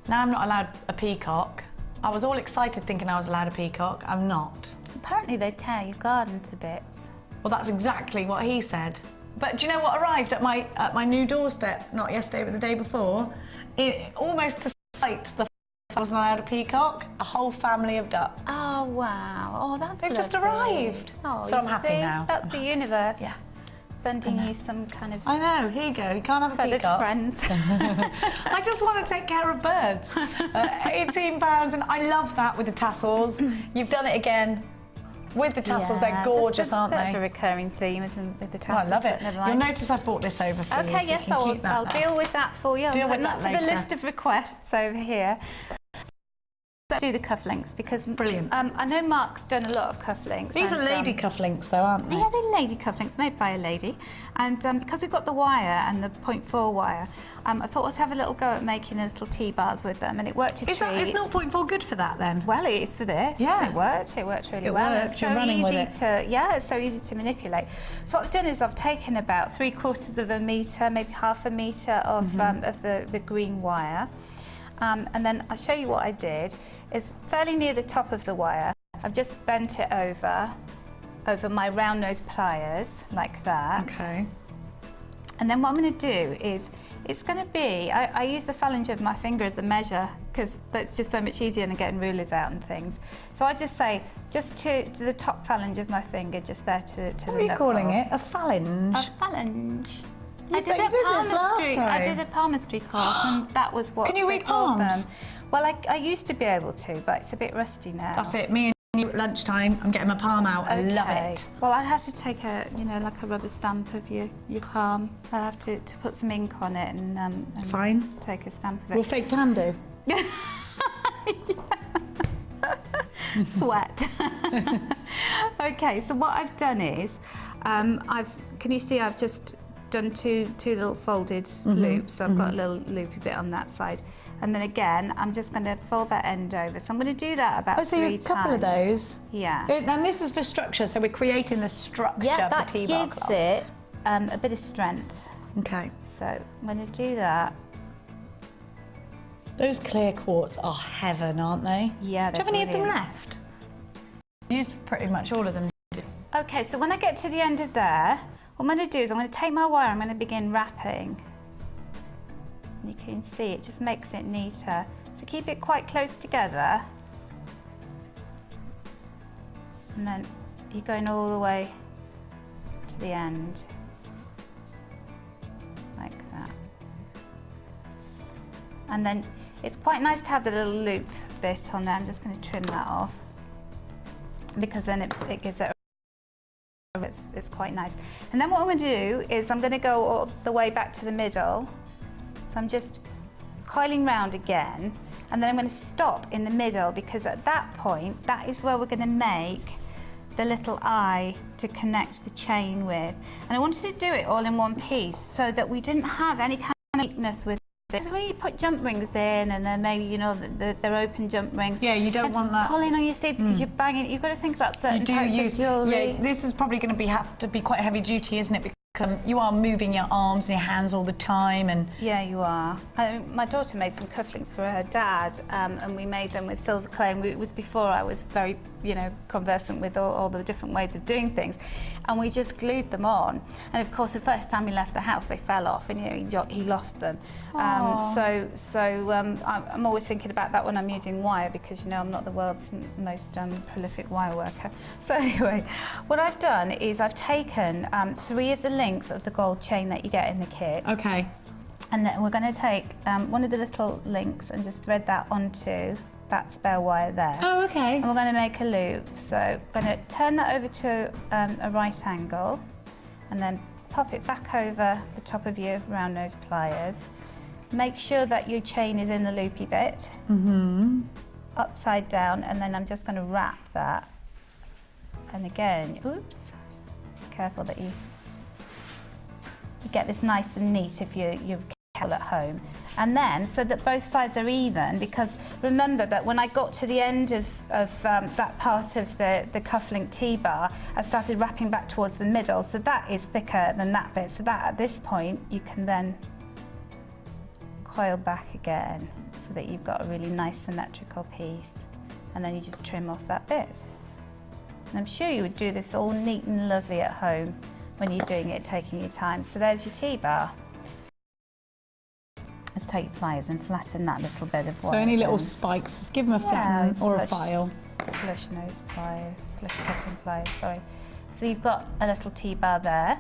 Now I'm not allowed a peacock. I was all excited thinking I was allowed a peacock. I'm not. Apparently they tear your garden to bits. Well, that's exactly what he said. But do you know what arrived at my new doorstep? Not yesterday, but the day before. Almost to sight the I wasn't allowed a peacock. A whole family of ducks. Oh wow! Oh, that's They've just lovely. arrived. Oh, so I'm happy now. That's the universe. Yeah. Sending you some kind of. I know. Here you go. You can't have a feathered peacock. friends. I just want to take care of birds. £18, and I love that with the tassels. You've done it again. With the tassels, they're gorgeous, aren't they? That's a recurring theme with the tassels. Oh, I love it. Never You'll mind. notice I've brought this over for you, so Okay, yes, you can keep that I'll there. deal with that for you. Deal I'm with putting that that to the later. list of requests over here. Do the cufflinks because Brilliant. I know Mark's done a lot of cufflinks. These are lady cufflinks, though, aren't they? Yeah, they're lady cufflinks made by a lady, and because we've got the wire and the 0.4 wire, I thought I'd have a little go at making little T-bars with them, and it worked a treat. Is 0.4 good for that then? Well, it is for this. Yeah. It worked really It well. worked. It's You're so running with easy it. to it's so easy to manipulate. So what I've done is I've taken about 3/4 of a metre, maybe half a metre of the green wire. And then I'll show you what I did. It's fairly near the top of the wire. I've just bent it over my round nose pliers, like that. Okay. And then what I'm going to do is, it's going to be, I use the phalange of my finger as a measure, because that's just so much easier than getting rulers out and things. So I just say, just to the top phalange of my finger, just there to the What are you calling it? A phalange? A phalange. You bet you did this last time. I did a palmistry course, and that was what Can you they read called palms? them. Well, I used to be able to, but it's a bit rusty now. That's it. Me and you at lunchtime. I'm getting my palm out. I love it. Well, I'd have to take a, you know, like a rubber stamp of your palm. I have to put some ink on it and Fine. take a stamp of it. Will fake tan do? Sweat. Okay, so what I've done is, can you see I've just done two little folded loops. So I've got a little loopy bit on that side. And then again, I'm just going to fold that end over. So I'm going to do that about 3 times. So a couple of those. Yeah. And this is for structure, so we're creating the structure Yeah, of the that T-bar gives clasp. it a bit of strength. Okay. So I'm going to do that. Those clear quartz are heaven, aren't they? Yeah, Do you have any of them left? Used pretty much all of them. Okay, so when I get to the end of there, what I'm going to do is I'm going to take my wire, I'm going to begin wrapping. You can see it just makes it neater. So keep it quite close together. And then you're going all the way to the end. Like that. And then it's quite nice to have the little loop bit on there. I'm just going to trim that off, because then it gives it it's quite nice. And then what I'm going to do is I'm going to go all the way back to the middle. So I'm just coiling round again, and then I'm going to stop in the middle, because at that point, that is where we're going to make the little eye to connect the chain with. And I wanted to do it all in one piece so that we didn't have any kind of weakness with this. Because when you put jump rings in, and then maybe, you know, they're open jump rings. Yeah, you don't want that. Pulling on your sleeve because you're banging. You've got to think about certain types of jewellery. Yeah, this is probably going to have to be quite heavy duty, isn't it? Because you are moving your arms and your hands all the time, and yeah, you are. My daughter made some cufflinks for her dad, and we made them with silver clay. And it was before I was very, you know, conversant with all the different ways of doing things, and we just glued them on. And of course, the first time he left the house, they fell off, and you know, he lost them. I'm always thinking about that when I'm using wire, because you know I'm not the world's most prolific wire worker. So anyway, what I've done is I've taken 3 of the links of the gold chain that you get in the kit. okay. And then we're going to take one of the little links and just thread that onto that spare wire there. Oh, okay. And we're going to make a loop. So I'm going to turn that over to a right angle, and then pop it back over the top of your round nose pliers. Make sure that your chain is in the loopy bit, upside down, and then I'm just going to wrap that. And again, oops, careful that you get this nice and neat if you're careful at home. And then, so that both sides are even, because remember that when I got to the end of that part of the cufflink T-bar, I started wrapping back towards the middle, so that is thicker than that bit, so that at this point you can then coil back again, so that you've got a really nice symmetrical piece, and then you just trim off that bit. And I'm sure you would do this all neat and lovely at home when you're doing it, taking your time. So there's your T-bar. Let's take your pliers and flatten that little bit of wire. So any little down. spikes, just give them a flatten or a file. Flush nose pliers, flush cutting pliers, sorry. So you've got a little T-bar there.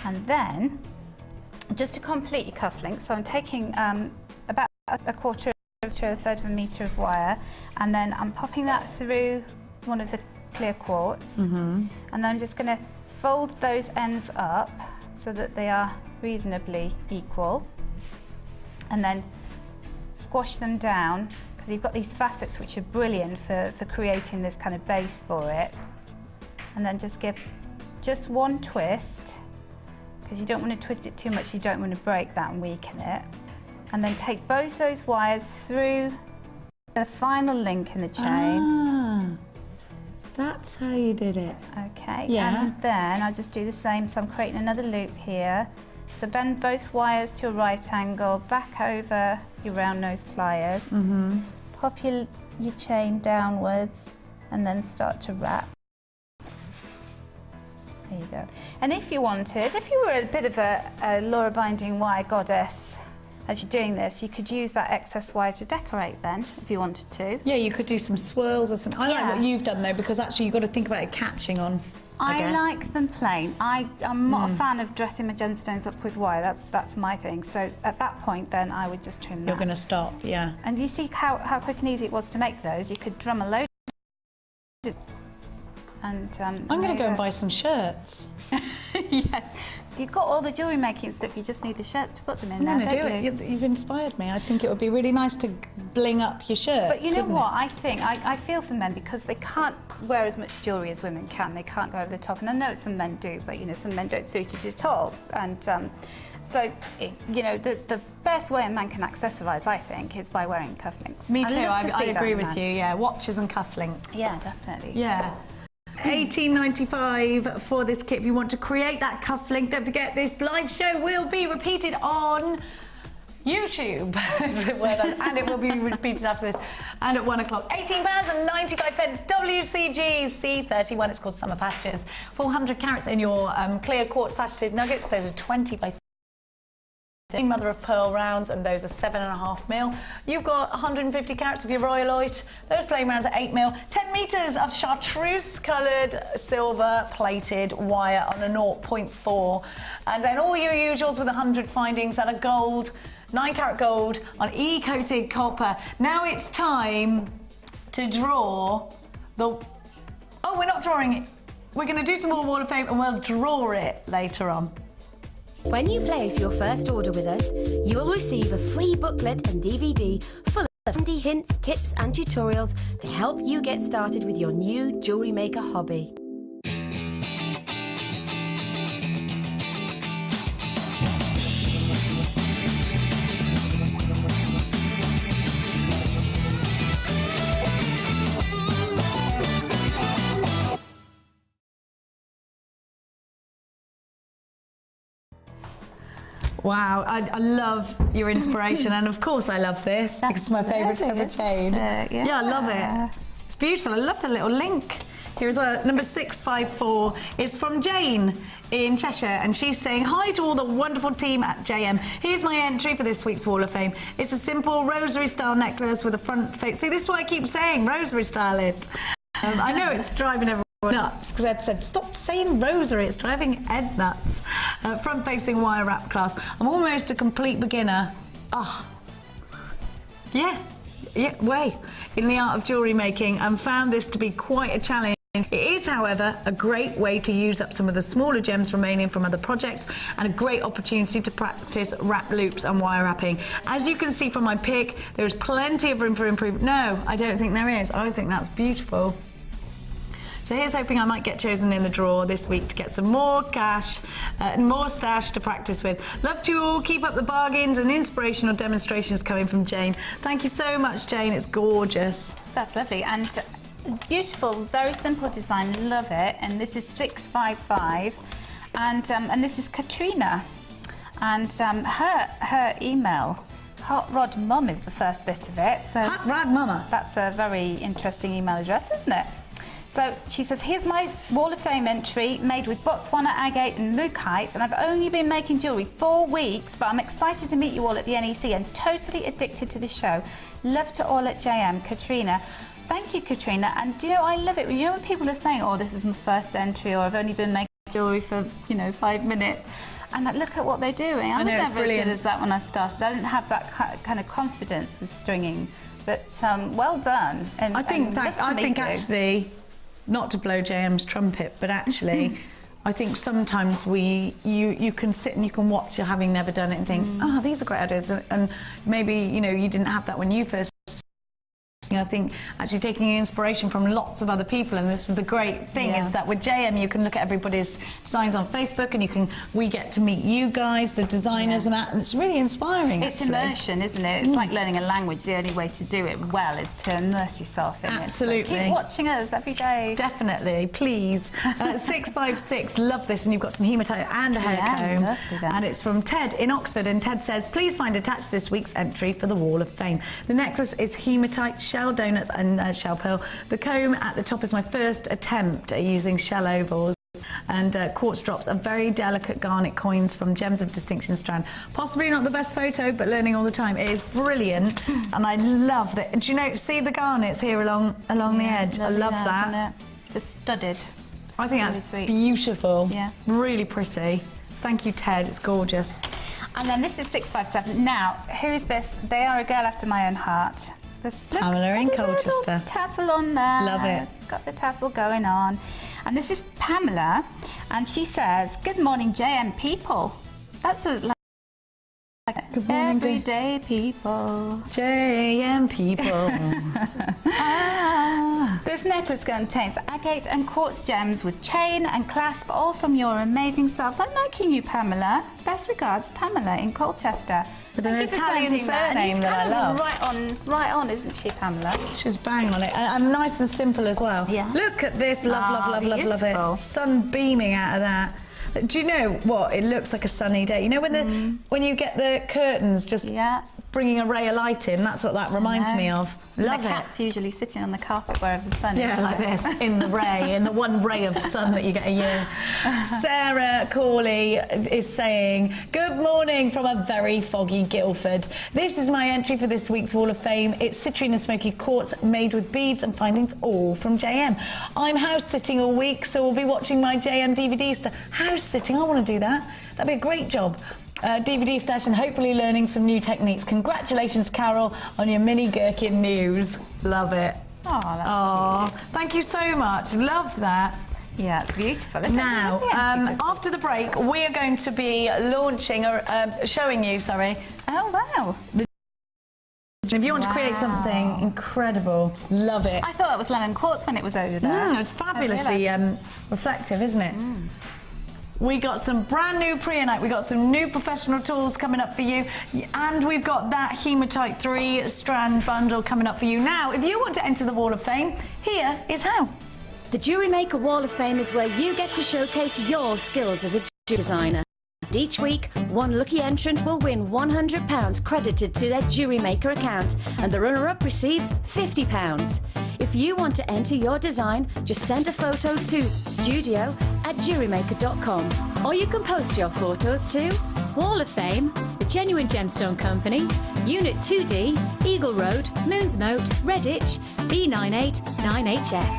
And then, just to complete your cufflink, so I'm taking about a quarter to a third of a metre of wire, and then I'm popping that through one of the clear quartz, and then I'm just going to fold those ends up so that they are reasonably equal, and then squash them down, because you've got these facets which are brilliant for creating this kind of base for it. And then just give just one twist, because you don't want to twist it too much, you don't want to break that and weaken it. And then take both those wires through the final link in the chain. Ah, that's how you did it. Okay, Yeah. and then I'll just do the same. So I'm creating another loop here. So bend both wires to a right angle, back over your round nose pliers, pop your chain downwards, and then start to wrap. There you go. And if you wanted, if you were a bit of a Laura binding wire goddess, as you're doing this, you could use that excess wire to decorate then, if you wanted to. Yeah, you could do some swirls or something. I like what you've done though, because actually you've got to think about it catching on. I guess. like them plain. I'm not a fan of dressing my gemstones up with wire. That's my thing. So at that point, then I would just trim that. You're going to stop, yeah. And you see how quick and easy it was to make those. You could drum a load And I'm going to go and buy some shirts. Yes. So you've got all the jewellery making stuff, you just need the shirts to put them in now, I'm going to don't do you? it. You've inspired me. I think it would be really nice to bling up your shirts. But you know wouldn't what? it? I think I feel for men because they can't wear as much jewellery as women can. They can't go over the top. And I know some men do, but you know, some men don't suit it at all. And you know, the best way a man can accessorise, I think, is by wearing cufflinks. Me I'd too. love to I see agree that, with man. you. Yeah, watches and cufflinks. Yeah, definitely. Yeah. $18.95 for this kit if you want to create that cufflink. Don't forget, this live show will be repeated on YouTube. And it will be repeated after this. And at 1 o'clock, £18.95. WCG C31. It's called Summer Pastures. 400 carats in your clear quartz faceted nuggets. Those are 20 by mother of pearl rounds, and those are 7.5 mil. You've got 150 carats of your royaloite. Those plain rounds are 8 mil. 10 meters of chartreuse coloured silver plated wire on a 0.4, and then all your usuals with 100 findings that are gold, 9 carat gold on e-coated copper. Now it's time to draw the. Oh, we're not drawing it. We're going to do some more Wall of Fame, and we'll draw it later on. When you place your first order with us, you will receive a free booklet and DVD full of handy hints, tips and tutorials to help you get started with your new jewellery maker hobby. Wow, I love your inspiration, and of course I love this because it's my favourite ever chain. Yeah, I love it. It's beautiful. I love the little link. Here's number 654. It's from Jane in Cheshire, and she's saying, hi to all the wonderful team at JM. Here's my entry for this week's Wall of Fame. It's a simple rosary style necklace with a front face. See, this is why I keep saying rosary style it. I know it's driving everyone nuts because Ed said stop saying rosary, it's driving Ed nuts. Front facing wire wrap clasp. I'm almost a complete beginner. Way in the art of jewellery making, and found this to be quite a challenge. It is, however, a great way to use up some of the smaller gems remaining from other projects, and a great opportunity to practice wrap loops and wire wrapping. As you can see from my pic, there is plenty of room for improvement. No, I don't think there is. I think that's beautiful. So here's hoping I might get chosen in the draw this week to get some more cash and more stash to practice with. Love to you all. Keep up the bargains, and inspirational demonstrations coming from Jane. Thank you so much, Jane. It's gorgeous. That's lovely and beautiful, very simple design. Love it. And this is 655, and this is Katrina, and her email. Hot Rod Mum is the first bit of it. So Hot Rod Mama. That's a very interesting email address, isn't it? So she says, here's my Wall of Fame entry made with Botswana agate and mookaite, and I've only been making jewellery 4 weeks, but I'm excited to meet you all at the NEC and totally addicted to the show. Love to all at JM. Katrina. Thank you, Katrina. And do you know, I love it. You know when people are saying, oh, this is my first entry, or I've only been making jewellery for, 5 minutes. And look at what they're doing. I was never as good as that when I started. I didn't have that kind of confidence with stringing, but well done. And I think actually, not to blow JM's trumpet, but actually, I think sometimes you can sit and you can watch, having never done it, and think, these are great ideas, and maybe you didn't have that when you first. I think actually taking inspiration from lots of other people, and this is the great thing, is that with JM you can look at everybody's designs on Facebook, and we get to meet you guys, the designers, and it's really inspiring. It's immersion, isn't it? It's like learning a language. The only way to do it well is to immerse yourself in it. So keep watching us every day. Definitely, please. 656, love this, and you've got some hematite and a hair comb. Lovely that. And it's from Ted in Oxford, and Ted says, please find attached this week's entry for the Wall of Fame. The necklace is hematite, shell donuts and shell pearl. The comb at the top is my first attempt at using shell ovals, and quartz drops are very delicate garnet coins from Gems of Distinction strand. Possibly not the best photo, but learning all the time. It is brilliant, and I love that. Do you know, see the garnets here along the edge? I love that. Just studded. I think really that's sweet. beautiful. Yeah. Really pretty. Thank you, Ted. It's gorgeous. And then this is 657. Now, who is this? They are a girl after my own heart. Pamela in Colchester. Tassel on there. Love it. Got the tassel going on. And this is Pamela, and she says, "Good morning, JM people." That's like Good morning, everyday people. JM people. This necklace contains agate and quartz gems with chain and clasp, all from your amazing selves. I'm liking you, Pamela. Best regards, Pamela in Colchester. With an Thank you for Italian sending that. And surname it's that I kind of love. Right on, isn't she, Pamela? She's bang on it, and nice and simple as well. Yeah. Look at this, love beautiful. it. Sun beaming out of that. Do you know what? It looks like a sunny day. You know when you get the curtains just bringing a ray of light in. That's what that reminds me of. Love the it. cat's usually sitting on the carpet wherever the sun is. Yeah, like this, in the ray, in the one ray of sun that you get a year. Sarah Corley is saying, "Good morning from a very foggy Guildford. This is my entry for this week's Wall of Fame. It's citrine and smoky quartz made with beads and findings all from JM. I'm house sitting all week, so we'll be watching my JM DVD stuff." House sitting, I want to do that. That'd be a great job. DVD stash and hopefully learning some new techniques. Congratulations, Carol, on your mini gherkin news. Love it. Oh, that's cute. Thank you so much. Love that. Yeah, it's beautiful, isn't Now, it? after the break, we are going to be launching, showing you, Oh, wow. if you want to create something incredible, love it. I thought it was lemon quartz when it was over there. It's fabulously reflective, isn't it? We got some brand new Preonite, we got some new professional tools coming up for you, and we've got that Hematite 3-strand bundle coming up for you. Now, if you want to enter the Wall of Fame, here is how. The Jewellery Maker Wall of Fame is where you get to showcase your skills as a jewellery designer. Each week, one lucky entrant will win £100 credited to their Jewellery Maker account, and the runner-up receives £50. If you want to enter your design, just send a photo to studio@jewellerymaker.com, or you can post your photos to Wall of Fame, The Genuine Gemstone Company, Unit 2D, Eagle Road, Moonsmoat, Redditch, B989HF.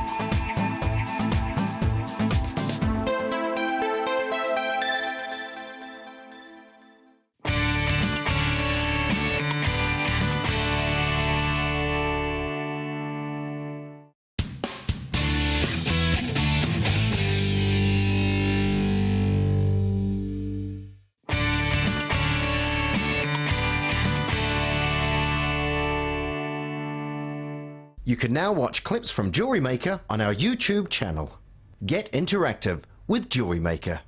You can now watch clips from Jewellery Maker on our YouTube channel. Get interactive with Jewellery Maker.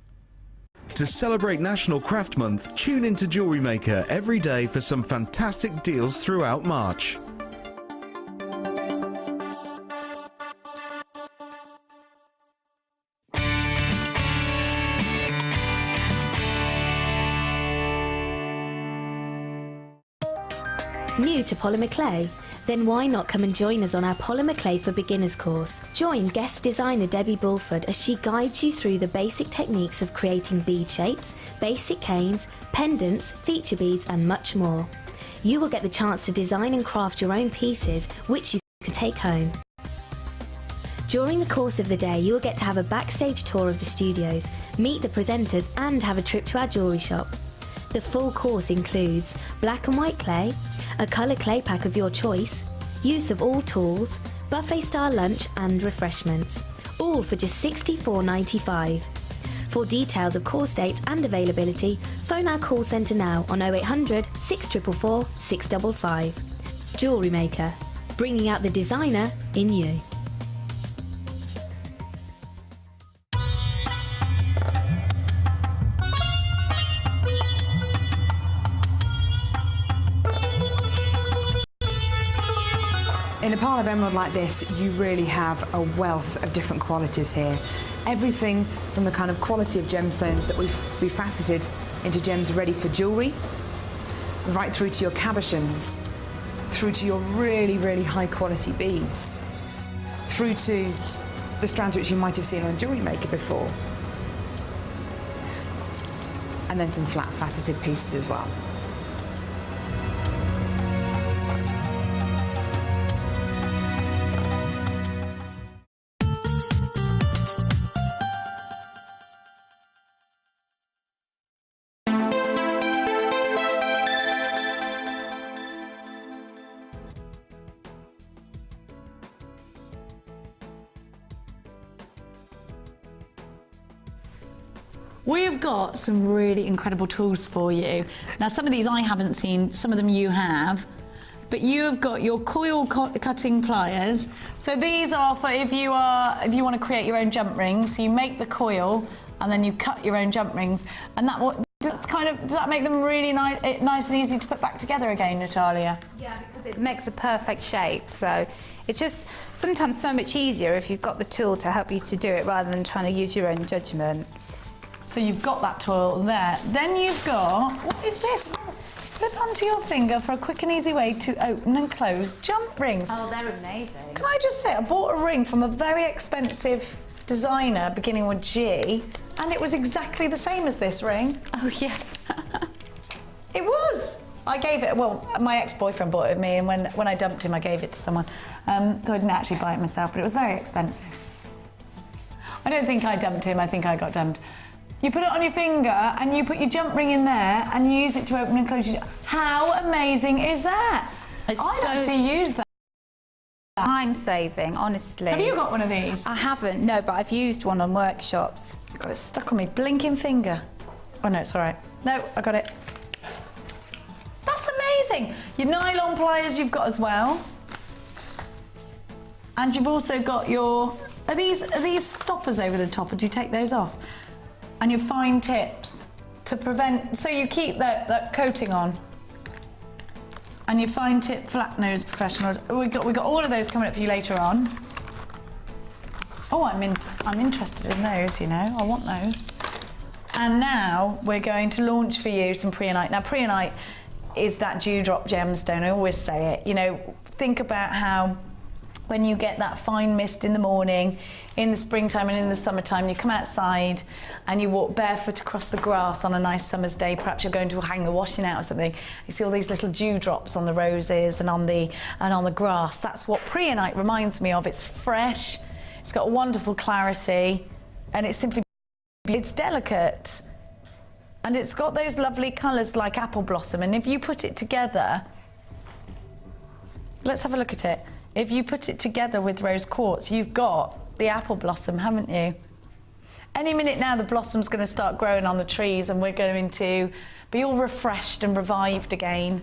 To celebrate National Craft Month, tune into Jewellery Maker every day for some fantastic deals throughout March. New to polymer clay? Then why not come and join us on our Polymer Clay for Beginners course? Join guest designer Debbie Bulford as she guides you through the basic techniques of creating bead shapes, basic canes, pendants, feature beads and much more. You will get the chance to design and craft your own pieces, which you can take home. During the course of the day, you will get to have a backstage tour of the studios, meet the presenters and have a trip to our jewellery shop. The full course includes black and white clay, a colour clay pack of your choice, use of all tools, buffet-style lunch and refreshments, all for just $64.95. For details of course dates and availability, phone our call centre now on 0800 644 655. Jewellery Maker, bringing out the designer in you. In a pile of emerald like this, you really have a wealth of different qualities here. Everything from the kind of quality of gemstones that we've faceted into gems ready for jewellery, right through to your cabochons, through to your really, really high quality beads, through to the strands which you might have seen on Jewellery Maker before, and then some flat faceted pieces as well. We have got some really incredible tools for you. Now, some of these I haven't seen, some of them you have, but you have got your coil cutting pliers. So these are for if you want to create your own jump rings. So you make the coil and then you cut your own jump rings, and does that make them really nice and easy to put back together again, Natalia? Yeah, because it makes a perfect shape. So it's just sometimes so much easier if you've got the tool to help you to do it rather than trying to use your own judgment. So you've got that tool there. Then you've got, what is this? Slip onto your finger for a quick and easy way to open and close jump rings. Oh, they're amazing. Can I just say, I bought a ring from a very expensive designer beginning with G, and it was exactly the same as this ring. Oh, yes. It was. I gave it, well, my ex-boyfriend bought it with me, and when I dumped him, I gave it to someone. So I didn't actually buy it myself, but it was very expensive. I don't think I dumped him, I think I got dumped. You put it on your finger and you put your jump ring in there and you use it to open and close your... How amazing is that? I'd actually use that. Time saving, honestly. Have you got one of these? I haven't, no, but I've used one on workshops. I've got it stuck on my blinking finger. Oh no, it's all right. No, I got it. That's amazing. Your nylon pliers you've got as well. And you've also got your... Are these stoppers over the top, or do you take those off? And your fine tips to prevent, so you keep that coating on. And your fine tip flat nose professional. We got all of those coming up for you later on. Oh, I'm interested in those, you know. I want those. And now we're going to launch for you some preonite. Now, preonite is that dewdrop gemstone. I always say it. You know, think about how when you get that fine mist in the morning, in the springtime and in the summertime, you come outside and you walk barefoot across the grass on a nice summer's day. Perhaps you're going to hang the washing out or something. You see all these little dewdrops on the roses and on the grass. That's what preonite reminds me of. It's fresh, it's got wonderful clarity, and it's delicate. And it's got those lovely colours like apple blossom. And if you put it together, let's have a look at it. If you put it together with rose quartz, you've got the apple blossom, haven't you? Any minute now, the blossom's going to start growing on the trees and we're going to be all refreshed and revived again.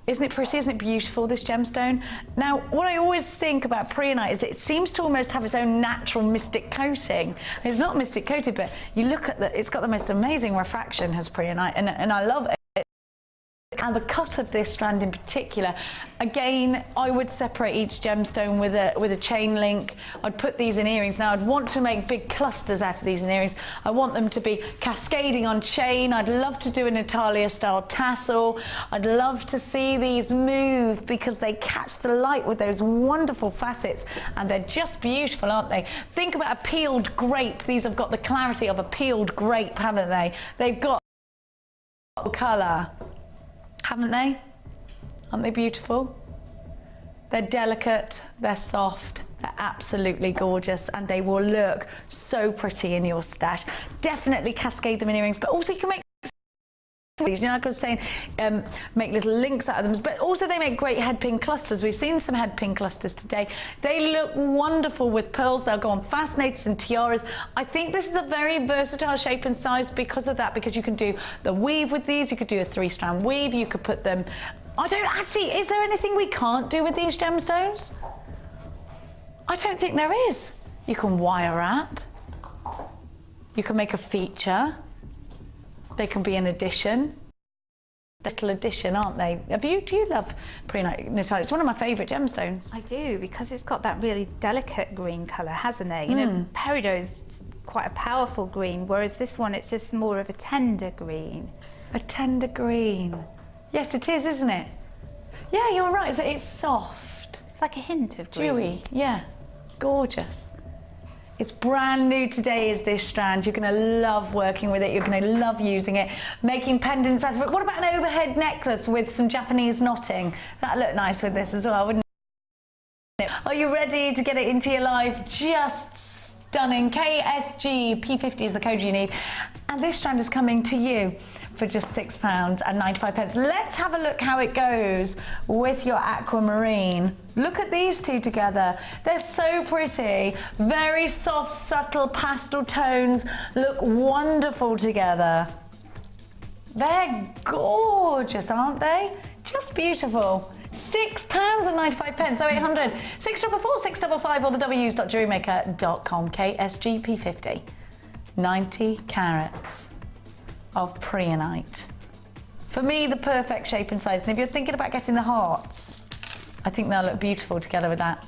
Isn't it pretty? Isn't it beautiful, this gemstone? Now, what I always think about preonite is it seems to almost have its own natural mystic coating. It's not mystic coated, but you look at it's got the most amazing refraction, has preonite, and I love it. And the cut of this strand in particular, again, I would separate each gemstone with a chain link. I'd put these in earrings. Now, I'd want to make big clusters out of these in earrings. I want them to be cascading on chain. I'd love to do a Natalia-style tassel. I'd love to see these move because they catch the light with those wonderful facets, and they're just beautiful, aren't they? Think about a peeled grape. These have got the clarity of a peeled grape, haven't they? They've got colour. Haven't they? Aren't they beautiful? They're delicate, they're soft, they're absolutely gorgeous, and they will look so pretty in your stash. Definitely cascade them in earrings, but also you can make, you know, like I was saying, make little links out of them, but also they make great head pin clusters. We've seen some head pin clusters today. They look wonderful with pearls. They'll go on fascinators and tiaras. I think this is a very versatile shape and size because of that, because you can do the weave with these. You could do a 3-strand weave. You could put them... is there anything we can't do with these gemstones? I don't think there is. You can wire wrap. You can make a feature. They can be an addition. Little addition, aren't they? Do you love preonite, Natalia? It's one of my favourite gemstones. I do, because it's got that really delicate green colour, hasn't it? You know, peridot's quite a powerful green, whereas this one, it's just more of a tender green. A tender green. Yes, it is, isn't it? Yeah, you're right. It's soft. It's like a hint of green. Dewy, yeah. Gorgeous. It's brand new today, is this strand. You're going to love working with it. You're going to love using it. Making pendants out of it. What about an overhead necklace with some Japanese knotting? That'd look nice with this as well, wouldn't it? Are you ready to get it into your life? Just stunning. KSG P50 is the code you need. And this strand is coming to you for just £6.95. Let's have a look how it goes with your aquamarine. Look at these two together. They're so pretty. Very soft, subtle pastel tones. Look wonderful together. They're gorgeous, aren't they? Just beautiful. £6.95. 0800 644 655 or the w's.jewellerymaker.com. KSGP50. 90 carats of preonite. For me, the perfect shape and size. And if you're thinking about getting the hearts, I think they'll look beautiful together with that.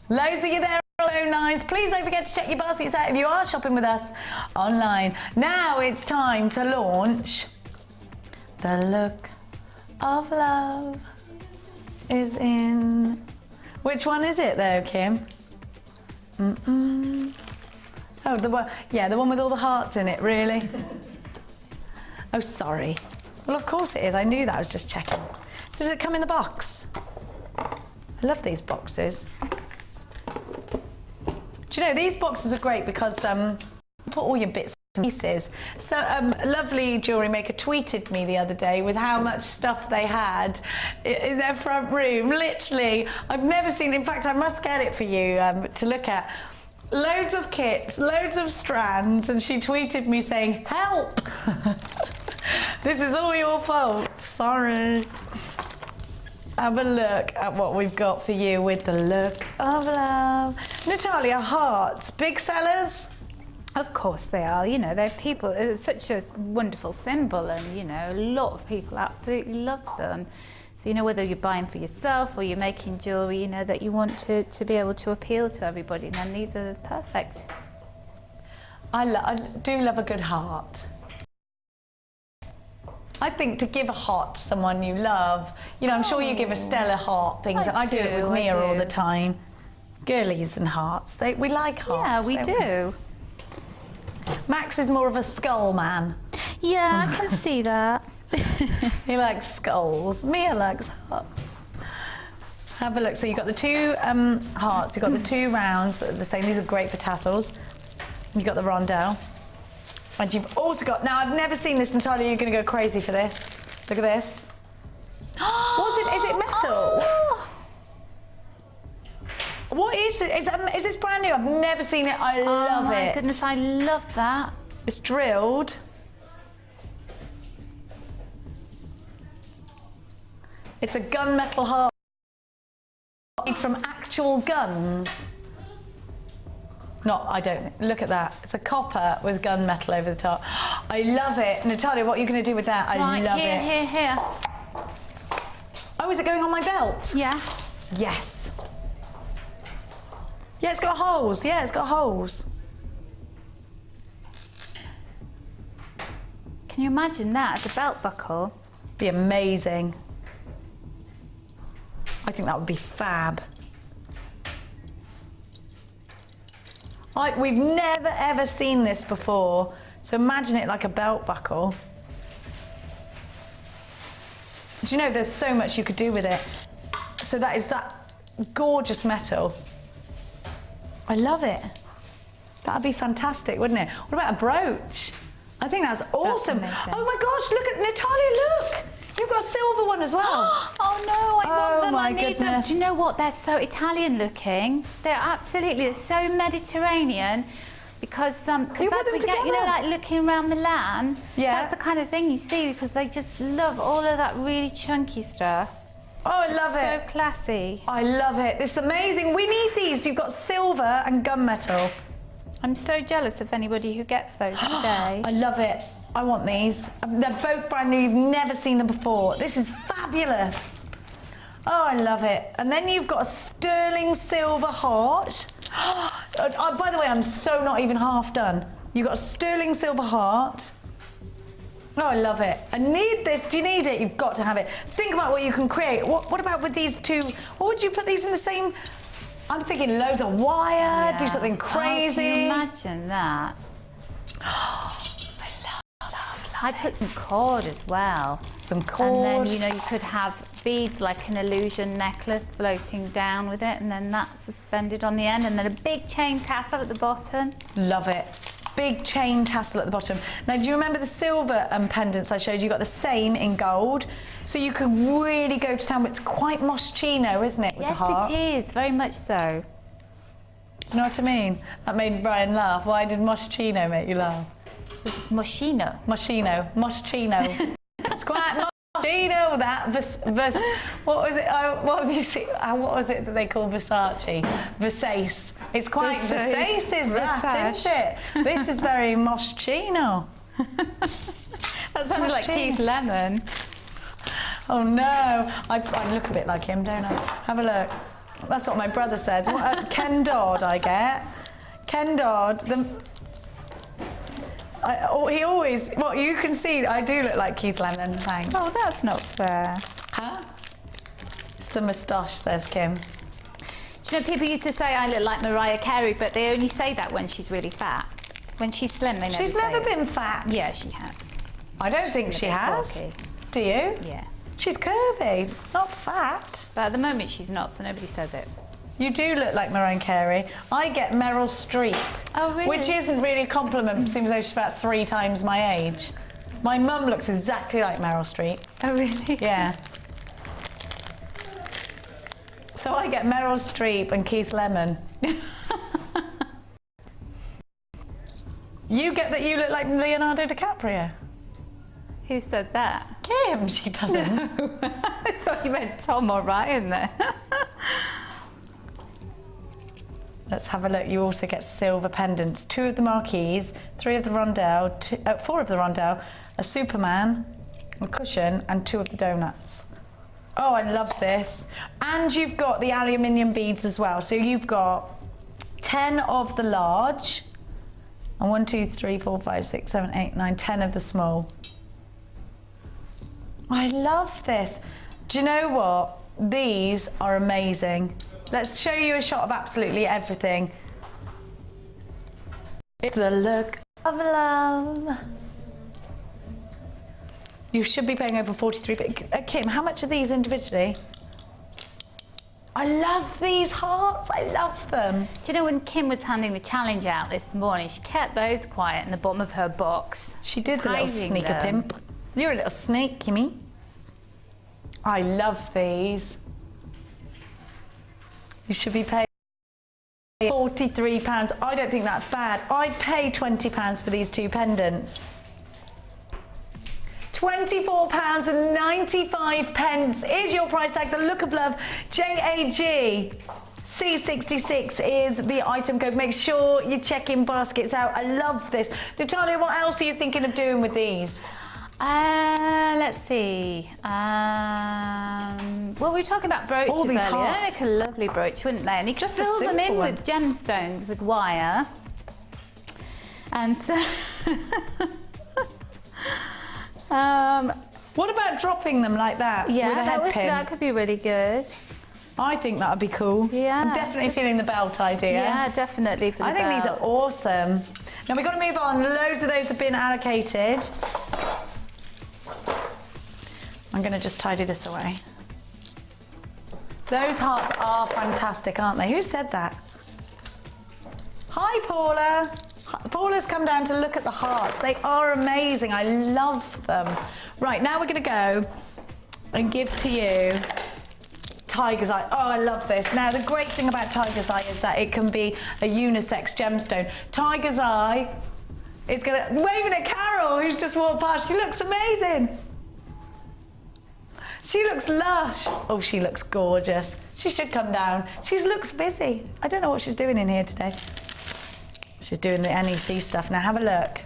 Loads of you there, so nice. Please don't forget to check your baskets out if you are shopping with us online. Now it's time to launch The Look of Love is in. Which one is it though, Kim? Oh, the one, yeah, the one with all the hearts in it, really? Oh, sorry. Well, of course it is. I knew that. I was just checking. So does it come in the box? I love these boxes. Do you know, these boxes are great because you put all your bits and pieces. So a lovely jewellery maker tweeted me the other day with how much stuff they had in their front room. Literally, I've never seen, in fact, I must get it for you to look at. Loads of kits, loads of strands, and she tweeted me saying, help! This is all your fault, sorry. Have a look at what we've got for you with The Look of Love. Natalia, hearts, big sellers? Of course they are, you know, they're people, it's such a wonderful symbol and, you know, a lot of people absolutely love them. So, you know, whether you're buying for yourself or you're making jewellery, you know, that you want to be able to appeal to everybody, and then these are perfect. I do love a good heart. I think to give a heart to someone you love, you know, I'm sure you give Estelle a heart, things. I do it with Mia all the time. Girlies and hearts, we like hearts. Yeah, we do. Max is more of a skull man. Yeah, I can see that. He likes skulls. Mia likes hearts. Have a look. So you've got the two hearts, you've got the two rounds that are the same. These are great for tassels. You've got the rondelle. And you've also got, now I've never seen this, Natalia, you're going to go crazy for this. Look at this. Is it metal? Oh. What is it? Is this brand new? I've never seen it. I love it. Oh my goodness, I love that. It's drilled. It's a gunmetal heart made from actual guns. I don't, look at that. It's a copper with gunmetal over the top. I love it. Natalia, what are you going to do with that? I love it. Here. Oh, is it going on my belt? Yeah. Yes. Yeah, it's got holes. Yeah, it's got holes. Can you imagine that as a belt buckle? Be amazing. I think that would be fab. We've never ever seen this before, so imagine it like a belt buckle. Do you know there's so much you could do with it? So that is that gorgeous metal. I love it. That'd be fantastic, wouldn't it? What about a brooch? I think that's awesome. That's oh my gosh, look at Natalia, look! You've got a silver one as well. Oh no, I want them, I need them. Do you know what? They're so Italian looking. They're so Mediterranean because as we get, you know, like looking around Milan, that's the kind of thing you see because they just love all of that really chunky stuff. Oh, I love it. So classy. I love it. This is amazing. We need these. You've got silver and gunmetal. I'm so jealous of anybody who gets those today. I love it. I want these. They're both brand new. You've never seen them before. This is fabulous. Oh, I love it. And then you've got a sterling silver heart. By the way, I'm so not even half done. You've got a sterling silver heart. Oh, I love it. I need this. Do you need it? You've got to have it. Think about what you can create. What about with these two? What would you put these in the same? I'm thinking loads of wire, do something crazy. Oh, can you imagine that? I put some cord as well. Some cord. And then, you know, you could have beads like an illusion necklace floating down with it, and then that's suspended on the end, and then a big chain tassel at the bottom. Love it. big chain tassel at the bottom. Now, do you remember the silver pendants I showed you? Got the same in gold. So you could really go to town. It's quite moschino, isn't it, with the heart? Yes, it is, very much so. You know what I mean? That made Brian laugh. Why did moschino make you laugh? This is moschino. Moschino. It's quite moschino, that. What was it? What have you seen? What was it that they call Versace? Versace. It's quite Versace, is that, isn't it? This is very moschino. That sounds like Keith Lemon. Oh no, I look a bit like him, don't I? Have a look. That's what my brother says. Ken Dodd, I get. Ken Dodd. He always. Well, you can see I do look like Keith Lemon. Thanks. Oh, that's not fair. Huh? It's the moustache, says Kim. Do you know, people used to say I look like Mariah Carey, but they only say that when she's really fat. When she's slim, they never She's say never it. been fat. Yeah, she has. I don't think she has. Bulky. Do you? Yeah. She's curvy, not fat. But at the moment she's not, so nobody says it. You do look like Mariah Carey. I get Meryl Streep. Oh, really? Which isn't really a compliment, seems though she's about 3 times my age. My mum looks exactly like Meryl Streep. Oh, really? Yeah. So I get Meryl Streep and Keith Lemon. You get that you look like Leonardo DiCaprio. Who said that? Kim, she doesn't. No. I thought you meant Tom or Ryan there. Let's have a look. You also get silver pendants. 2 of the marquees, 3 of the rondelle, 4 of the rondelle, a Superman, a cushion, and 2 of the donuts. Oh, I love this. And you've got the aluminium beads as well. So you've got 10 of the large, and 1, 2, 3, 4, 5, 6, 7, 8, 9, 10 of the small. I love this. Do you know what? These are amazing. Let's show you a shot of absolutely everything. It's the look of love. You should be paying over 43. But Kim, how much are these individually? I love these hearts. I love them. Do you know when Kim was handing the challenge out this morning, she kept those quiet in the bottom of her box. She did, the little Hiding sneaker them. pimp. You're a little snake, Kimmy. I love these. You should be paying £43. I don't think that's bad. I'd pay £20 for these 2 pendants. £24.95 is your price tag. The look of love, JAG. C66 is the item code. Make sure you check in baskets out. I love this. Natalia, what else are you thinking of doing with these? Let's see. Well, we were talking about brooches All these earlier. hearts. Make a lovely brooch, wouldn't they? And you Just could a fill them in simple one. with gemstones, with wire. And What about dropping them like that with a yeah, head pin? that could be really good. I think that would be cool. Yeah. I'm definitely feeling the belt idea. Yeah, definitely for the I think these are belt. awesome. Now we've got to move on. Loads of those have been allocated. I'm going to just tidy this away. Those hearts are fantastic, aren't they? Who said that? Hi, Paula. Paula's come down to look at the hearts. They are amazing. I love them. Right, now we're going to go and give to you Tiger's Eye. Oh, I love this. Now, the great thing about Tiger's Eye is that it can be a unisex gemstone. Tiger's Eye is going to... Waving at Carol, who's just walked past. She looks amazing. She looks lush. Oh, she looks gorgeous. She should come down. She looks busy. I don't know what she's doing in here today. She's doing the NEC stuff. Now, have a look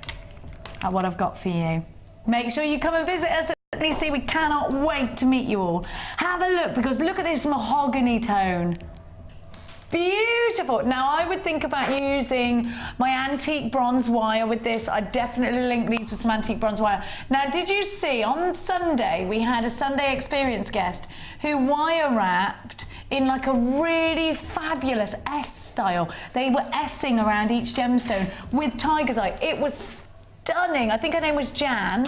at what I've got for you. Make sure you come and visit us at NEC. We cannot wait to meet you all. Have a look, because look at this mahogany tone. Beautiful. Now, I would think about using my antique bronze wire with this. I'd definitely link these with some antique bronze wire. Now, did you see on Sunday, we had a Sunday Experience guest who wire wrapped in like a really fabulous S style. They were S-ing around each gemstone with Tiger's Eye. It was stunning. I think her name was Jan.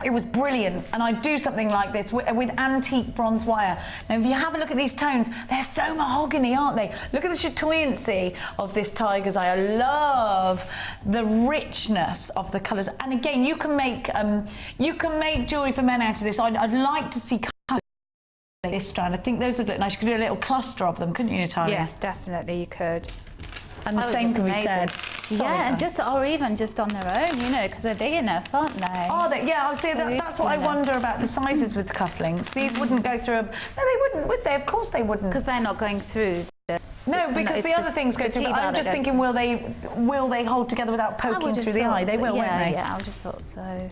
It was brilliant, and I'd do something like this with antique bronze wire. Now, if you have a look at these tones, they're so mahogany, aren't they? Look at the chatoyancy of this tiger's eye. I love the richness of the colours. And again, you can make jewellery for men out of this. I'd like to see colours like this strand. I think those would look nice. You could do a little cluster of them, couldn't you, Natalia? Yes, definitely you could. And the same can be said. Yeah, and or even just on their own, you know, because they're big enough, aren't they? Oh, yeah, I see. That's what I wonder about the sizes with cufflinks. These wouldn't go through no, they wouldn't, would they? Of course they wouldn't. Because they're not going through. No, because the other things go through. I'm just thinking, will they hold together without poking through the eye? They will, won't they? Yeah, I would have thought so.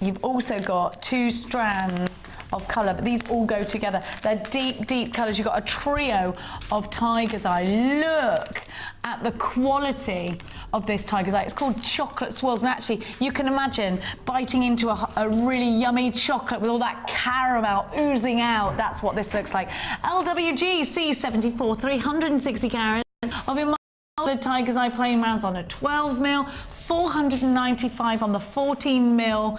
You've also got 2 strands of colour, but these all go together. They're deep, deep colours. You've got a trio of tiger's eye. Look at the quality of this tiger's eye. It's called chocolate swirls, and actually you can imagine biting into a really yummy chocolate with all that caramel oozing out. That's what this looks like. LWG C74, 360 carats of your tiger's eye plain rounds on a 12mm, 495 on the 14mm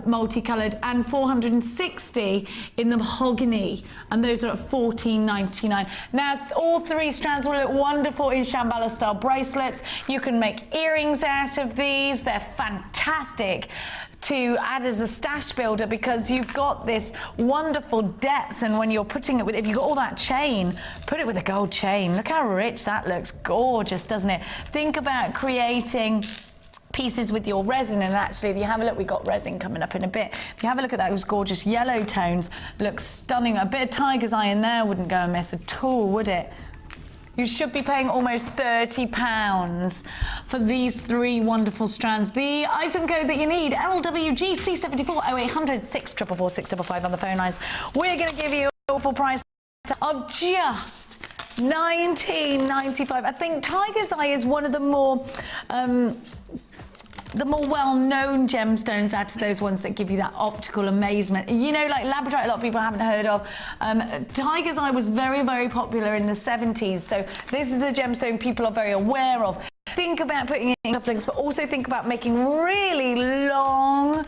multicoloured, and 460 in the mahogany, and those are at $14.99. Now, all 3 strands will look wonderful in Shambhala style bracelets. You can make earrings out of these. They're fantastic to add as a stash builder because you've got this wonderful depth, and when you're putting it with, if you've got all that chain, put it with a gold chain. Look how rich that looks. Gorgeous, doesn't it? Think about creating pieces with your resin, and actually if you have a look, we've got resin coming up in a bit. If you have a look at those gorgeous yellow tones, looks stunning. A bit of tiger's eye in there wouldn't go amiss at all, would it? You should be paying almost £30 for these 3 wonderful strands. The item code that you need, LWG C74 0800 644 655 on the phone lines. We're going to give you a full price of just $19.95. I think tiger's eye is one of the more well-known gemstones out of those ones that give you that optical amazement. You know, like labradorite, a lot of people haven't heard of. Tiger's eye was very, very popular in the 70s, so this is a gemstone people are very aware of. Think about putting it in cufflinks, but also think about making really long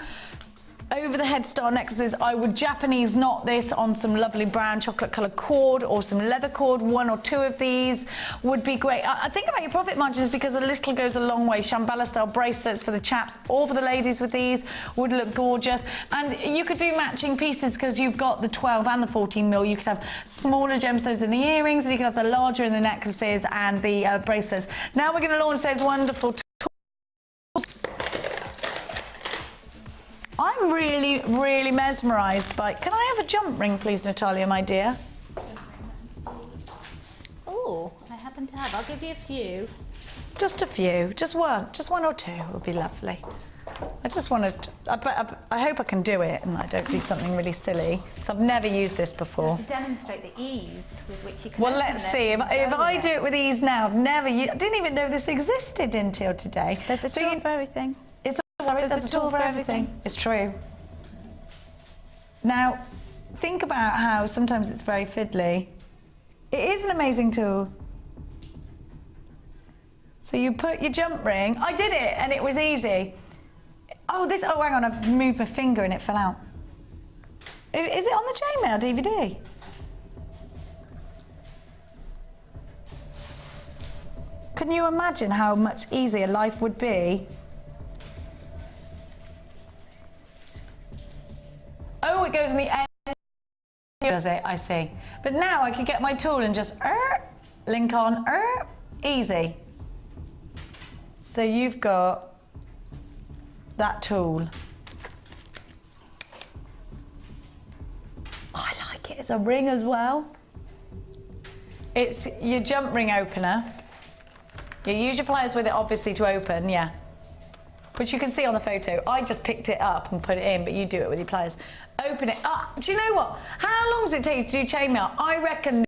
over-the-head star necklaces. I would Japanese knot this on some lovely brown chocolate coloured cord or some leather cord. 1 or 2 of these would be great. I think about your profit margins because a little goes a long way. Shambhala style bracelets for the chaps or for the ladies with these would look gorgeous. And you could do matching pieces because you've got the 12 and the 14mm. You could have smaller gemstones in the earrings, and you could have the larger in the necklaces and the bracelets. Now we're going to launch those wonderful tools. I'm really, really mesmerised by... Can I have a jump ring, please, Natalia, my dear? Oh, I happen to have. I'll give you a few. Just a few. Just one or 2 would be lovely. I just want to... I hope I can do it and I don't do something really silly, because I've never used this before. To demonstrate the ease with which you can Well, let's see. If I do it with ease now, I didn't even know this existed until today. There's a tool for everything. There's a tool for everything. It's true. Now, think about how sometimes it's very fiddly. It is an amazing tool. So you put your jump ring. I did it, and it was easy. Oh, hang on, I've moved my finger and it fell out. Is it on the chainmail DVD? Can you imagine how much easier life would be? Oh, it goes in the end. Does it? I see. But now I could get my tool and just link on, easy. So you've got that tool. Oh, I like it. It's a ring as well. It's your jump ring opener. You use your pliers with it, obviously, to open, yeah. Which you can see on the photo. I just picked it up and put it in, but you do it with your pliers. Open it. Do you know what? How long does it take to do chainmail? I reckon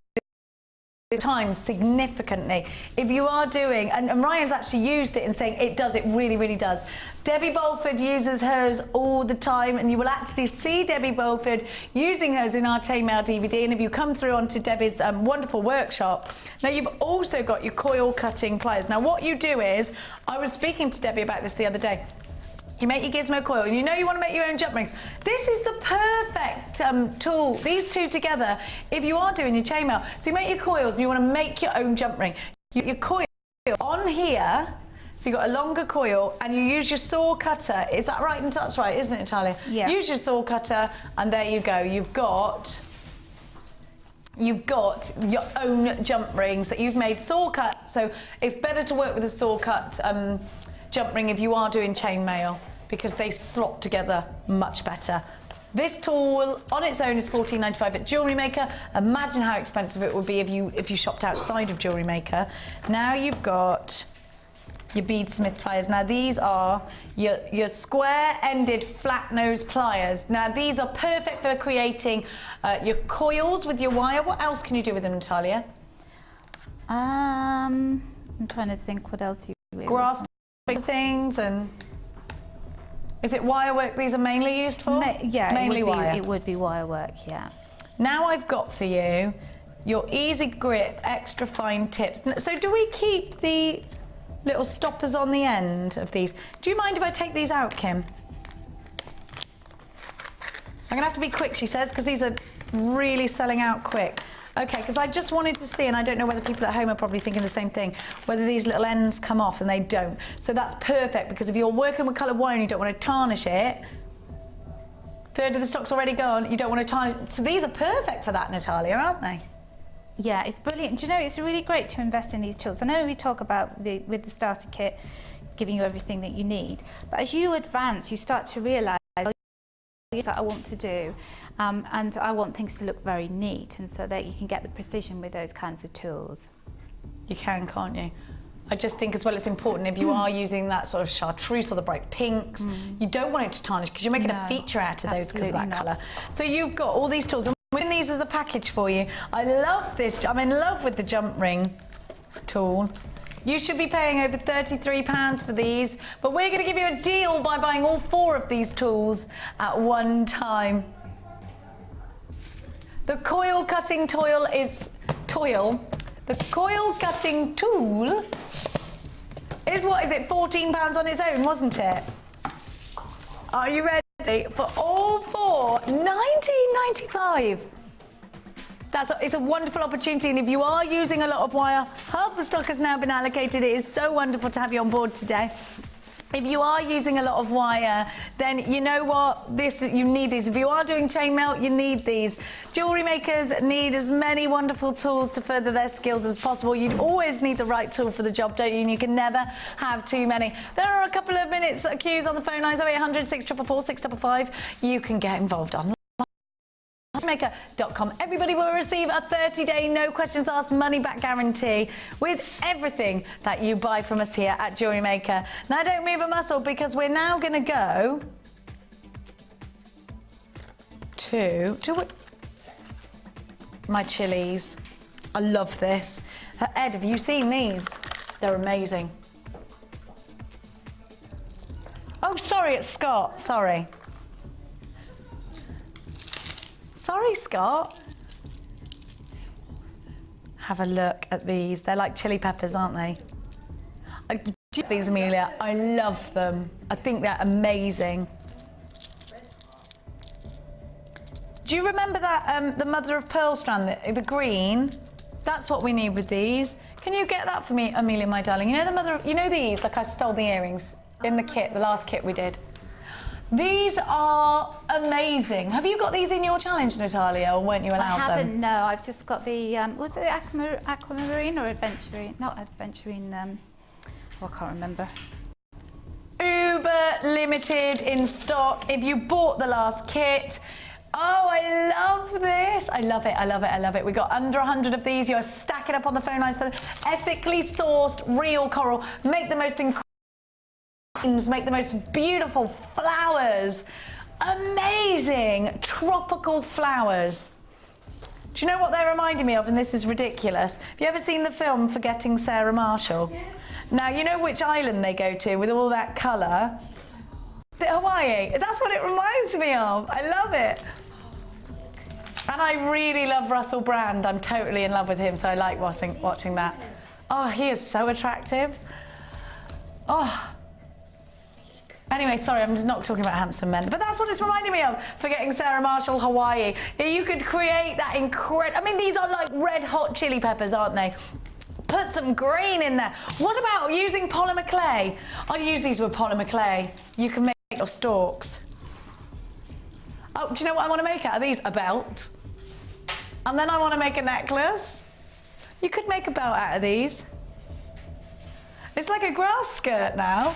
the time significantly. If you are doing, and Ryan's actually used it and saying it does, it really, really does. Debbie Bolford uses hers all the time, and you will actually see Debbie Bolford using hers in our chainmail DVD. And if you come through onto Debbie's wonderful workshop, now you've also got your coil cutting pliers. Now what you do is, I was speaking to Debbie about this the other day. You make your gizmo coil, and you know you want to make your own jump rings. This is the perfect tool, these two together, if you are doing your chainmail. So you make your coils and you want to make your own jump ring. Your coil on here, so you've got a longer coil, and you use your saw cutter. Is that right? That's right, isn't it, Natalia? Yeah. Use your saw cutter, and there you go. You've got your own jump rings that you've made saw cut. So it's better to work with a saw cut jump ring if you are doing chainmail, because they slot together much better. This tool on its own is $14.95 at Jewellery Maker. Imagine how expensive it would be if you shopped outside of Jewellery Maker. Now you've got your beadsmith pliers. Now these are your square-ended flat nose pliers. Now these are perfect for creating your coils with your wire. What else can you do with them, Natalia? I'm trying to think what else you do. Grasping things, and is it wire work these are mainly used for? Mainly wire. It would be wire work, yeah. Now I've got for you your easy grip extra fine tips. So do we keep the little stoppers on the end of these? Do you mind if I take these out, Kim? I'm gonna have to be quick, she says, because these are really selling out quick. Okay, because I just wanted to see, and I don't know whether people at home are probably thinking the same thing, whether these little ends come off, and they don't. So that's perfect, because if you're working with coloured wire and you don't want to tarnish it, third of the stock's already gone, you don't want to tarnish. So these are perfect for that, Natalia, aren't they? Yeah, it's brilliant. Do you know, it's really great to invest in these tools. I know we talk about with the starter kit, giving you everything that you need, but as you advance, you start to realise that I want to do, and I want things to look very neat, and so that you can get the precision with those kinds of tools. You can, can't you? I just think as well it's important if you are using that sort of chartreuse or the bright pinks, you don't want it to tarnish, because you're making a feature out of those because of that colour. So you've got all these tools, and within these as a package for you. I love this. I'm in love with the jump ring tool. You should be paying over £33 for these, but we're going to give you a deal by buying all 4 of these tools at one time. The coil cutting tool is The coil cutting tool is, what is it, £14 on its own, wasn't it? Are you ready for all 4? £19.95. It's a wonderful opportunity, and if you are using a lot of wire, half the stock has now been allocated. It is so wonderful to have you on board today. If you are using a lot of wire, then you know what? You need these. If you are doing chainmail, you need these. Jewellery makers need as many wonderful tools to further their skills as possible. You always need the right tool for the job, don't you? And you can never have too many. There are a couple of minutes queues on the phone lines, 0800 644 655. You can get involved online. Maker.com. Everybody will receive a 30-day, no questions asked, money-back guarantee with everything that you buy from us here at Jewellery Maker. Now, don't move a muscle, because we're now going to go to my chilies. I love this. Ed, have you seen these? They're amazing. Oh, sorry, it's Scott. Sorry. Sorry, Scott. Have a look at these. They're like chili peppers, aren't they? I do these, Amelia. I love them. I think they're amazing. Do you remember that the mother of pearl strand, the green? That's what we need with these. Can you get that for me, Amelia, my darling? You know the mother of, you know these? Like I stole the earrings in the kit, the last kit we did. These are amazing. Have you got these in your challenge, Natalia, or weren't you allowed them? I haven't, no. I've just got the, was it aquamarine or adventurine? Not adventurine, I can't remember. Uber limited in stock. If you bought the last kit, oh, I love this. I love it, I love it, I love it. We got under 100 of these. You're stacking up on the phone lines for them. Ethically sourced, real coral. Make the most incredible, make the most beautiful flowers. Amazing tropical flowers. Do you know what they're reminding me of? And this is ridiculous. Have you ever seen the film Forgetting Sarah Marshall? Yes. Now, you know which island they go to with all that colour? Hawaii. That's what it reminds me of. I love it. And I really love Russell Brand. I'm totally in love with him, so I like watching that. Oh, he is so attractive. Oh. Anyway, sorry, I'm just not talking about handsome men, but that's what it's reminding me of for getting Sarah Marshall Hawaii. You could create that incredible, I mean, these are like red hot chili peppers, aren't they? Put some green in there. What about using polymer clay? I use these with polymer clay. You can make your stalks. Oh, do you know what I want to make out of these? A belt. And then I want to make a necklace. You could make a belt out of these. It's like a grass skirt now.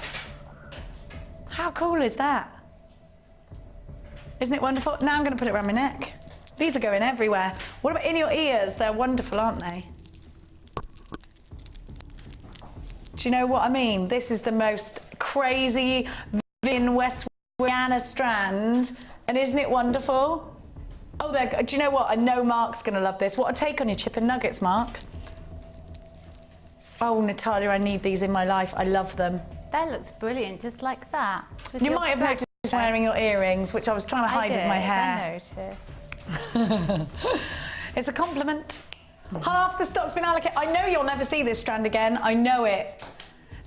How cool is that? Isn't it wonderful? Now I'm going to put it around my neck. These are going everywhere. What about in your ears? They're wonderful, aren't they? Do you know what I mean? This is the most crazy Vivienne Westwood strand. And isn't it wonderful? Oh, do you know what? I know Mark's going to love this. What a take on your chicken nuggets, Mark. Oh, Natalia, I need these in my life. I love them. That looks brilliant, just like that. You might have noticed wearing your earrings, which I was trying to hide with my hair. I noticed. It's a compliment. Half the stock's been allocated. I know you'll never see this strand again. I know it.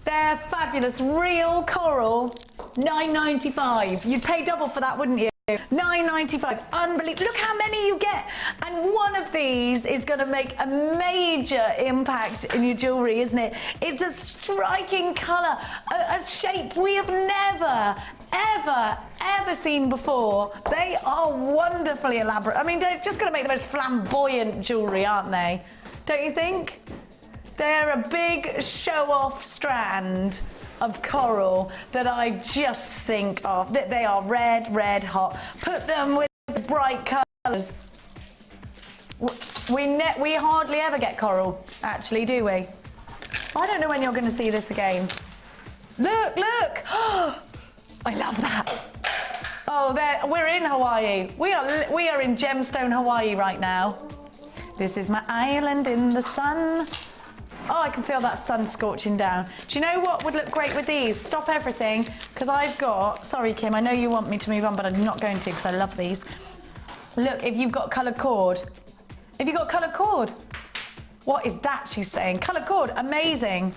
They're fabulous. Real coral, $9.95. You'd pay double for that, wouldn't you? $9.95. Unbelievable. Look how many you get. And one of these is going to make a major impact in your jewellery, isn't it? It's a striking colour, a shape we have never, ever seen before. They are wonderfully elaborate. I mean, they're just going to make the most flamboyant jewellery, aren't they? Don't you think? They're a big show-off strand of coral that I just think of. They are red hot. Put them with bright colours. We hardly ever get coral, actually, do we? I don't know when you're going to see this again. Look, look! I love that. Oh, we're in Hawaii. We are in Gemstone, Hawaii right now. This is my island in the sun. Oh, I can feel that sun scorching down. Do you know what would look great with these? Stop everything, because I've got... Sorry, Kim, I know you want me to move on, but I'm not going to, because I love these. Look, if you've got coloured cord. If you've got coloured cord. What is that she's saying? Coloured cord, amazing.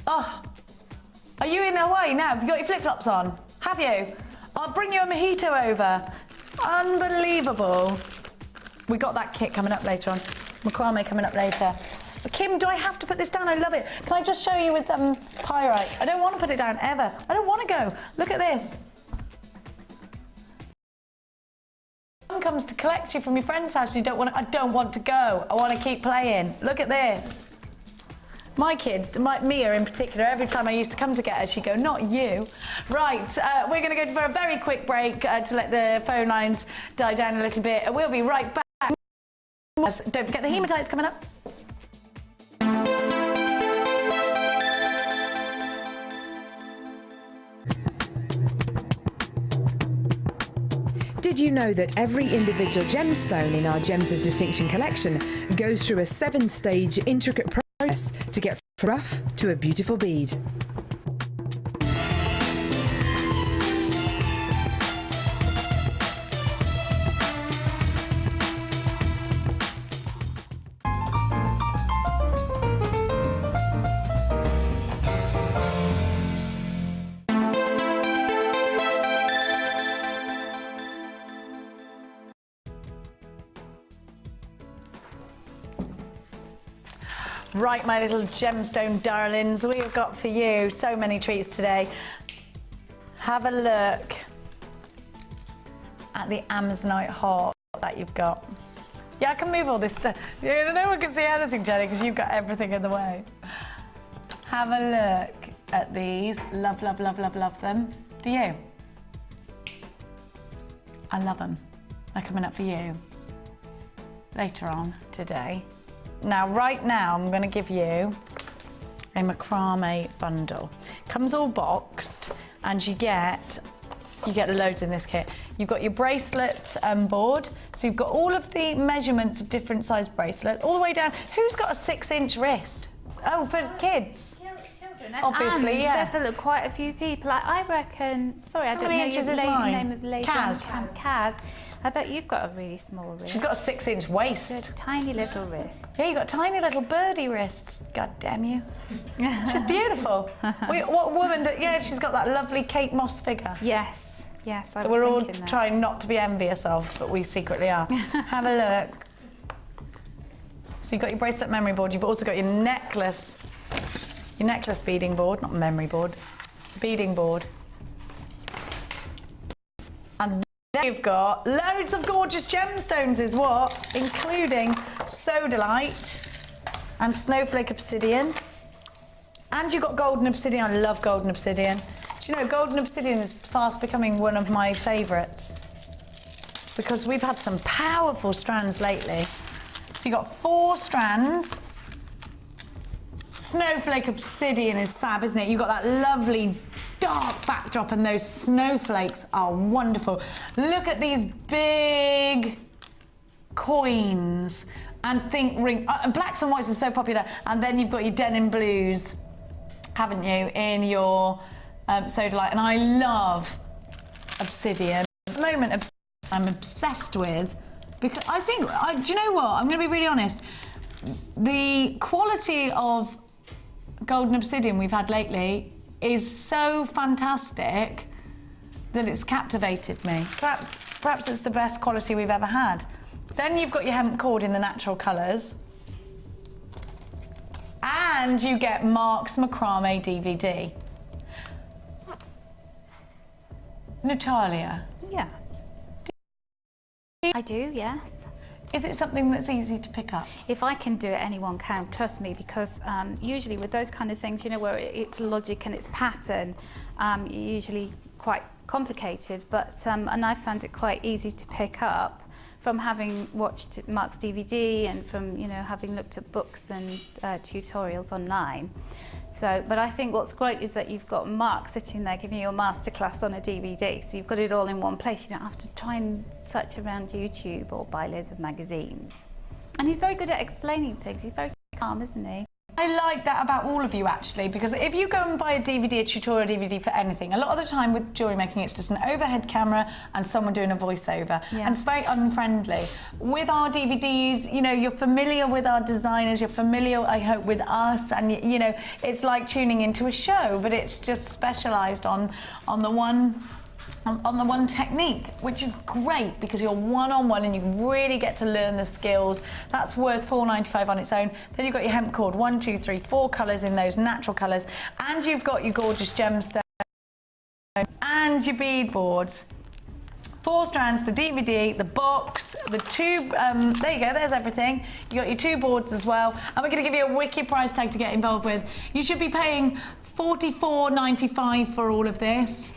Oh, are you in Hawaii now? Have you got your flip-flops on? Have you? I'll bring you a mojito over. Unbelievable. We got that kit coming up later on. Macrame coming up later. But Kim, do I have to put this down? I love it. Can I just show you with pyrite? I don't want to put it down ever. I don't want to go. Look at this. Someone comes to collect you from your friend's house and you don't want to, I don't want to go. I want to keep playing. Look at this. My kids, Mia in particular, every time I used to come to get her, she'd go, not you. Right, we're going to go for a very quick break to let the phone lines die down a little bit. We'll be right back. Don't forget the hematite's coming up. Did you know that every individual gemstone in our Gems of Distinction collection goes through a 7-stage intricate process to get from rough to a beautiful bead? Right, my little gemstone darlings, we've got for you so many treats today. Have a look at the Amazonite heart that you've got. Yeah, I can move all this stuff. Yeah, no one can see anything, Jenny, because you've got everything in the way. Have a look at these. Love, love, love, love, love them. Do you? I love them. They're coming up for you later on today. Now, right now, I'm going to give you a macrame bundle. Comes all boxed, and you get loads in this kit. You've got your bracelets board, so you've got all of the measurements of different size bracelets, all the way down. Who's got a 6-inch wrist? Oh, for kids. Obviously, and yeah. there's quite a few people. I reckon. Sorry, I don't many know inches your is mine? name of the lady. Kaz. Kaz. I bet you've got a really small wrist. She's got a 6-inch waist. Good, tiny little wrist. Yeah, you've got tiny little birdie wrists. God damn you. She's beautiful. What woman, yeah, she's got that lovely Kate Moss figure. Yes, yes. I was We're all thinking that. trying not to be envious of, but we secretly are. Have a look. So you've got your bracelet memory board. You've also got your necklace beading board, not memory board, beading board. And then you've got loads of gorgeous gemstones is what, including sodalite and snowflake obsidian. And you've got golden obsidian. I love golden obsidian. Do you know, golden obsidian is fast becoming one of my favourites because we've had some powerful strands lately. So you've got 4 strands. Snowflake obsidian is fab, isn't it? You've got that lovely dark backdrop and those snowflakes are wonderful. Look at these big coins and think ring. Blacks and whites are so popular. And then you've got your denim blues, haven't you, in your sodalite. And I love obsidian. At the moment, I'm obsessed with, because I think, do you know what? I'm going to be really honest. The quality of golden obsidian we've had lately is so fantastic that it's captivated me. Perhaps it's the best quality we've ever had. Then you've got your hemp cord in the natural colours. And you get Mark's Macrame DVD. Natalia. Yeah. I do, yes. Is it something that's easy to pick up? If I can do it, anyone can, trust me, because usually with those kind of things, you know, where it's logic and it's pattern, usually quite complicated, but, and I found it quite easy to pick up from having watched Mark's DVD and from, you know, having looked at books and tutorials online. So, but I think what's great is that you've got Mark sitting there giving you a masterclass on a DVD, so you've got it all in one place. You don't have to try and search around YouTube or buy loads of magazines. And he's very good at explaining things. He's very calm, isn't he? I like that about all of you, actually, because if you go and buy a DVD, a tutorial DVD for anything, a lot of the time with jewellery making, it's just an overhead camera and someone doing a voiceover, Yeah. and it's very unfriendly. With our DVDs, you know, you're familiar with our designers, you're familiar, I hope, with us, and, you know, it's like tuning into a show, but it's just specialised on the one technique, which is great because you're one-on-one and you really get to learn the skills. That's worth $4.95 on its own. Then you've got your hemp cord, 1, 2, 3, 4 colours in those natural colours, and you've got your gorgeous gemstone and your bead boards. 4 strands, the DVD, the box, the 2, there you go, there's everything. You got your 2 boards as well, and we're going to give you a wicked price tag to get involved with. You should be paying $44.95 for all of this.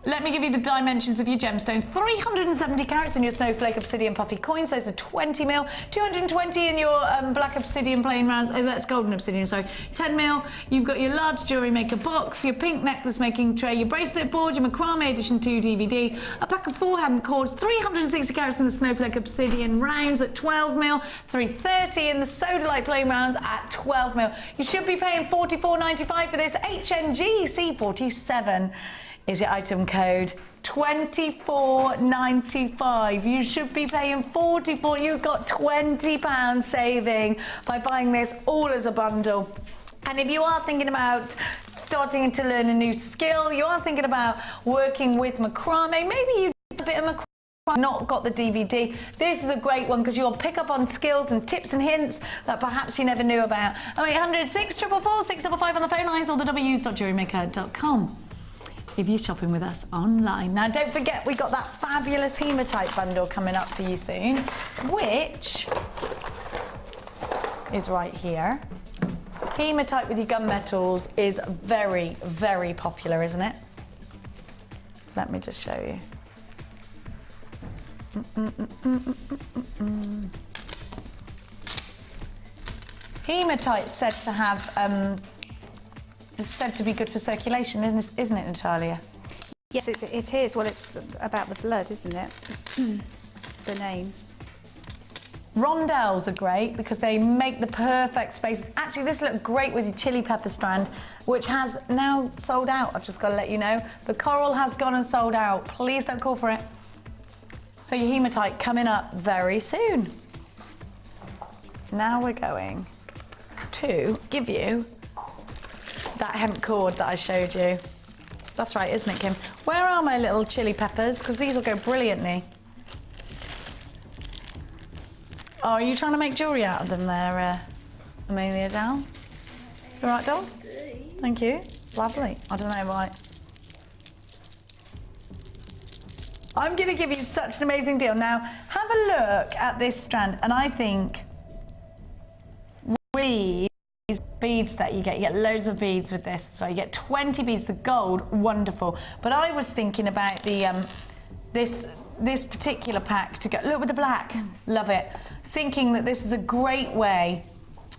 Let me give you the dimensions of your gemstones. 370 carats in your snowflake obsidian puffy coins. Those are 20 mil. 220 in your black obsidian plain rounds. Oh, that's golden obsidian, sorry. 10 mil. You've got your large jewellery maker box, your pink necklace making tray, your bracelet board, your Macrame Edition 2 DVD, a pack of 4 hemp cords, 360 carats in the snowflake obsidian rounds at 12 mil, 330 in the sodalite plain rounds at 12 mil. You should be paying $44.95 for this. HNG C47. Is your item code. $24.95. You should be paying $44. You've got £20 saving by buying this all as a bundle. And if you are thinking about starting to learn a new skill, you are thinking about working with macrame, maybe you do a bit of macrame, not got the DVD, this is a great one because you'll pick up on skills and tips and hints that perhaps you never knew about. 0800 644 655 on the phone lines or the w's.jewellerymaker.com. if you're shopping with us online. Now, don't forget, we've got that fabulous hematite bundle coming up for you soon, which is right here. Hematite with your gunmetals is very, very popular, isn't it? Let me just show you. Hematite's said to have is said to be good for circulation, isn't it, Natalia? Yes, it is. Well, it's about the blood, isn't it? The name. Rondelles are great because they make the perfect spaces. Actually, this looked great with your chili pepper strand, which has now sold out. I've just got to let you know. The coral has gone and sold out. Please don't call for it. So your hematite coming up very soon. Now we're going to give you that hemp cord that I showed you. That's right, isn't it, Kim? Where are my little chili peppers? Because these will go brilliantly. Oh, are you trying to make jewellery out of them there, Amelia Dow? You all right, doll? Thank you. Lovely. I don't know why. I'm going to give you such an amazing deal. Now, have a look at this strand, and I think these beads that you get loads of beads with this. So you get 20 beads, the gold, wonderful. But I was thinking about the this particular pack to go, look with the black, love it. Thinking that this is a great way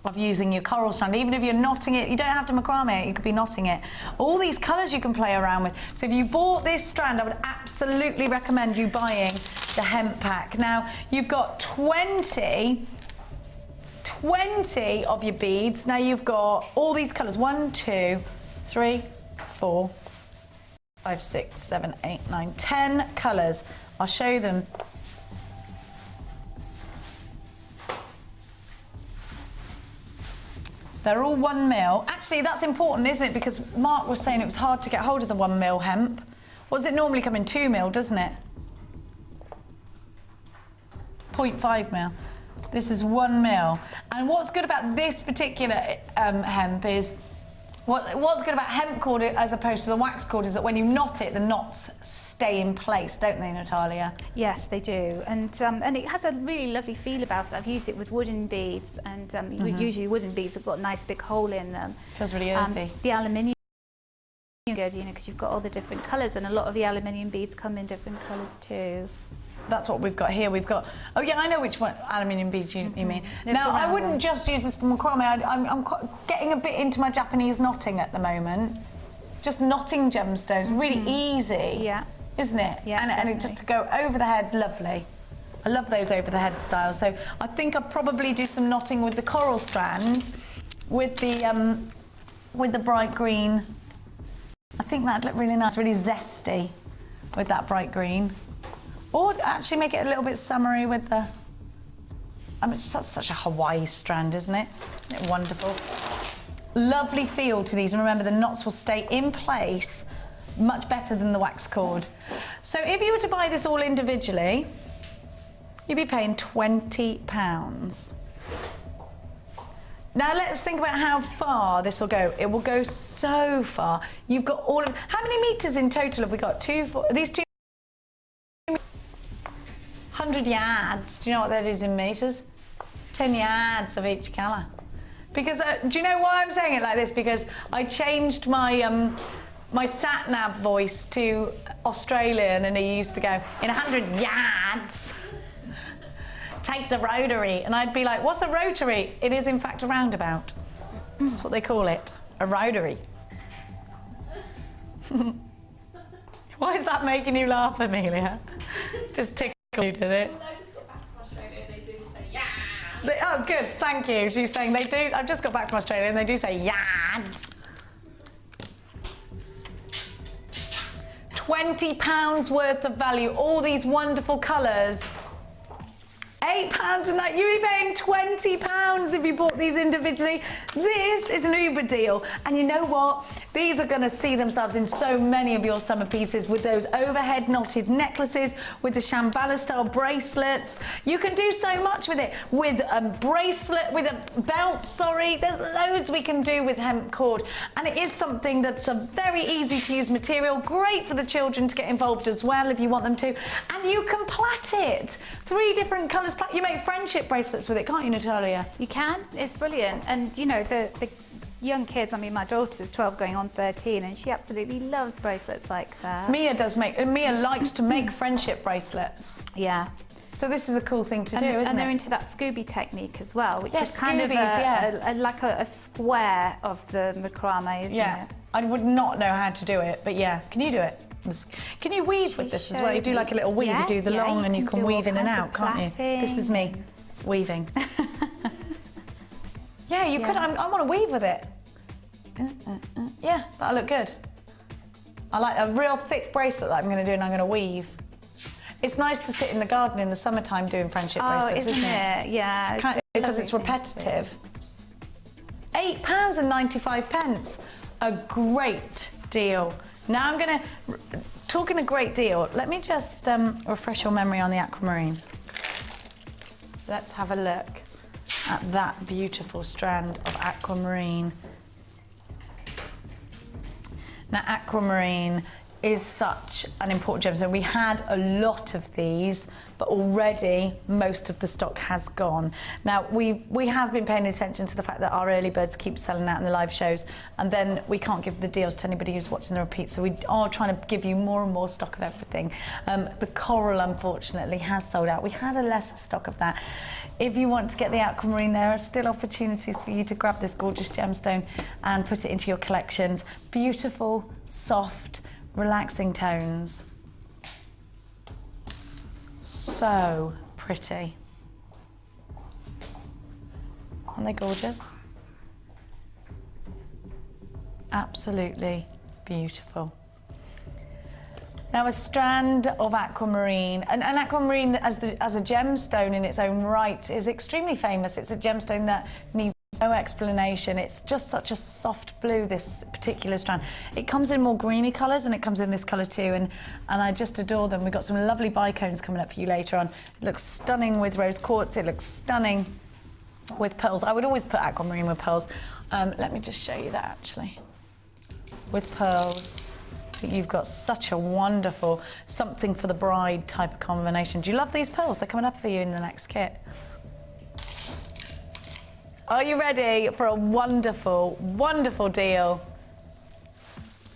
of using your coral strand. Even if you're knotting it, you don't have to macrame it, you could be knotting it. All these colours you can play around with. So if you bought this strand, I would absolutely recommend you buying the hemp pack. Now, you've got 20 of your beads. Now you've got all these colours, 1, 2, 3, 4, 5, 6, 7, 8, 9, 10 colours. I'll show you them. They're all 1 mil. Actually, that's important, isn't it? Because Mark was saying it was hard to get hold of the 1 mil hemp. What does it normally come in? 2 mil, doesn't it? 0.5 mil. This is 1 mil. And what's good about this particular hemp is, what's good about hemp cord as opposed to the wax cord is that when you knot it, the knots stay in place, don't they, Natalia? Yes, they do, and it has a really lovely feel about it. I've used it with wooden beads, and usually wooden beads have got a nice big hole in them. Feels really earthy. The aluminium is good, you know, because you've got all the different colours, and a lot of the aluminium beads come in different colours too. That's what we've got here. We've got, oh yeah, I know which one, aluminium beads you mean. Now, I wouldn't just use this for macrame. I'm getting a bit into my Japanese knotting at the moment. Just knotting gemstones, really easy. Yeah. Isn't it? Yeah, and it just to go over the head, lovely. I love those over the head styles. So I think I'll probably do some knotting with the coral strand, with the bright green. I think that'd look really nice, really zesty with that bright green. Or actually make it a little bit summery with the... I mean, it's just such a Hawaii strand, isn't it? Isn't it wonderful? Lovely feel to these, and remember the knots will stay in place much better than the wax cord. So if you were to buy this all individually, you'd be paying £20. Now let's think about how far this will go. It will go so far. You've got all of... How many metres in total have we got? These 100 yards. Do you know what that is in metres? 10 yards of each colour. Because, do you know why I'm saying it like this? Because I changed my my sat-nav voice to Australian, and he used to go, in 100 yards, take the rotary. And I'd be like, what's a rotary? It is, in fact, a roundabout. That's what they call it, a rotary. Why is that making you laugh, Amelia? Just tickled you, did it? Well, I just got back from Australia and they do say yeah. Oh, good, thank you. She's saying they do. I've just got back from Australia and they do say yards. £20 worth of value, all these wonderful colours. £8 a night. You'd be paying £20 if you bought these individually. This is an Uber deal. And you know what? These are going to see themselves in so many of your summer pieces with those overhead knotted necklaces, with the Shambhala style bracelets. You can do so much with it. With a bracelet, with a belt, sorry. There's loads we can do with hemp cord. And it is something that's a very easy to use material. Great for the children to get involved as well if you want them to. And you can plait it. 3 different colours. You make friendship bracelets with it, can't you, Natalia? You can. It's brilliant. And, you know, the young kids, I mean, my daughter's 12 going on 13, and she absolutely loves bracelets like that. Mia likes to make friendship bracelets. Yeah. So this is a cool thing to do, isn't it? And they're into that Scooby technique as well, which is kind of like a square of the macrame, isn't it? I would not know how to do it, but yeah. Can you do it? Can you weave with this as well? You do like a little weave, you do the long and you can weave in and out, can't you? This is me. weaving. Yeah, you could. I want to weave with it. Yeah, that'll look good. I like a real thick bracelet that I'm going to do, and I'm going to weave. It's nice to sit in the garden in the summertime doing friendship bracelets, isn't it? Yeah. Because it's repetitive. £8.95. A great deal. Now I'm going to, talking a great deal, let me just refresh your memory on the aquamarine. Let's have a look at that beautiful strand of aquamarine. Now, aquamarine is such an important gemstone. We had a lot of these, but already most of the stock has gone. Now, we have been paying attention to the fact that our early birds keep selling out in the live shows, and then we can't give the deals to anybody who's watching the repeat, so we are trying to give you more and more stock of everything. The coral, unfortunately, has sold out. We had a lesser stock of that. If you want to get the aquamarine, there are still opportunities for you to grab this gorgeous gemstone and put it into your collections. Beautiful, soft, relaxing tones. So pretty. Aren't they gorgeous? Absolutely beautiful. Now, a strand of aquamarine, and aquamarine as a gemstone in its own right is extremely famous. It's a gemstone that needs no explanation. It's just such a soft blue, this particular strand. It comes in more greeny colours, and it comes in this colour too, and I just adore them. We've got some lovely bicones coming up for you later on. It looks stunning with rose quartz. It looks stunning with pearls. I would always put aquamarine with pearls. Let me just show you that actually. With pearls. You've got such a wonderful something for the bride type of combination. Do you love these pearls? They're coming up for you in the next kit. Are you ready for a wonderful, wonderful deal?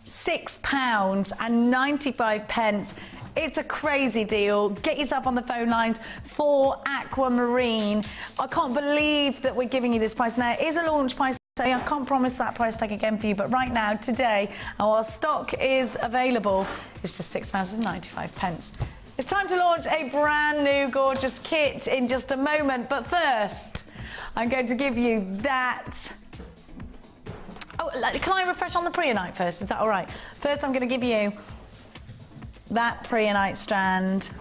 £6.95. It's a crazy deal. Get yourself on the phone lines for aquamarine. I can't believe that we're giving you this price. Now, it is a launch price. I can't promise that price tag again for you, but right now, today, our stock is available. It's just £6.95. It's time to launch a brand new gorgeous kit in just a moment, but first, I'm going to give you that. Oh, can I refresh on the preonite first? Is that all right? First, I'm going to give you that preonite strand.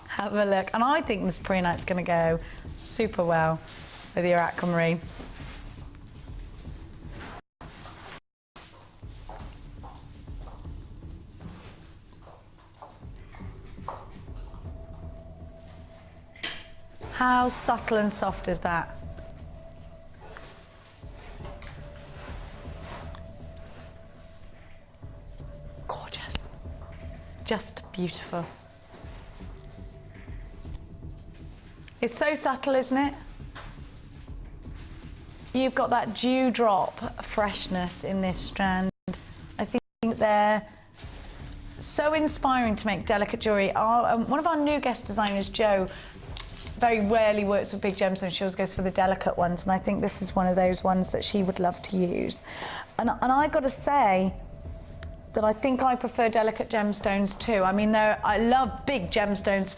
Have a look. And I think this preonite's going to go super well with your aquamarine. How subtle and soft is that? Gorgeous. Just beautiful. It's so subtle, isn't it? You've got that dewdrop freshness in this strand. I think they're so inspiring to make delicate jewellery. One of our new guest designers, Jo, very rarely works with big gemstones. She always goes for the delicate ones, and I think this is one of those ones that she would love to use. And I got to say that I think I prefer delicate gemstones too. I mean, I love big gemstones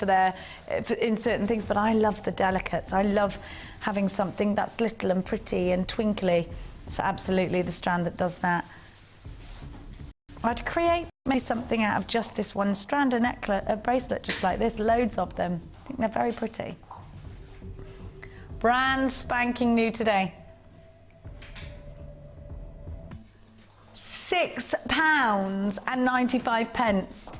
in certain things, but I love the delicates. I love having something that's little and pretty and twinkly. It's absolutely the strand that does that. I'd create maybe something out of just this one strand, a bracelet just like this, loads of them. I think they're very pretty. Brand spanking new today. £6.95.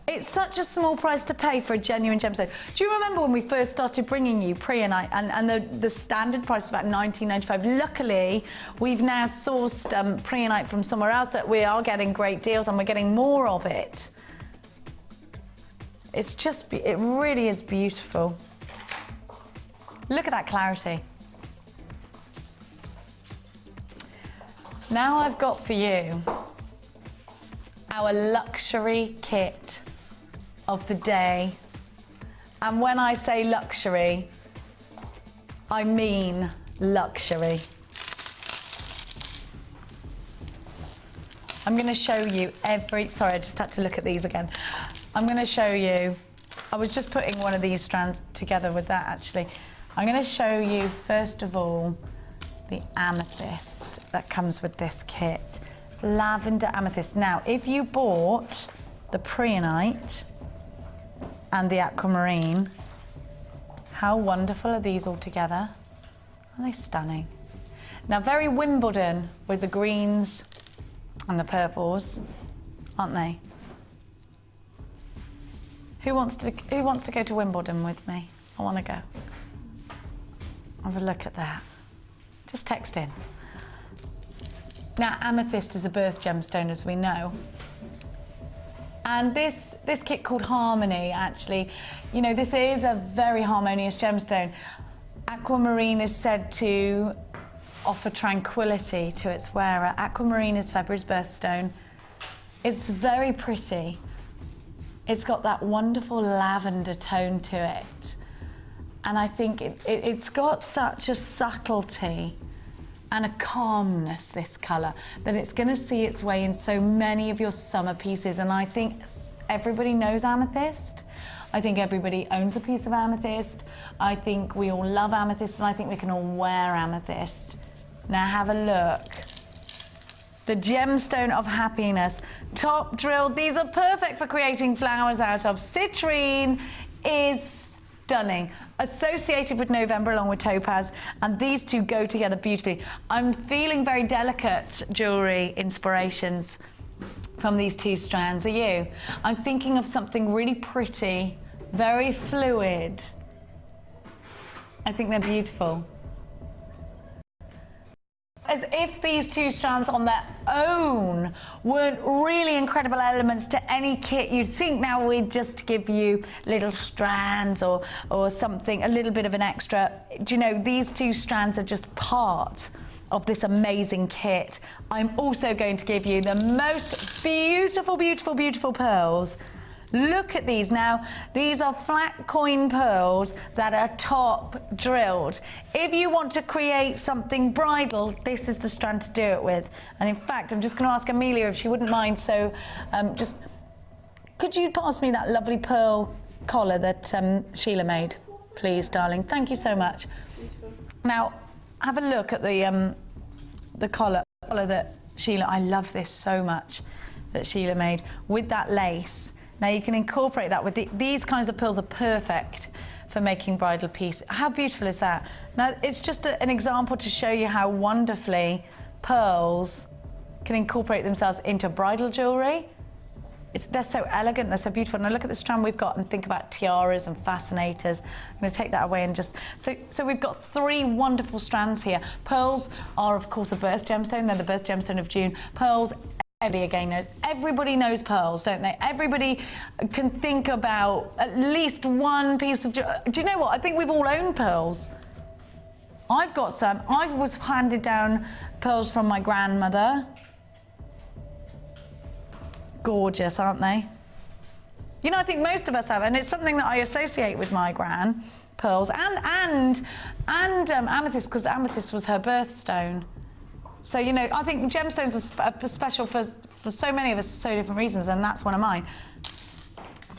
It's such a small price to pay for a genuine gemstone. Do you remember when we first started bringing you preonite and the standard price was about $19.95? Luckily, we've now sourced preonite from somewhere else that we are getting great deals, and we're getting more of it. It's just, it really is beautiful. Look at that clarity. Now I've got for you our luxury kit of the day. And when I say luxury, I mean luxury. I'm going to show you sorry, I just had to look at these again. I'm going to show you I was just putting one of these strands together with that actually. I'm going to show you first of all the amethyst that comes with this kit. Lavender amethyst. Now, if you bought the preonite and the aquamarine, how wonderful are these all together? Aren't they stunning? Now, very Wimbledon with the greens and the purples, aren't they? Who wants to go to Wimbledon with me? I want to go. Have a look at that. Just text in. Now, amethyst is a birth gemstone, as we know. And this kit called Harmony, actually, you know, this is a very harmonious gemstone. Aquamarine is said to offer tranquility to its wearer. Aquamarine is February's birthstone. It's very pretty. It's got that wonderful lavender tone to it. And I think it's got such a subtlety and a calmness, this colour, that it's going to see its way in so many of your summer pieces. And I think everybody knows amethyst. I think everybody owns a piece of amethyst. I think we all love amethyst, and I think we can all wear amethyst. Now have a look. The gemstone of happiness, top drilled. These are perfect for creating flowers out of. Citrine is stunning, associated with November along with topaz, and these two go together beautifully. I'm feeling very delicate jewellery inspirations from these two strands. Are you? I'm thinking of something really pretty, very fluid. I think they're beautiful. As if these two strands on their own weren't really incredible elements to any kit. You'd think now we'd just give you little strands or something, a little bit of an extra. Do you know, these two strands are just part of this amazing kit. I'm also going to give you the most beautiful, beautiful, beautiful pearls. Look at these. Now, these are flat coin pearls that are top drilled. If you want to create something bridal, this is the strand to do it with. And in fact, I'm just going to ask Amelia if she wouldn't mind. So just, could you pass me that lovely pearl collar that Sheila made, please, darling? Thank you so much. Now, have a look at the collar that Sheila, I love this so much, that Sheila made with that lace. Now you can incorporate that with these kinds of pearls are perfect for making bridal piece. How beautiful is that? Now it's just an example to show you how wonderfully pearls can incorporate themselves into bridal jewellery. They're so elegant, they're so beautiful. Now look at the strand we've got and think about tiaras and fascinators. I'm going to take that away and just... So we've got three wonderful strands here. Pearls are of course a birth gemstone, they're the birth gemstone of June. Pearls, everybody knows pearls, don't they? Everybody can think about at least one piece of... Do you know what? I think we've all owned pearls. I've got some. I was handed down pearls from my grandmother. Gorgeous, aren't they? You know, I think most of us have, and it's something that I associate with my gran, pearls, and amethyst, because amethyst was her birthstone. So, you know, I think gemstones are special for so many of us for so different reasons, and that's one of mine.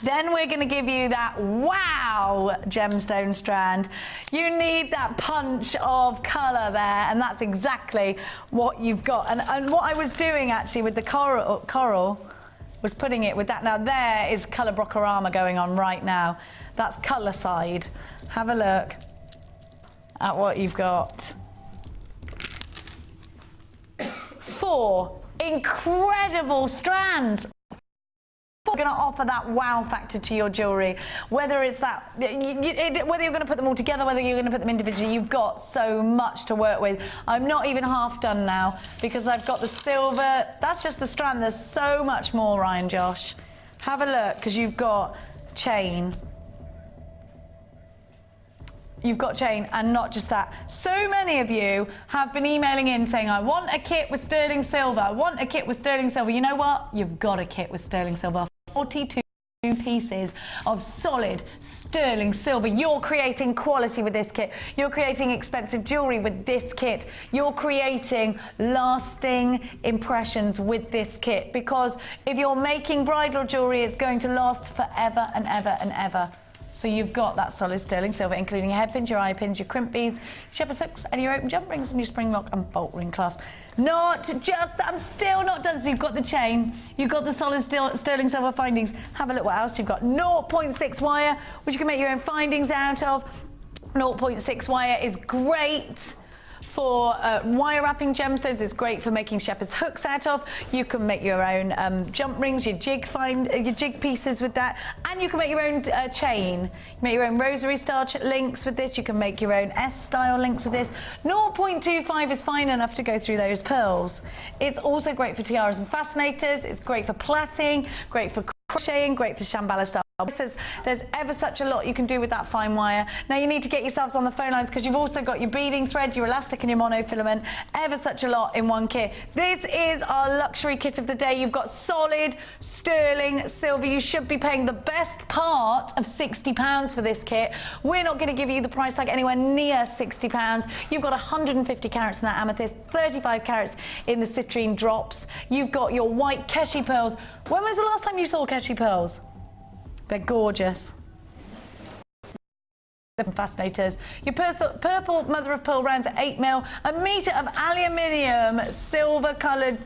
Then we're going to give you that wow gemstone strand. You need that punch of colour there, and that's exactly what you've got. And what I was doing actually with the coral was putting it with that. Now there is colour brocarama going on right now. That's colour side. Have a look at what you've got. 4 incredible strands. We're going to offer that wow factor to your jewellery. Whether it's that, whether you're going to put them all together, whether you're going to put them individually, you've got so much to work with. I'm not even half done now because I've got the silver. That's just the strand. There's so much more, Ryan, Josh. Have a look, because you've got chain. You've got chain, and not just that. So many of you have been emailing in saying, I want a kit with sterling silver. I want a kit with sterling silver. You know what? You've got a kit with sterling silver. 42 pieces of solid sterling silver. You're creating quality with this kit. You're creating expensive jewellery with this kit. You're creating lasting impressions with this kit, because if you're making bridal jewellery, it's going to last forever and ever and ever. So you've got that solid sterling silver, including your head pins, your eye pins, your crimp beads, shepherd's hooks, and your open jump rings, and your spring lock and bolt ring clasp. Not just that, I'm still not done. So you've got the chain, you've got the solid sterling silver findings. Have a look what else you've got. 0.6 wire, which you can make your own findings out of. 0.6 wire is great for wire wrapping gemstones. It's great for making shepherd's hooks out of. You can make your own jump rings, your jig pieces with that, and you can make your own chain. You make your own rosary style links with this. You can make your own S-style links with this. 0.25 is fine enough to go through those pearls. It's also great for tiaras and fascinators. It's great for plaiting, great for crocheting, great for Shambhala style. There's ever such a lot you can do with that fine wire. Now you need to get yourselves on the phone lines because you've also got your beading thread, your elastic and your monofilament. Ever such a lot in one kit. This is our luxury kit of the day. You've got solid sterling silver. You should be paying the best part of £60 for this kit. We're not going to give you the price tag anywhere near £60. You've got 150 carats in that amethyst, 35 carats in the citrine drops. You've got your white Keshi pearls. When was the last time you saw Keshi pearls? They're gorgeous. The fascinators. Your purple mother of pearl rounds at 8mm, a metre of aluminium, silver coloured,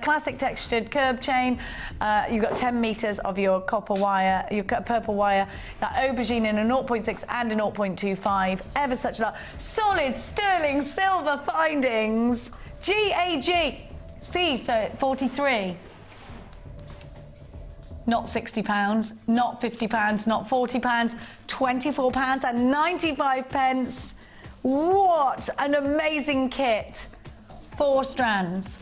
classic textured curb chain. You've got 10 metres of your copper wire, your purple wire, that aubergine in a 0.6 and a 0.25. Ever such a lot. Solid sterling silver findings. GAG C43. Not £60, not £50, not £40, £24 and 95 pence. What an amazing kit. 4 strands,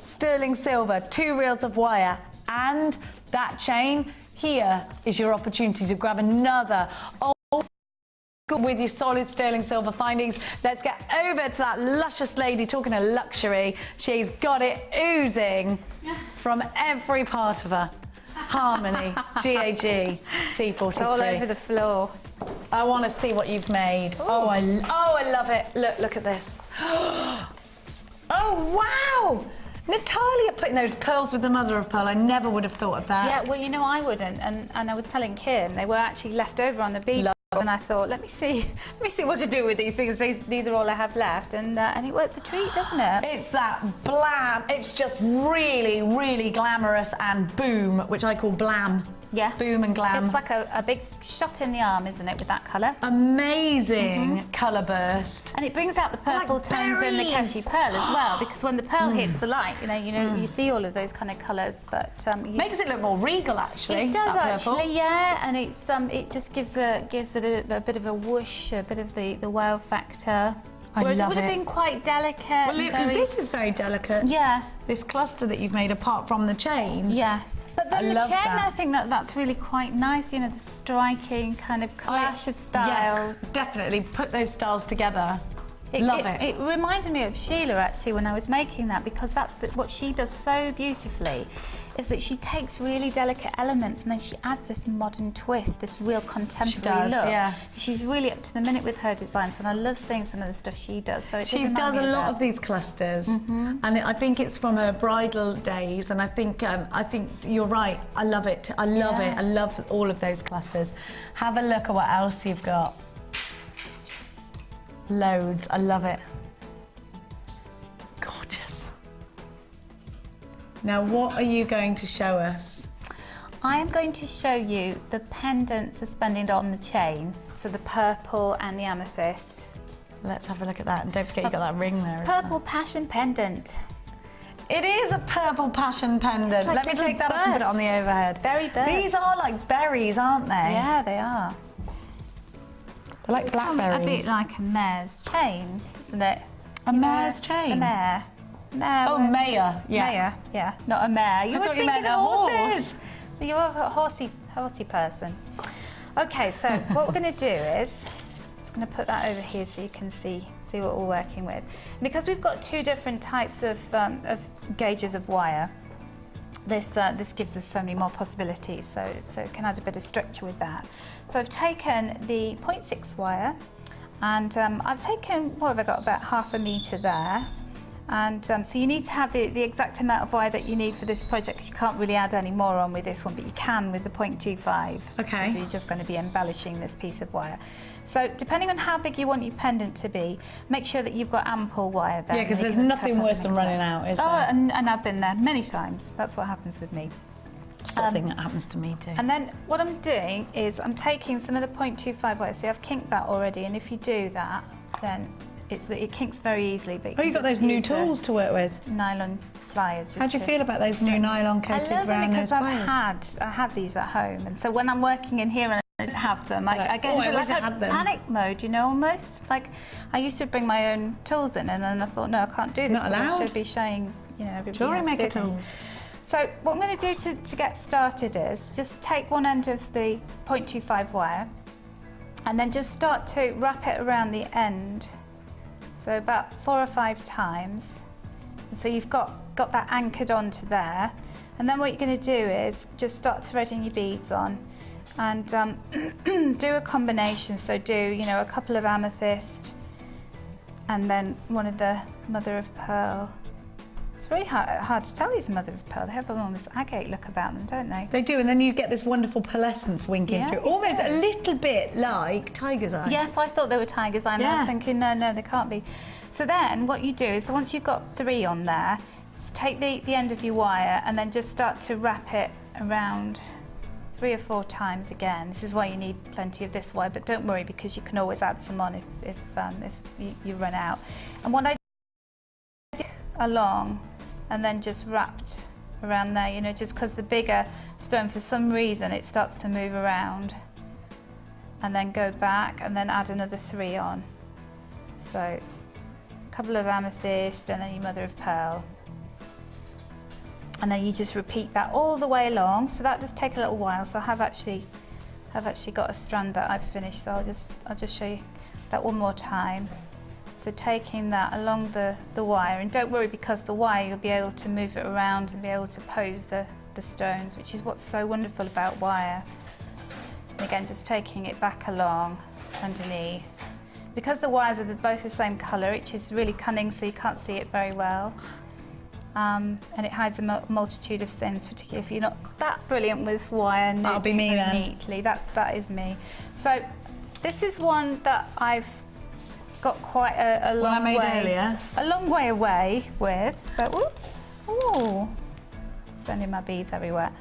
sterling silver, 2 reels of wire, and that chain. Here is your opportunity to grab another old with your solid sterling silver findings. Let's get over to that luscious lady talking of luxury. She's got it oozing from every part of her. Harmony, GAG, C43. All over the floor. I want to see what you've made. Oh, I love it. Look at this. Oh, wow! Natalia putting those pearls with the mother of pearl. I never would have thought of that. Yeah, well, you know, I wouldn't. And I was telling Kim, they were actually left over on the bead. And I thought, let me see what to do with these things. These are all I have left, and it works a treat, doesn't it? It's that blam. It's just really, really glamorous and boom, which I call blam. Yeah. Boom and glam. It's like a big shot in the arm, isn't it, with that colour? Amazing colour burst. And it brings out the purple tones in the Keshi pearl as well, because when the pearl hits the light, you see all of those kind of colours. But makes it look more regal, actually. It does actually, purple. Yeah, and it's it just gives it a bit of a whoosh, a bit of the wow factor. Whereas it would have been quite delicate. Well, this is very delicate. Yeah. This cluster that you've made apart from the chain. Yes. But then the chain, I think that's really quite nice, you know, the striking kind of clash of styles. Yes, definitely. Put those styles together. Love it. It reminded me of Sheila, actually, when I was making that, because that's what she does so beautifully, is that she takes really delicate elements and then she adds this modern twist, this real contemporary look. Yeah. She's really up to the minute with her designs, and I love seeing some of the stuff she does. So she does a lot of these clusters, and I think it's from her bridal days. And I think you're right. I love it. I love it. I love all of those clusters. Have a look at what else you've got. Loads. I love it. Gorgeous. Now, what are you going to show us? I am going to show you the pendant suspended on the chain, so the purple and the amethyst. Let's have a look at that, and don't forget you got that ring there. Purple passion pendant. It is a purple passion pendant. Like Let me take that off and put it on the overhead. Berry burst. These are like berries, aren't they? Yeah, they are. They're like blackberries. A bit like a mare's chain, isn't it? A mare's chain? A mare. Oh, mare. Yeah. Mare, yeah. Not a mare. You were thought you thinking meant a horses. horse. You're a horsey person. Okay, so what we're going to do is, just going to put that over here so you can see what we're working with. Because we've got 2 different types of gauges of wire, this gives us so many more possibilities, so it can add a bit of structure with that. So I've taken the 0.6 wire, and I've taken, what have I got, about 1/2 metre there, And so you need to have the exact amount of wire that you need for this project, because you can't really add any more on with this one, but you can with the 0.25. Okay. So you're just going to be embellishing this piece of wire. So depending on how big you want your pendant to be, make sure that you've got ample wire there. Yeah, because there's nothing worse than running out, is there? Oh, and I've been there many times. That's what happens with me. Something that happens to me too. And then what I'm doing is I'm taking some of the 0.25 wire. See, I've kinked that already, and if you do that, then it kinks very easily. But you've got those new tools to work with. Nylon pliers. How do you feel about those new nylon coated I love them because pliers? I have these at home, and so when I'm working in here and I don't have them, I get into like a panic mode, you know, almost. Like, I used to bring my own tools in, and then I thought, no, I can't do this. Not allowed. I should be showing, you know, everybody Jewellery how to Maker do things. tools. So what I'm going to do to get started is just take one end of the 0.25 wire, and then just start to wrap it around the end. So about 4 or 5 times. And so you've got that anchored onto there. And then what you're going to do is just start threading your beads on, and do a combination. So do, you know, a couple of amethyst, and then one of the mother of pearl. It's really hard to tell these mother of pearl. They have almost agate look about them, don't they? They do, and then you get this wonderful pearlescence winking through. Almost a little bit like tiger's eye. Yes, I thought they were tiger's eye, and I was thinking, no, they can't be. So then what you do is, once you've got 3 on there, just take the end of your wire and then just start to wrap it around 3 or 4 times again. This is why you need plenty of this wire, but don't worry, because you can always add some on if you run out. And what I did along, and then just wrapped around there, you know, just because the bigger stone, for some reason, it starts to move around, and then go back and then add another 3 on. So a couple of amethyst, and then your mother of pearl. And then you just repeat that all the way along. So that does take a little while. So I've actually got a strand that I've finished. So I'll just show you that one more time. So taking that along the wire, and don't worry, because the wire, you'll be able to move it around and be able to pose the stones, which is what's so wonderful about wire. And again, just taking it back along underneath. Because the wires are both the same colour, which is really cunning, so you can't see it very well. And it hides a multitude of sins, particularly if you're not that brilliant with wire. That'll be me then. Neatly. That is me. So this is one that I've got quite a long way away with. But whoops! Ooh, sending my beads everywhere.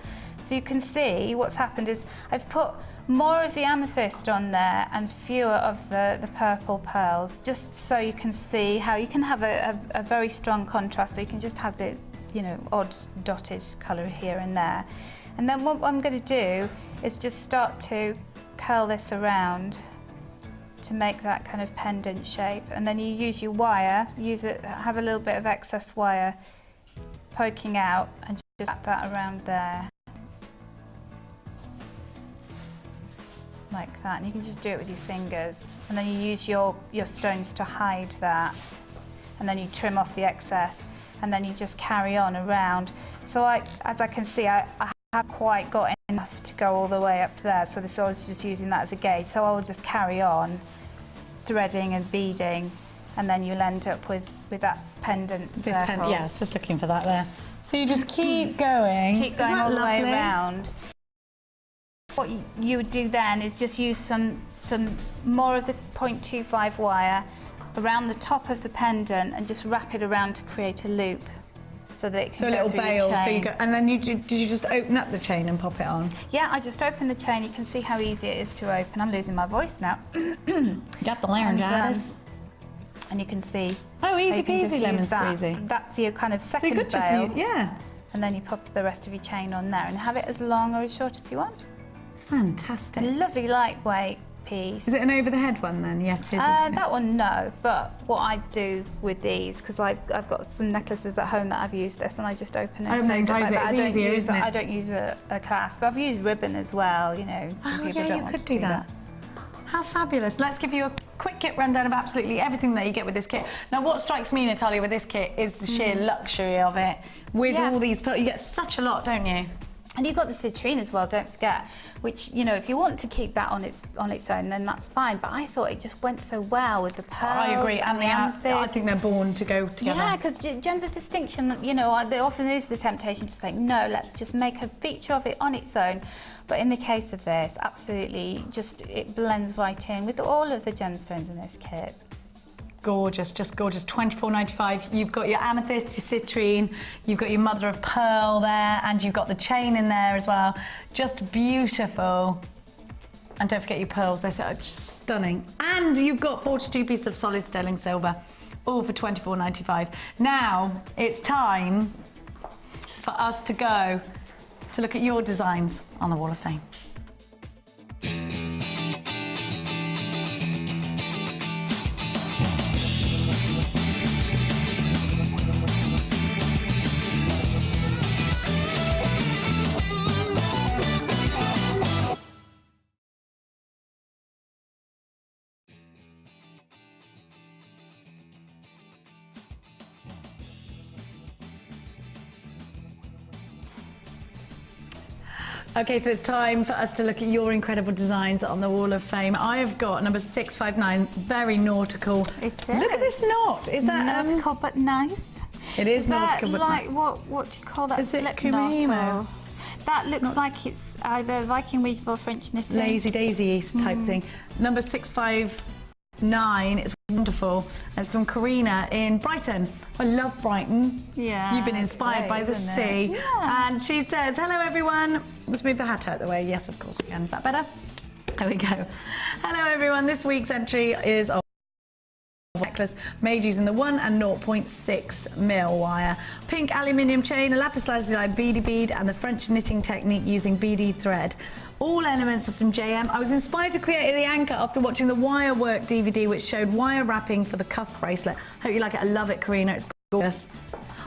So you can see what's happened is I've put more of the amethyst on there and fewer of the purple pearls, just so you can see how you can have a very strong contrast. So you can just have the, you know, odd dotted colour here and there. And then what I'm going to do is just start to curl this around to make that kind of pendant shape. And then you use your wire, have a little bit of excess wire poking out, and just wrap that around there. Like that, and you can just do it with your fingers, and then you use your stones to hide that, and then you trim off the excess, and then you just carry on around. So as I can see, I haven't quite got enough to go all the way up there, so I was just using that as a gauge. So I'll just carry on threading and beading, and then you'll end up with that pendant circle. Yeah, I was just looking for that there. So you just keep going. Keep going all the way around. What you would do then is just use some more of the 0.25 wire around the top of the pendant, and just wrap it around to create a loop, so that it can go through your chain. So you go, and then did you just open up the chain and pop it on? Yeah, I just open the chain. You can see how easy it is to open. I'm losing my voice now. Got the laryngitis. And you can see. Oh, easy peasy lemon squeezy. That's your kind of second so you could bail. Yeah. And then you pop the rest of your chain on there, and have it as long or as short as you want. Fantastic. A lovely lightweight piece. Is it an over the head one then? Yes, it is. That one, no. But what I do with these, because I've got some necklaces at home that I've used this, and I just open it. Open it and close it. It's easier, isn't it? I don't use a clasp. I've used ribbon as well. You know, some people don't want to do that. How fabulous. Let's give you a quick kit rundown of absolutely everything that you get with this kit. Now, what strikes me, Natalia, with this kit is the sheer luxury of it. With all these, you get such a lot, don't you? And you've got the citrine as well, don't forget, which, you know, if you want to keep that on its own, then that's fine. But I thought it just went so well with the pearls. I agree, and the amethyst. I think they're born to go together. Yeah, because gems of distinction, you know, there often is the temptation to say, no, let's just make a feature of it on its own. But in the case of this, absolutely, just it blends right in with all of the gemstones in this kit. Gorgeous, just gorgeous. $24.95. You've got your amethyst, your citrine, you've got your mother of pearl there, and you've got the chain in there as well. Just beautiful. And don't forget your pearls, they're so stunning. And you've got 42 pieces of solid sterling silver, all for $24.95. Now it's time for us to go to look at your designs on the Wall of Fame. Okay, so it's time for us to look at your incredible designs on the Wall of Fame. I've got number 659, very nautical. It is. Look at this knot. Is that nautical but nice? It is nautical but like nice. What do you call that? Is it slip Kumimo? knot? That looks like it's either Viking weave or French knitting. Lazy daisy East type thing. Number 659, it's wonderful. It's from Karina in Brighton. I love Brighton. Yeah. You've been inspired by the sea. Yeah. And she says, hello everyone. Let's move the hat out of the way. Yes, of course we can. Is that better? There we go. Hello everyone. This week's entry is a necklace made using the 1 and 0.6 mil wire. Pink aluminium chain, a lapis lazuli beady bead, and the French knitting technique using beady thread. All elements are from JM. I was inspired to create the anchor after watching the wire work DVD, which showed wire wrapping for the cuff bracelet. Hope you like it. I love it, Karina. It's gorgeous.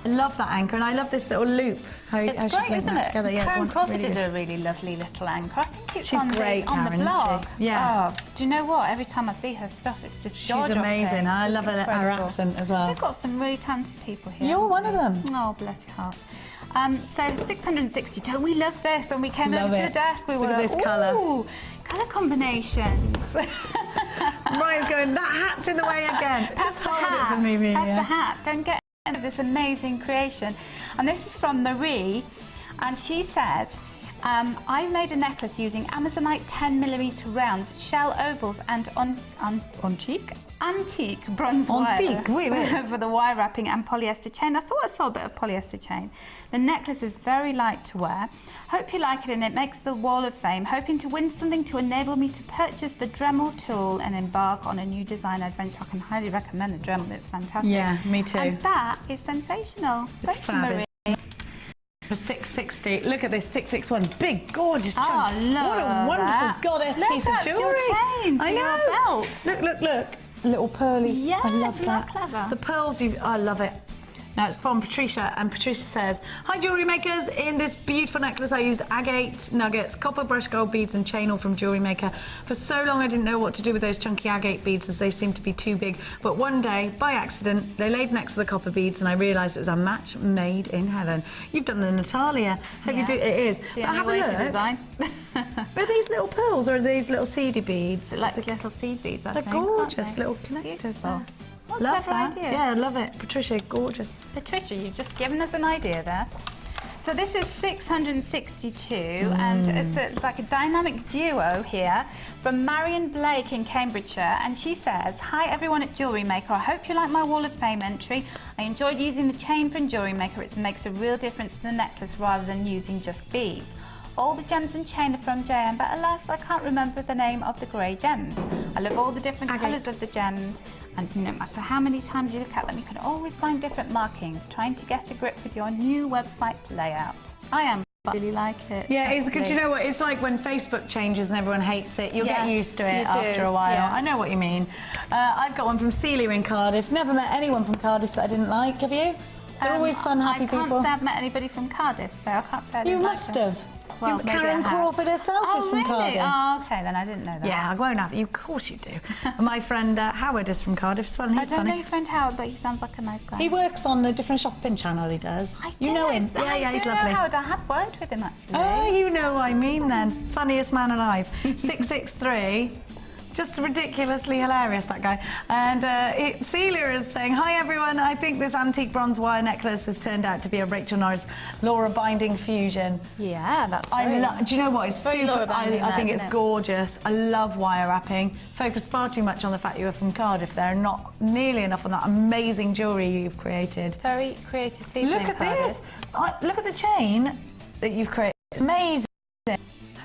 I love that anchor, and I love this little loop. It's great, isn't it? Together. Yeah, Karen Crawford really did a really lovely little anchor. I think it's She's on great, on Karen, the blog. isn't she? Yeah. Oh, do you know what? Every time I see her stuff, it's just She's jaw-dropping. amazing, and I love her accent as well. We've got some really talented people here. You're one of them. Oh, bless your heart. So 662. We love this. When we came over to the desk, we were Look at this colour. Colour combinations. Ryan's going, that hat's in the way again. Just hold it for me, That's Mia. the hat. Don't get into this amazing creation. And this is from Marie, and she says, I made a necklace using Amazonite 10mm rounds, shell ovals, and antique bronze wire for the wire wrapping and polyester chain. I thought I saw a bit of polyester chain. The necklace is very light to wear. Hope you like it, and it makes the Wall of Fame. Hoping to win something to enable me to purchase the Dremel tool and embark on a new design adventure. I can highly recommend the Dremel. It's fantastic. Yeah, me too. And that is sensational. It's fabulous. For 660, look at this 661, big gorgeous chunks. Oh, look what a wonderful that. goddess Look, piece of that's jewellery. your chain for I know. your belt. Look, look, look. Little pearly. Yes, I love isn't that. that clever? The pearls, I love it. Now it's from Patricia, and Patricia says, hi jewellery makers, in this beautiful necklace I used agate nuggets, copper brush gold beads and chain all from Jewellery Maker. For so long I didn't know what to do with those chunky agate beads as they seemed to be too big, but one day, by accident, they laid next to the copper beads and I realised it was a match made in heaven. You've done a Natalia. Hope you do, it is. It's the But only have a way look. to design. Are these little pearls or are these little seedy beads? Like little seed beads, I They're think. aren't gorgeous they? little connectors. Beautiful. What a Love clever that. idea. Yeah, I love it. Patricia, gorgeous. Patricia, you've just given us an idea there. So this is 662, and it's like a dynamic duo here from Marion Blake in Cambridgeshire, and she says, hi everyone at Jewellery Maker, I hope you like my Wall of Fame entry. I enjoyed using the chain from Jewellery Maker. It makes a real difference to the necklace rather than using just beads. All the gems and chain are from JM, but alas, I can't remember the name of the grey gems. I love all the different colours of the gems, and no matter how many times you look at them, you can always find different markings, trying to get a grip with your new website layout. I really like it. Yeah, it's good. You know what? It's like when Facebook changes and everyone hates it. You'll get used to it after a while. Yeah. I know what you mean. I've got one from Celia in Cardiff. Never met anyone from Cardiff that I didn't like. Have you? They're always fun, happy people. I can't say I've met anybody from Cardiff, so I can't say I You didn't must like them. have. well, maybe Karen I have. Crawford herself is from really? Cardiff. Oh, okay, then I didn't know that. Yeah, I won't have you. Of course you do. And my friend Howard is from Cardiff as well, and I he's don't funny. know your friend Howard, but he sounds like a nice guy. He works on a different shopping channel, he does. You know him? Yeah, he's lovely. Howard. I have worked with him, actually. Oh, you know what I mean then. Funniest man alive. 663. Just ridiculously hilarious, that guy. And Celia is saying, hi everyone, I think this antique bronze wire necklace has turned out to be a Rachel Norris Laura Binding fusion. Yeah, that's Do you know what? It's very super. Laura Binding, I think that, it's isn't it? gorgeous. I love wire wrapping. Focus far too much on the fact you were from Cardiff there, and not nearly enough on that amazing jewellery you've created. Very creative people. Look in at Cardiff. this. Look at the chain that you've created. It's amazing.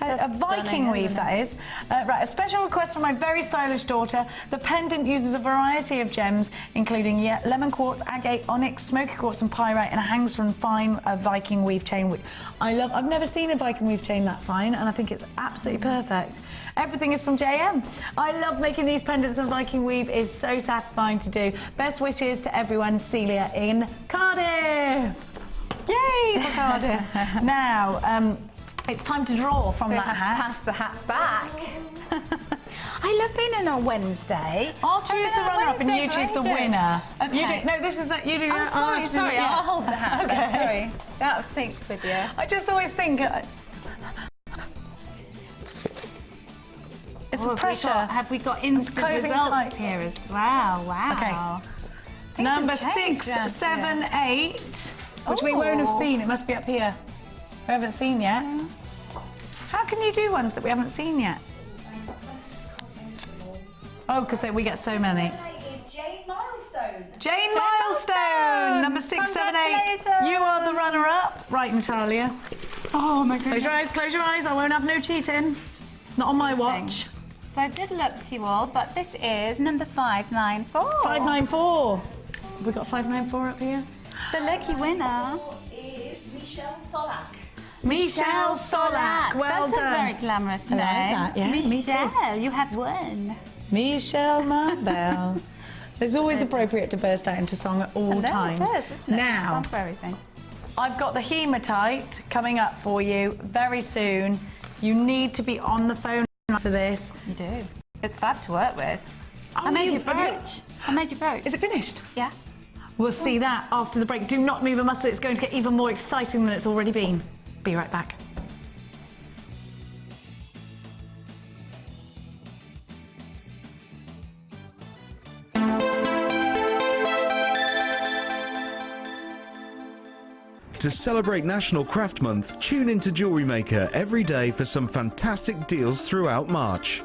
A Viking stunning, weave, isn't that is. Right, a special request from my very stylish daughter. The pendant uses a variety of gems, including lemon quartz, agate, onyx, smoky quartz and pyrite, and hangs from fine Viking weave chain, which I love. I've never seen a Viking weave chain that fine, and I think it's absolutely perfect. Everything is from JM. I love making these pendants, and Viking weave is so satisfying to do. Best wishes to everyone, Celia in Cardiff. Yay for Cardiff. Now, it's time to draw from that hat. Pass the hat back. I love being in on Wednesday. I'll choose the runner-up and you choose the winner. Okay. You do, no, this is that you do. Oh, sorry, yeah. I'll hold the hat. Okay. Then, sorry, that was think with you. I just always think it's Oh, pressure. have we got instant closing results tight. here as well? Wow. Okay. Number have changed 6, around 7, here. 8, which we won't have Oh. seen. It must be up here. We haven't seen yet. How can you do ones that we haven't seen yet? Oh, because we get so many. Is Jane Milestone. Jane Milestone, number 6, 7, 8. You are the runner-up. Right, Natalia. Oh my goodness. Close your eyes, close your eyes. I won't have no cheating. Not on my watch. So good luck to you all, but this is number 594. 594. Have we got 594 up here? The lucky winner. Is Michelle Solak. Michelle Solak. Well That's done. a very glamorous I name. like that, yeah, me too. Michelle, you have won. Michelle Marbell. It's always appropriate to burst out into song at all times. It is, isn't it? Now, Fun for everything. I've got the hematite coming up for you very soon. You need to be on the phone for this. You do. It's fab to work with. Oh, I made you- your brooch. I made your brooch. Is it finished? Yeah. We'll see that after the break. Do not move a muscle. It's going to get even more exciting than it's already been. Be right back. To celebrate National Craft Month, tune into Jewellery Maker every day for some fantastic deals throughout March.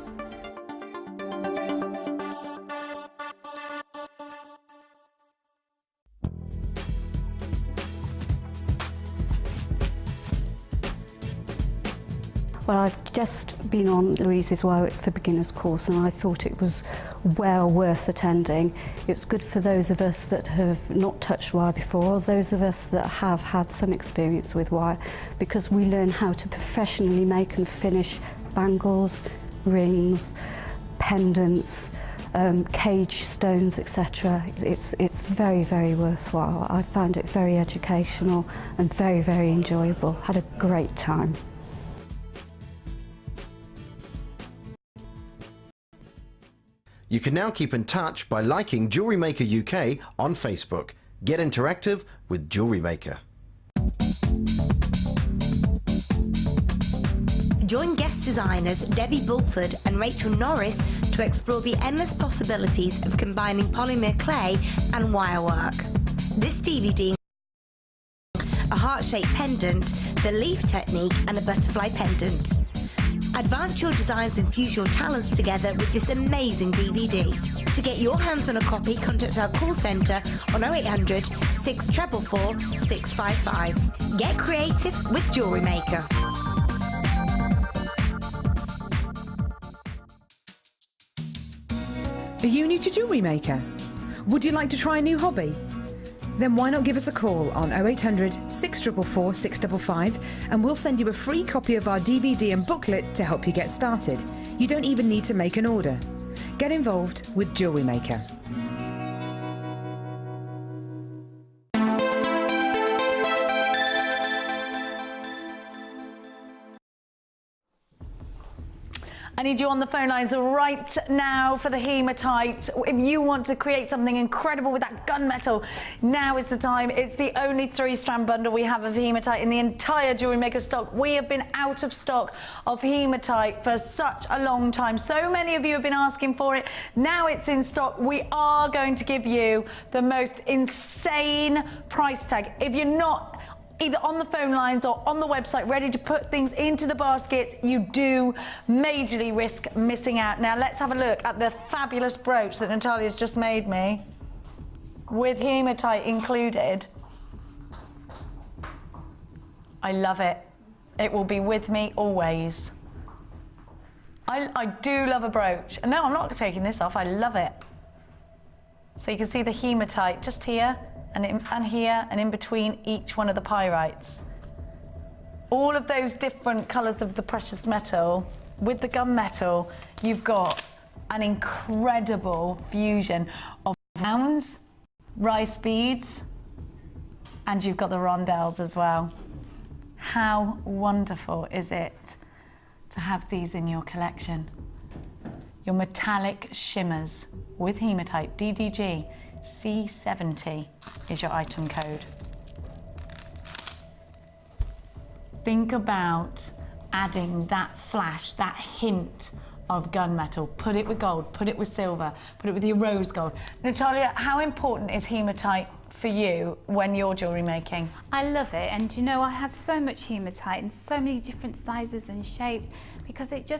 Well, I've just been on Louise's Wow It's for Beginners course, and I thought it was well worth attending. It's good for those of us that have not touched wire before, or those of us that have had some experience with wire, because we learn how to professionally make and finish bangles, rings, pendants, cage stones, etc. It's very, very worthwhile. I found it very educational and very, very enjoyable. Had a great time. You can now keep in touch by liking Jewellery Maker UK on Facebook. Get interactive with Jewellery Maker. Join guest designers Debbie Bulford and Rachel Norris to explore the endless possibilities of combining polymer clay and wirework. This DVD includes a heart-shaped pendant, the leaf technique and a butterfly pendant. Advance your designs and fuse your talents together with this amazing DVD. To get your hands on a copy, contact our call centre on 0800 644 655. Get creative with Jewellery Maker. Are you new to Jewellery Maker? Would you like to try a new hobby? Then why not give us a call on 0800 644 655 and we'll send you a free copy of our DVD and booklet to help you get started. You don't even need to make an order. Get involved with Jewellery Maker. I need you on the phone lines right now for the hematite. If you want to create something incredible with that gunmetal, now is the time. It's the only 3-strand bundle we have of hematite in the entire Jewellery Maker stock. We have been out of stock of hematite for such a long time. So many of you have been asking for it. Now it's in stock. We are going to give you the most insane price tag. If you're not either on the phone lines or on the website ready to put things into the baskets, you do majorly risk missing out. Now let's have a look at the fabulous brooch that Natalia's just made me with hematite included. I love it. It will be with me always. I do love a brooch. And no, I'm not taking this off. I love it. So you can see the hematite just here and here and in between each one of the pyrites. All of those different colours of the precious metal with the gunmetal, you've got an incredible fusion of rounds, rice beads, and you've got the rondelles as well. How wonderful is it to have these in your collection? Your metallic shimmers with hematite, DDG. C70 is your item code. Think about adding that flash, that hint of gunmetal. Put it with gold, put it with silver, put it with your rose gold. Natalia, how important is hematite for you when you're jewellery making? I love it, and you know, I have so much hematite in so many different sizes and shapes because it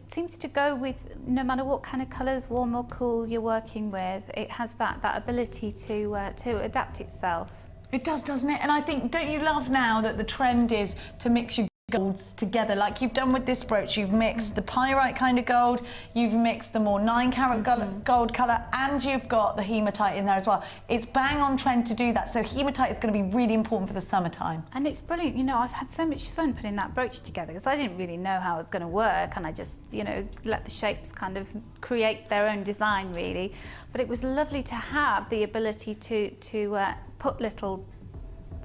seems to go with no matter what kind of colours, warm or cool, you're working with. It has that ability to adapt itself. It does, doesn't it? And I think, don't you love now that the trend is to mix your golds together, like you've done with this brooch? You've mixed the pyrite kind of gold, you've mixed the more 9-carat gold colour, and you've got the hematite in there as well. It's bang on trend to do that, so hematite is going to be really important for the summertime. And it's brilliant. You know, I've had so much fun putting that brooch together because I didn't really know how it was going to work, and I just, you know, let the shapes kind of create their own design really. But it was lovely to have the ability to put little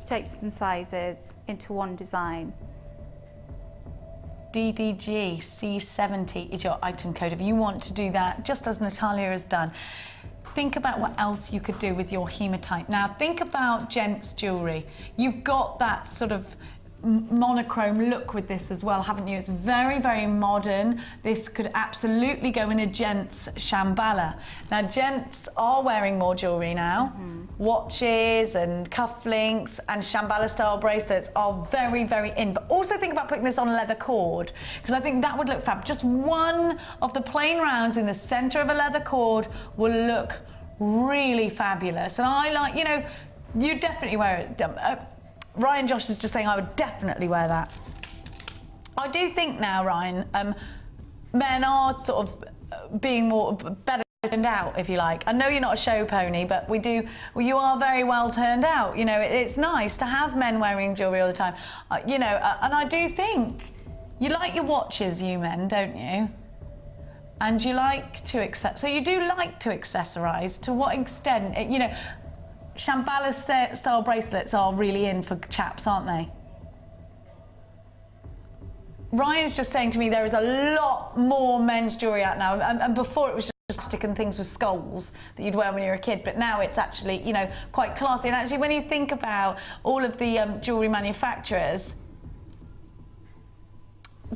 shapes and sizes into one design. DDG C70 is your item code. If you want to do that, just as Natalia has done, think about what else you could do with your hematite. Now, think about gents' jewellery. You've got that sort of monochrome look with this as well, haven't you? It's very, very modern. This could absolutely go in a gents shambala. Now, gents are wearing more jewellery now. Watches and cufflinks and shambala style bracelets are very, very in. But also think about putting this on a leather cord, because I think that would look fab. Just one of the plain rounds in the centre of a leather cord will look really fabulous. And I like, you know, you definitely wear it. Ryan Josh is just saying I would definitely wear that. I do think now, Ryan, men are sort of being better turned out, if you like. I know you're not a show pony, but you are very well turned out. You know, it's nice to have men wearing jewellery all the time. You know, and I do think you like your watches, you men, don't you? And you like to so you do like to accessorise. To what extent? You know, shambala style bracelets are really in for chaps, aren't they? Ryan's just saying to me there is a lot more men's jewellery out now, and before it was just plastic and things with skulls that you'd wear when you were a kid, but now it's actually, you know, quite classy. And actually, when you think about all of the jewellery manufacturers,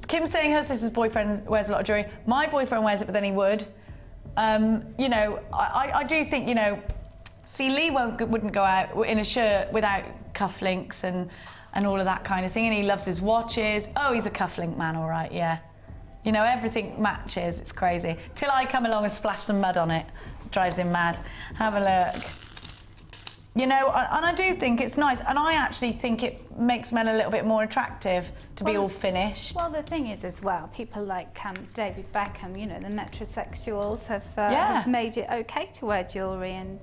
Kim's saying her sister's boyfriend wears a lot of jewellery. My boyfriend wears it, but then he would. You know, I do think, you know, see, Lee wouldn't go out in a shirt without cufflinks and all of that kind of thing, and he loves his watches. Oh, he's a cufflink man, all right, yeah. You know, everything matches, it's crazy. Till I come along and splash some mud on it. It drives him mad. Have a look. You know, and I do think it's nice, and I actually think it makes men a little bit more attractive to be all finished. Well, the thing is as well, people like David Beckham, you know, the metrosexuals have made it okay to wear jewellery, and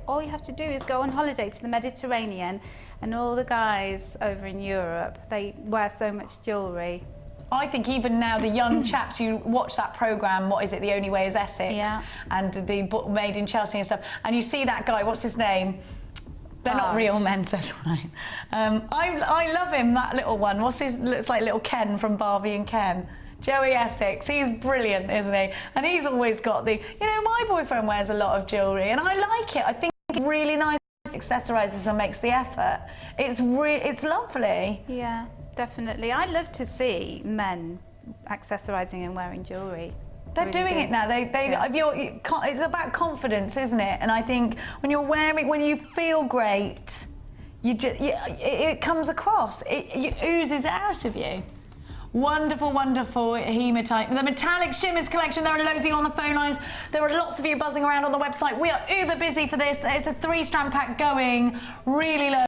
all you have to do is go on holiday to the Mediterranean, and all the guys over in Europe, they wear so much jewellery. I think even now the young chaps, you watch that programme, what is it, The Only Way is Essex, and the book Made in Chelsea and stuff, and you see that guy, what's his name? They're not real men, says Ryan. I love him, that little one. What's his, looks like little Ken from Barbie and Ken. Joey Essex, he's brilliant, isn't he? And he's always got the, you know, my boyfriend wears a lot of jewellery and I like it. I think it's really nice, accessorises and makes the effort. It's lovely. Yeah, definitely. I love to see men accessorising and wearing jewellery. They're doing it now. It's about confidence, isn't it? And I think when you're wearing, when you feel great, it comes across. It oozes out of you. Wonderful, wonderful hematite. The metallic shimmers collection. There are loads of you on the phone lines. There are lots of you buzzing around on the website. We are uber busy for this. It's a 3-strand pack going really low.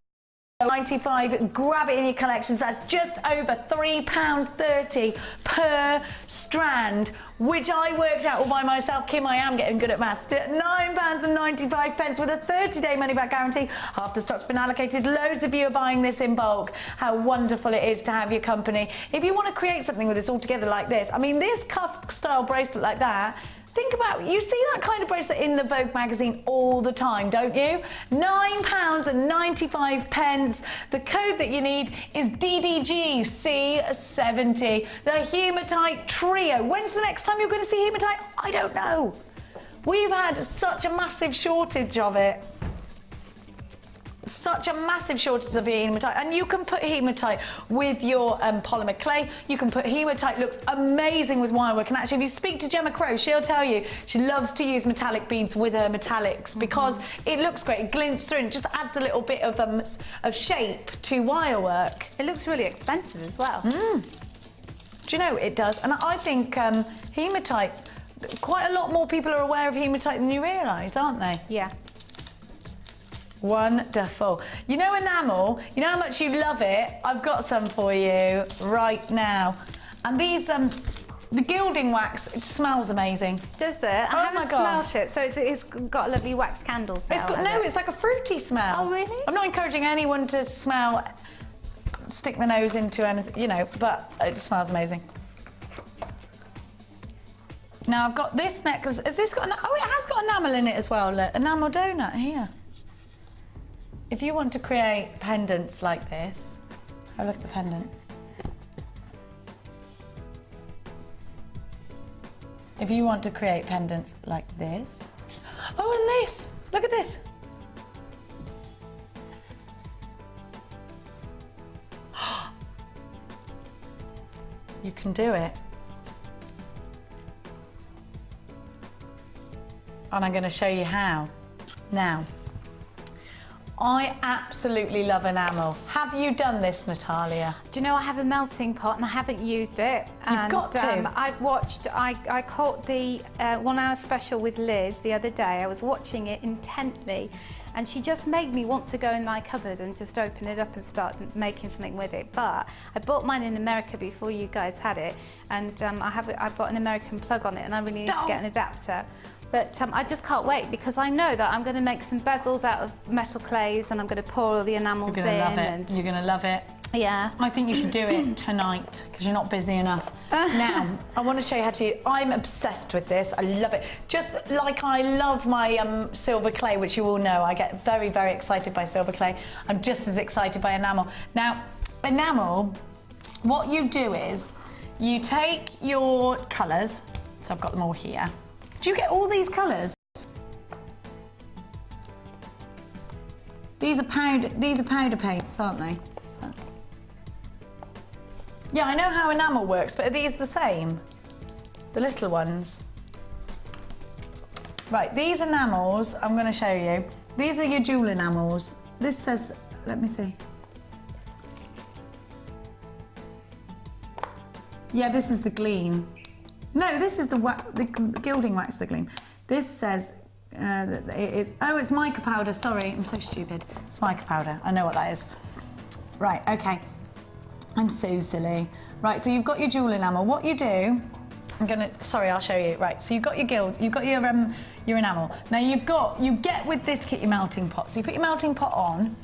95. Grab it in your collections. That's just over £3.30 per strand, which I worked out all by myself. Kim, I am getting good at maths. £9.95 with a 30-day money-back guarantee. Half the stock's been allocated. Loads of you are buying this in bulk. How wonderful it is to have your company. If you want to create something with this all together like this, I mean, this cuff-style bracelet like that, think about, you see that kind of bracelet in the Vogue magazine all the time, don't you? £9.95. The code that you need is DDGC70. The hematite trio. When's the next time you're going to see hematite? I don't know. We've had such a massive shortage of it. Such a massive shortage of hematite, and you can put hematite with your polymer clay. You can put hematite, looks amazing with wirework. And actually, if you speak to Gemma Crow, she'll tell you she loves to use metallic beads with her metallics because it looks great. It glints through and just adds a little bit of shape to wirework. It looks really expensive as well. Do you know it does? And I think hematite. Quite a lot more people are aware of hematite than you realise, aren't they? Yeah. Wonderful. You know enamel, you know how much you love it? I've got some for you right now. And these, the gilding wax, it smells amazing. Does it? I haven't smelled it. So it's got a lovely wax candle smell. It's like a fruity smell. Oh, really? I'm not encouraging anyone to stick the nose into anything, you know, but it smells amazing. Now I've got this necklace. Has this got, it has got enamel in it as well. Look, enamel donut here. If you want to create pendants like this, have a look at the pendant. If you want to create pendants like this. Oh, and this, look at this. You can do it. And I'm going to show you how now. I absolutely love enamel. Have you done this, Natalia? Do you know I have a melting pot and I haven't used it? You've got to. I caught the 1 hour special with Liz the other day. I was watching it intently and she just made me want to go in my cupboard and just open it up and start making something with it. But I bought mine in America before you guys had it, and I've got an American plug on it and I really need to get an adapter. But I just can't wait because I know that I'm going to make some bezels out of metal clays and I'm going to pour all the enamels in. You're going to love it. You're going to love it. Yeah. I think you should do it tonight because you're not busy enough. Now, I want to show you how to. I'm obsessed with this. I love it. Just like I love my silver clay, which you all know. I get very, very excited by silver clay. I'm just as excited by enamel. Now, enamel, what you do is you take your colours. So I've got them all here. Do you get all these colours? These are powder paints, aren't they? Yeah, I know how enamel works, but are these the same? The little ones? Right, these enamels, I'm going to show you. These are your jewel enamels. This says, let me see. Yeah, this is the gleam. No, this is the gilding wax, the gleam. This says that it is, oh, it's mica powder, sorry, I'm so stupid. It's mica powder, I know what that is. Right, okay. I'm so silly. Right, so you've got your jewel enamel. What you do, sorry, I'll show you. Right, so you've got your your enamel. Now you get with this kit your melting pot. So you put your melting pot on,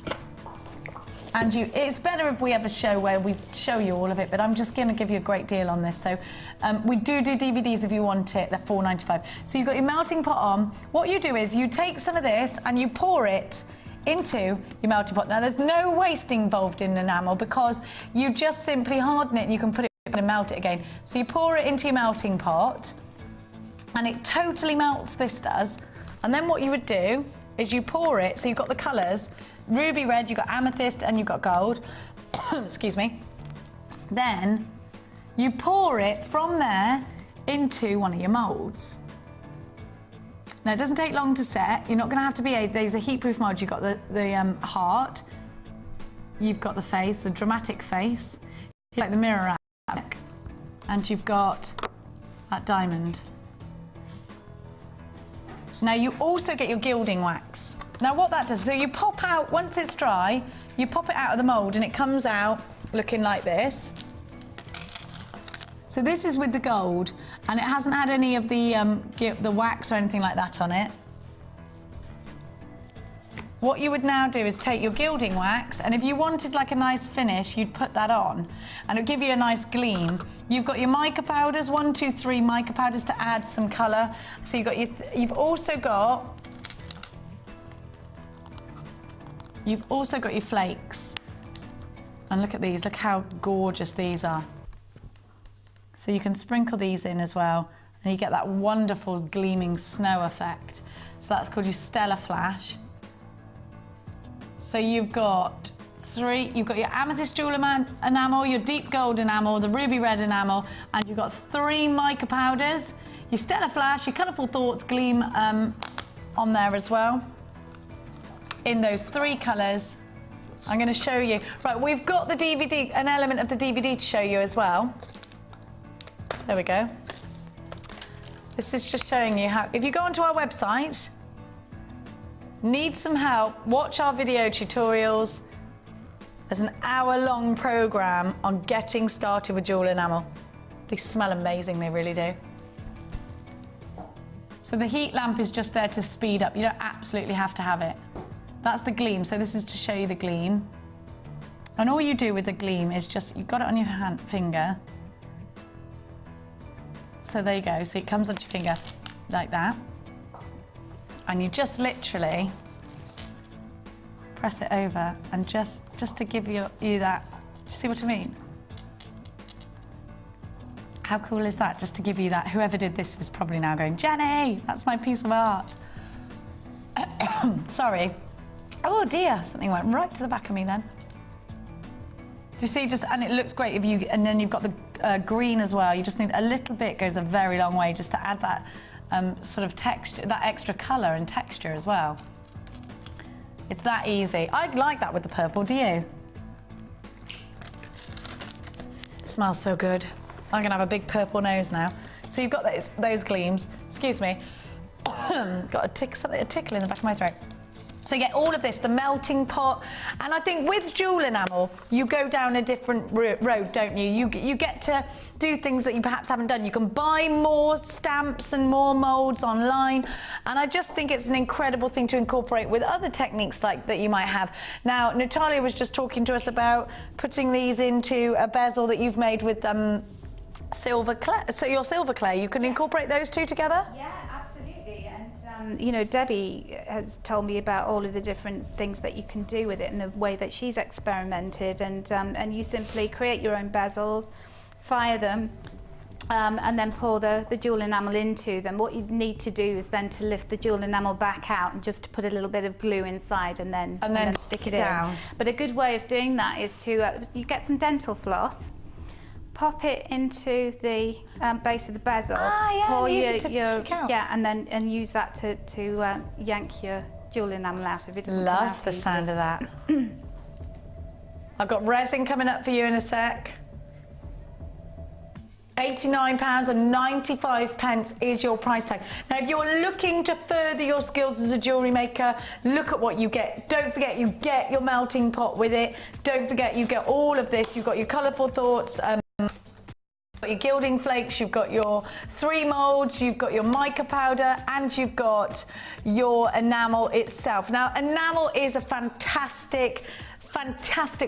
and it's better if we have a show where we show you all of it, but I'm just going to give you a great deal on this. So we do DVDs if you want it, they're £4.95. So you've got your melting pot on. What you do is you take some of this and you pour it into your melting pot. Now there's no wasting involved in enamel because you just simply harden it and you can put it going to melt it again. So you pour it into your melting pot, and it totally melts, this does. And then what you would do is you pour it, so you've got the colours, ruby red, you've got amethyst, and you've got gold. Excuse me. Then you pour it from there into one of your moulds. Now, it doesn't take long to set. You're not going to have to be these are heat-proof molds. You've got the heart, you've got the face, the dramatic face, like the mirror rack, and you've got that diamond. Now, you also get your gilding wax. Now, what that does, so you pop out, once it's dry, you pop it out of the mould and it comes out looking like this. So this is with the gold, and it hasn't had any of the wax or anything like that on it. What you would now do is take your gilding wax, and if you wanted like a nice finish, you'd put that on, and it'll give you a nice gleam. You've got your mica powders, 1, 2, 3 mica powders to add some colour. So you've also got your flakes. And look at these, look how gorgeous these are. So you can sprinkle these in as well, and you get that wonderful gleaming snow effect. So that's called your Stellar Flash. So you've got your amethyst jewel enamel, your deep gold enamel, the ruby red enamel, and you've got 3 mica powders, your Stellar Flash, your Colourful Thoughts gleam on there as well, in those 3 colours. I'm going to show you. Right, we've got the DVD, an element of the DVD to show you as well. There we go. This is just showing you how, if you go onto our website, need some help, watch our video tutorials. There's an hour-long program on getting started with jewel enamel. They smell amazing, they really do. So the heat lamp is just there to speed up. You don't absolutely have to have it. That's the gleam, so this is to show you the gleam. And all you do with the gleam is just, you've got it on your finger. So there you go, so it comes onto your finger like that. And you just literally press it over, and just to give you that, do you see what I mean? How cool is that, just to give you that? Whoever did this is probably now going, Jenny, that's my piece of art. Sorry. Oh dear, something went right to the back of me then. Do you see, and it looks great if you, and then you've got the green as well. You just need a little bit, goes a very long way, just to add that sort of texture, that extra colour and texture as well. It's that easy. I like that with the purple, do you? It smells so good. I'm gonna have a big purple nose now. So you've got those gleams. Excuse me. Got a tickle in the back of my throat. So you get all of this, the melting pot, and I think with jewel enamel, you go down a different road, don't you? You get to do things that you perhaps haven't done. You can buy more stamps and more moulds online, and I just think it's an incredible thing to incorporate with other techniques like that you might have. Now, Natalia was just talking to us about putting these into a bezel that you've made with silver clay. So your silver clay, you can incorporate those two together? Yeah. You know, Debbie has told me about all of the different things that you can do with it and the way that she's experimented, and you simply create your own bezels, fire them, and then pour the jewel enamel into them. What you need to do is then to lift the jewel enamel back out and just to put a little bit of glue inside and then stick it down. In. But a good way of doing that is to you get some dental floss, pop it into the base of the bezel, pour and use that to yank your jewel enamel out of it. Love the sound of that. I've got resin coming up for you in a sec. £89.95 is your price tag. Now, if you're looking to further your skills as a jewellery maker, look at what you get. Don't forget, you get your melting pot with it. Don't forget, you get all of this. You've got your Colourful Thoughts, you've got your gilding flakes, you've got your 3 moulds, you've got your mica powder, and you've got your enamel itself. Now, enamel is a fantastic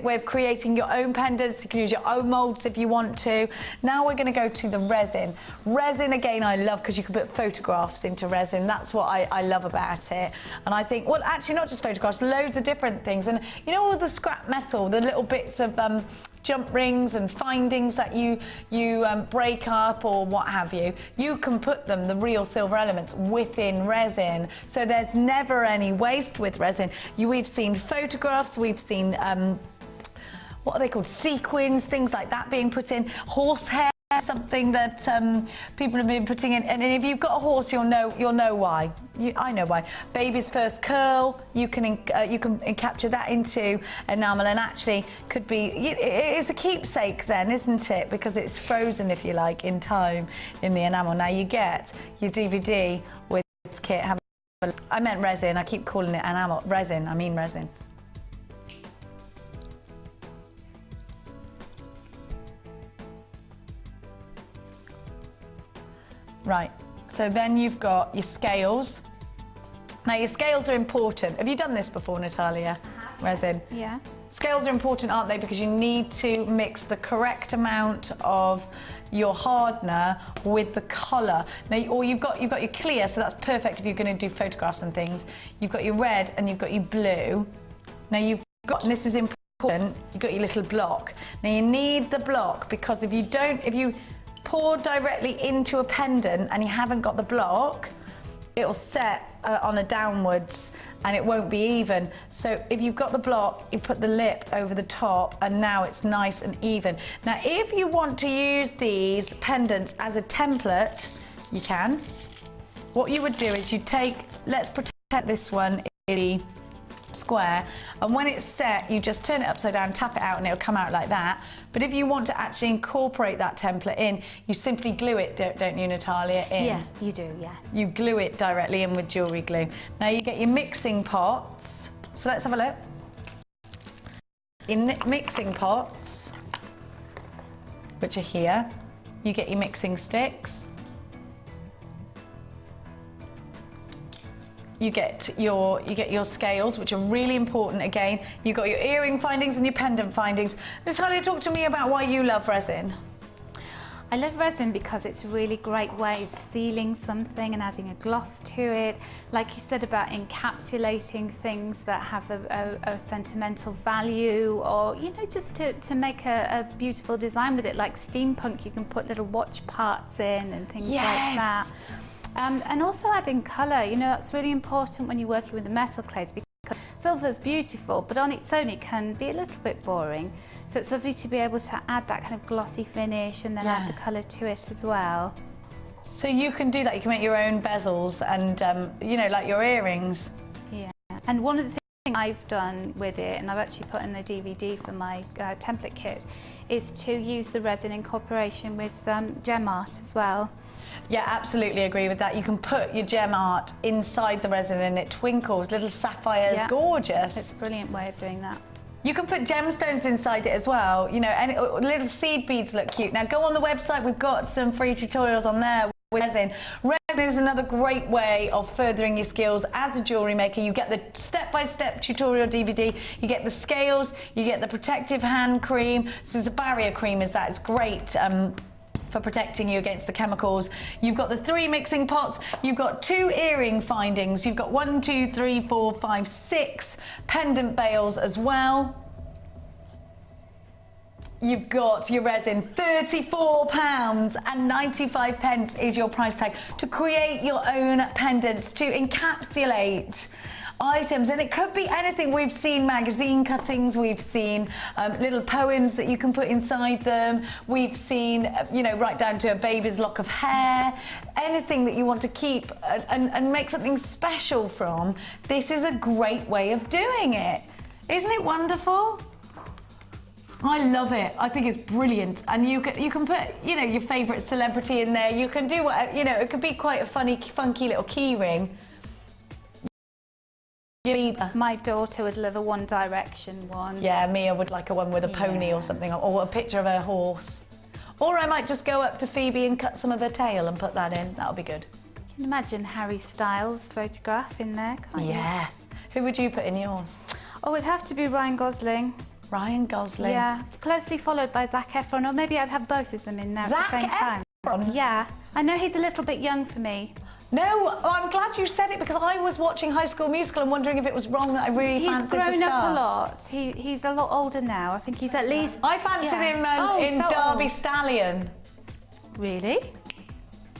way of creating your own pendants. You can use your own moulds if you want to. Now we're going to go to the resin. Resin, again, I love because you can put photographs into resin. That's what I love about it. And I think, well, actually not just photographs, loads of different things. And you know all the scrap metal, the little bits of jump rings and findings that you break up or what have you, you can put them, the real silver elements, within resin. So there's never any waste with resin. We've seen photographs, we've seen, what are they called, sequins, things like that being put in, horsehair. Something that people have been putting in, and if you've got a horse, you'll know why. I know why. Baby's first curl, you can capture that into enamel, and actually could be. It's a keepsake then, isn't it? Because it's frozen, if you like, in time in the enamel. Now you get your DVD with this kit. I meant resin. I keep calling it enamel. Resin. I mean resin. Right, so then you've got your scales. Now your scales are important. Have you done this before, Natalia? Resin? Yeah. Scales are important, aren't they? Because you need to mix the correct amount of your hardener with the colour. Now, or you've got your clear, so that's perfect if you're going to do photographs and things. You've got your red and you've got your blue. Now you've got, and this is important, you've got your little block. Now you need the block because if you pour directly into a pendant and you haven't got the block, it'll set on a downwards and it won't be even. So if you've got the block, you put the lip over the top and now it's nice and even. Now if you want to use these pendants as a template, you can. What you would do is you take, let's pretend this one is square, and when it's set you just turn it upside down, tap it out, and it'll come out like that. But if you want to actually incorporate that template in, you simply glue it, don't you, Natalia, in? Yes, you do, yes. You glue it directly in with jewellery glue. Now you get your mixing pots, so let's have a look. In mixing pots, which are here, you get your mixing sticks. You get your scales, which are really important again. You've got your earring findings and your pendant findings. Natalia, talk to me about why you love resin. I love resin because it's a really great way of sealing something and adding a gloss to it. Like you said about encapsulating things that have a sentimental value, or, you know, just to make a beautiful design with it. Like steampunk, you can put little watch parts in and things like that. And also adding colour, you know, that's really important when you're working with the metal clays, because silver's beautiful, but on its own it can be a little bit boring. So it's lovely to be able to add that kind of glossy finish and then add the colour to it as well. So you can do that, you can make your own bezels and, you know, like your earrings. Yeah, and one of the things I've done with it, and I've actually put in the DVD for my template kit, is to use the resin in cooperation with gem art as well. Yeah, absolutely agree with that. You can put your gem art inside the resin and it twinkles, little sapphires, gorgeous. It's a brilliant way of doing that. You can put gemstones inside it as well, you know, and little seed beads look cute. Now go on the website, we've got some free tutorials on there with resin. Resin is another great way of furthering your skills as a jewellery maker. You get the step-by-step tutorial DVD, you get the scales, you get the protective hand cream. So it's a barrier cream, is that? It's great. For protecting you against the chemicals. You've got the 3 mixing pots, you've got 2 earring findings, you've got 1, 2, 3, 4, 5, 6 pendant bales as well. You've got your resin, £34.95 is your price tag to create your own pendants, to encapsulate items, and it could be anything. We've seen magazine cuttings, we've seen little poems that you can put inside them, we've seen, you know, right down to a baby's lock of hair, anything that you want to keep and make something special from. This is a great way of doing it. Isn't it wonderful? I love it. I think it's brilliant, and you can put, you know, your favourite celebrity in there. You can do what, you know, it could be quite a funny, funky little key ring. My daughter would love a One Direction one. Yeah, Mia would like a one with a pony or something, or a picture of her horse. Or I might just go up to Phoebe and cut some of her tail and put that in. That'll be good. You can imagine Harry Styles' photograph in there, can't you? Yeah. Who would you put in yours? Oh, it'd have to be Ryan Gosling. Ryan Gosling? Yeah, closely followed by Zac Efron, or maybe I'd have both of them in there at the same time. Zac Efron? Yeah. I know he's a little bit young for me. No, I'm glad you said it because I was watching High School Musical and wondering if it was wrong that I really fancied the star. He's grown up a lot. He's a lot older now. I think he's at least... I fancied him in so Derby old. Stallion. Really?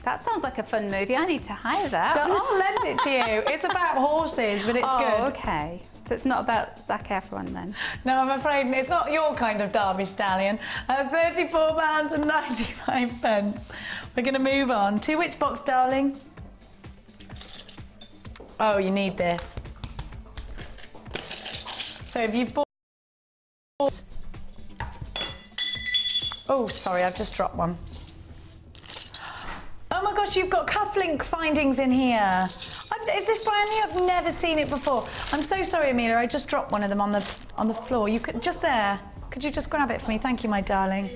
That sounds like a fun movie. I need to hire that. I'll lend it to you. It's about horses, but it's good. Oh, OK. So it's not about Zac Efron then? No, I'm afraid it's not your kind of Derby Stallion. £34.95. We're going to move on. To which box, darling? Oh, you need this. So if you've bought... Oh, sorry, I've just dropped one. Oh my gosh, you've got cufflink findings in here. Is this brand new? I've never seen it before. I'm so sorry, Amelia. I just dropped one of them on the floor. You could just there. Could you just grab it for me? Thank you, my darling.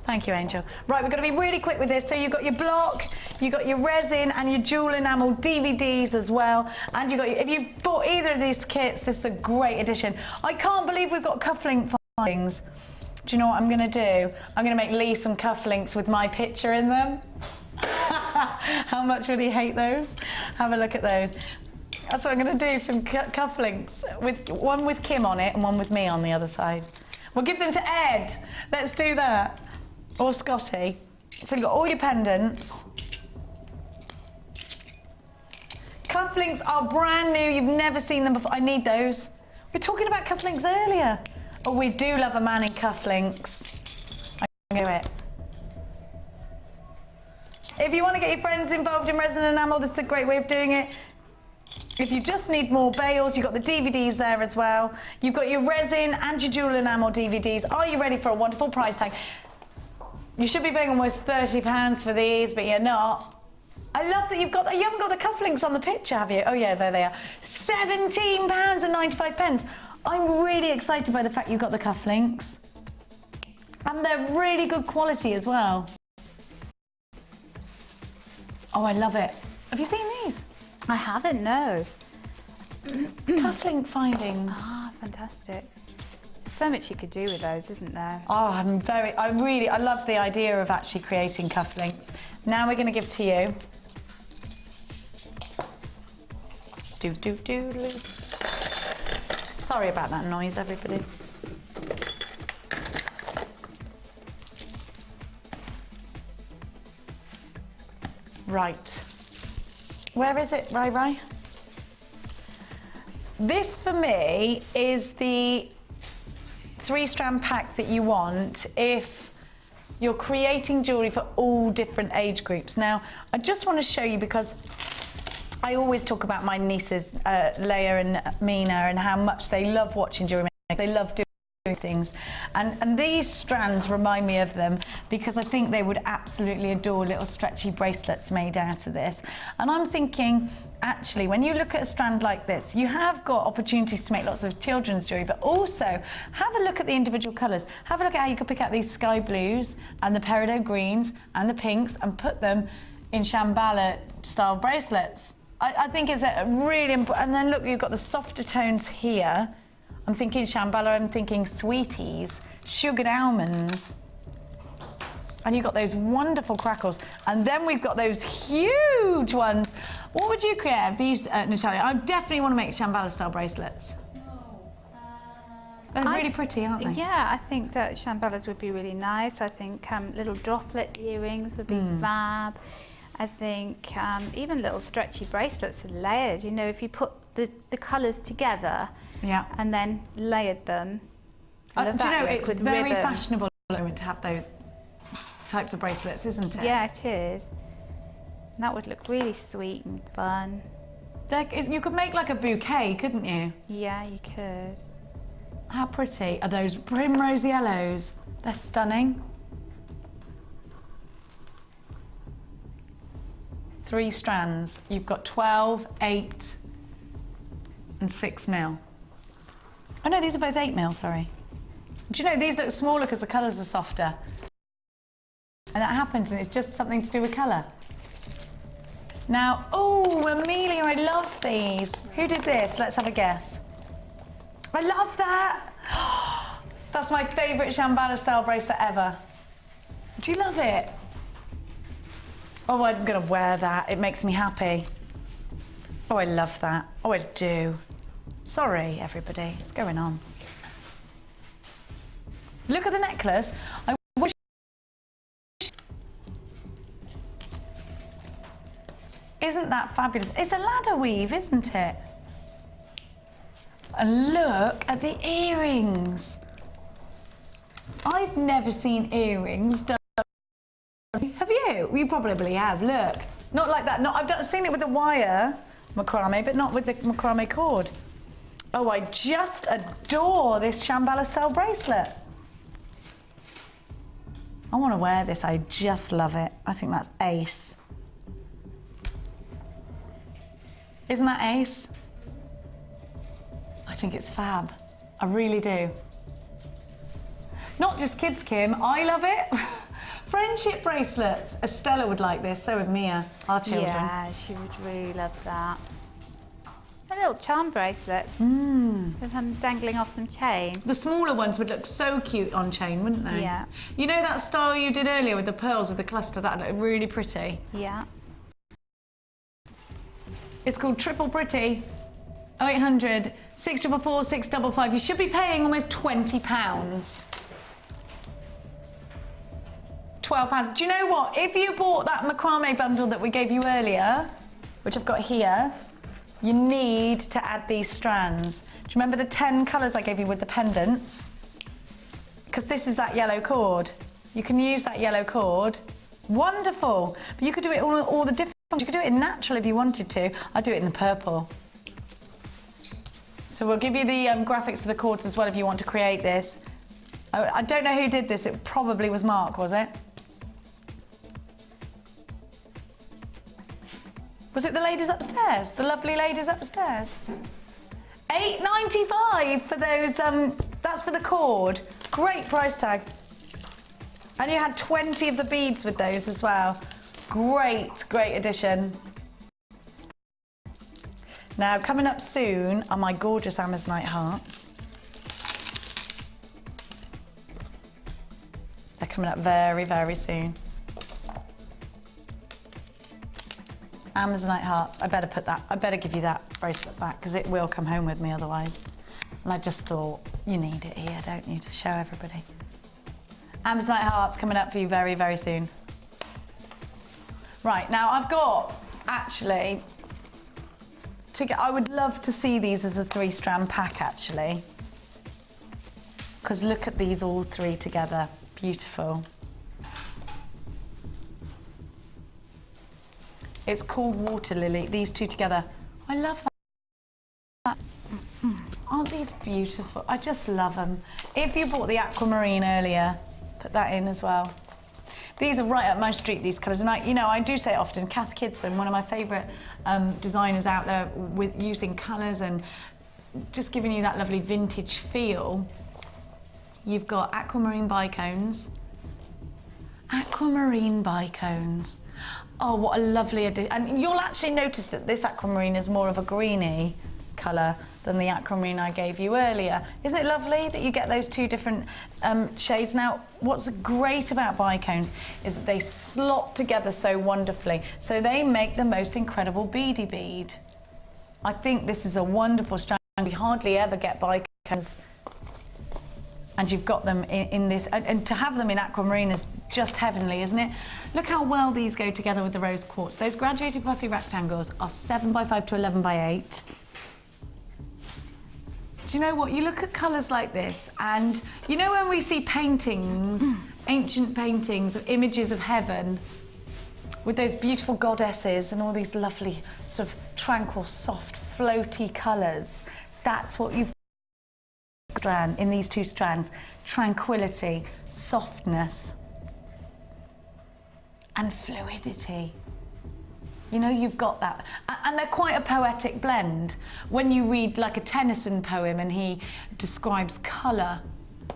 Thank you, Angel. Right, we're going to be really quick with this. So you've got your block, you've got your resin and your jewel enamel DVDs as well. And you've got if you bought either of these kits, this is a great addition. I can't believe we've got cufflink findings. Do you know what I'm going to do? I'm going to make Lee some cufflinks with my picture in them. How much would he hate those? Have a look at those. That's what I'm going to do, some cufflinks. One with Kim on it and one with me on the other side. We'll give them to Ed. Let's do that. Or Scotty. So you've got all your pendants. Cufflinks are brand new. You've never seen them before. I need those. We were talking about cufflinks earlier. Oh, we do love a man in cufflinks. I can do it. If you want to get your friends involved in resin enamel, this is a great way of doing it. If you just need more bales, you've got the DVDs there as well. You've got your resin and your jewel enamel DVDs. Are you ready for a wonderful price tag? You should be paying almost £30 for these, but you're not. I love that you've got that. You haven't got the cufflinks on the picture, have you? Oh yeah, there they are. £17.95. I'm really excited by the fact you've got the cufflinks. And they're really good quality as well. Oh, I love it. Have you seen these? I haven't, no. Cufflink findings. Ah, fantastic. There's so much you could do with those, isn't there? Oh, I love the idea of actually creating cufflinks. Now we're going to give to you. Sorry about that noise, everybody. Right. Where is it, Rai? This, for me, is the 3-strand pack that you want if you're creating jewellery for all different age groups. Now, I just want to show you because I always talk about my nieces, Leia and Mina, and how much they love watching Jewellery Maker. They love doing things. And these strands remind me of them because I think they would absolutely adore little stretchy bracelets made out of this. And I'm thinking, actually, when you look at a strand like this, you have got opportunities to make lots of children's jewellery, but also have a look at the individual colours. Have a look at how you could pick out these sky blues and the peridot greens and the pinks and put them in Shambhala style bracelets. I think it's a really important, and then look, you've got the softer tones here. I'm thinking Shambhala, I'm thinking sweeties, sugared almonds. And you've got those wonderful crackles. And then we've got those huge ones. What would you create of these, Natalia? I definitely want to make Shambhala style bracelets. They're really pretty, aren't they? Yeah, I think that Shambhalas would be really nice. I think little droplet earrings would be fab. I think even little stretchy bracelets and layered, you know, if you put the colours together and then layered them. Do you know, it's very fashionable at the moment to have those types of bracelets, isn't it? Yeah, it is. And that would look really sweet and fun. You could make like a bouquet, couldn't you? Yeah, you could. How pretty are those primrose yellows? They're stunning. 3 strands. You've got 12, 8 and 6 mil. Oh no, these are both 8 mil, sorry. Do you know, these look smaller because the colours are softer. And that happens, and it's just something to do with colour. Now, oh, Amelia, I love these. Who did this? Let's have a guess. I love that. That's my favourite Shambhala style bracelet ever. Do you love it? Oh, I'm gonna wear that. It makes me happy. Oh, I love that. Oh, I do. Sorry, everybody. What's going on? Look at the necklace. I wish... Isn't that fabulous? It's a ladder weave, isn't it? And look at the earrings. I've never seen earrings done. Have you? You probably have. Look, not like that. I've seen it with the wire macrame, but not with the macrame cord. Oh, I just adore this Shambhala style bracelet. I want to wear this. I just love it. I think that's ace. Isn't that ace? I think it's fab. I really do. Not just kids, Kim. I love it. Friendship bracelets. Estella would like this, so would Mia, our children. Yeah, she would really love that. A little charm bracelet with them dangling off some chain. The smaller ones would look so cute on chain, wouldn't they? Yeah. You know that style you did earlier with the pearls with the cluster? That looked really pretty. Yeah. It's called Triple Pretty. 0800 644 655. You should be paying almost £20. £12. Do you know what? If you bought that macrame bundle that we gave you earlier, which I've got here, you need to add these strands. Do you remember the 10 colours I gave you with the pendants? Because this is that yellow cord. You can use that yellow cord. Wonderful. But you could do it all the different ones. You could do it in natural if you wanted to. I'd do it in the purple. So we'll give you the graphics for the cords as well if you want to create this. I don't know who did this. It probably was Mark, was it? Was it the ladies upstairs? The lovely ladies upstairs? £8.95 for those, that's for the cord. Great price tag. And you had 20 of the beads with those as well. Great, great addition. Now, coming up soon are my gorgeous Amazonite hearts. They're coming up very, very soon. Amazonite hearts. I better give you that bracelet back because it will come home with me otherwise. And I just thought, you need it here, don't you, to show everybody. Amazonite hearts coming up for you very, very soon. Right, now I've got, actually, I would love to see these as a 3-strand pack, actually. Because look at these all 3 together. Beautiful. It's called Water Lily, these 2 together. I love that. Aren't these beautiful? I just love them. If you bought the aquamarine earlier, put that in as well. These are right up my street, these colours. And I do say it often, Kath Kidson, one of my favourite designers out there with using colours and just giving you that lovely vintage feel. You've got aquamarine bicones. Aquamarine bicones. Oh, what a lovely addition. And you'll actually notice that this aquamarine is more of a greeny colour than the aquamarine I gave you earlier. Isn't it lovely that you get those 2 different shades? Now, what's great about bicones is that they slot together so wonderfully. So they make the most incredible beady bead. I think this is a wonderful strand. We hardly ever get bicones. And you've got them in this, and to have them in aquamarine is just heavenly, isn't it? Look how well these go together with the rose quartz. Those graduated puffy rectangles are 7x5 to 11x8. Do you know what? You look at colours like this, and you know when we see paintings, ancient paintings of images of heaven, with those beautiful goddesses and all these lovely sort of tranquil, soft, floaty colours, that's what you've in these 2 strands. Tranquility, softness, and fluidity. You know, you've got that. And they're quite a poetic blend. When you read like a Tennyson poem and he describes colour,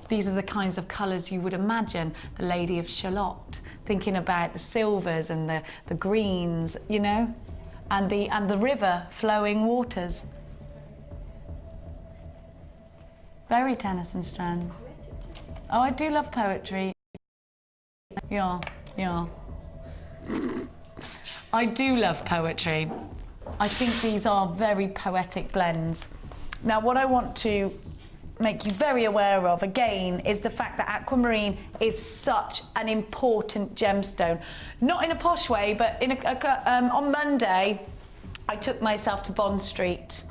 these are the kinds of colours you would imagine the Lady of Shalott, thinking about the silvers and the greens, you know, and the river flowing waters. Very Tennyson strand. Oh, I do love poetry. Yeah, yeah. I do love poetry. I think these are very poetic blends. Now, what I want to make you very aware of, again, is the fact that aquamarine is such an important gemstone. Not in a posh way, but in on Monday, I took myself to Bond Street.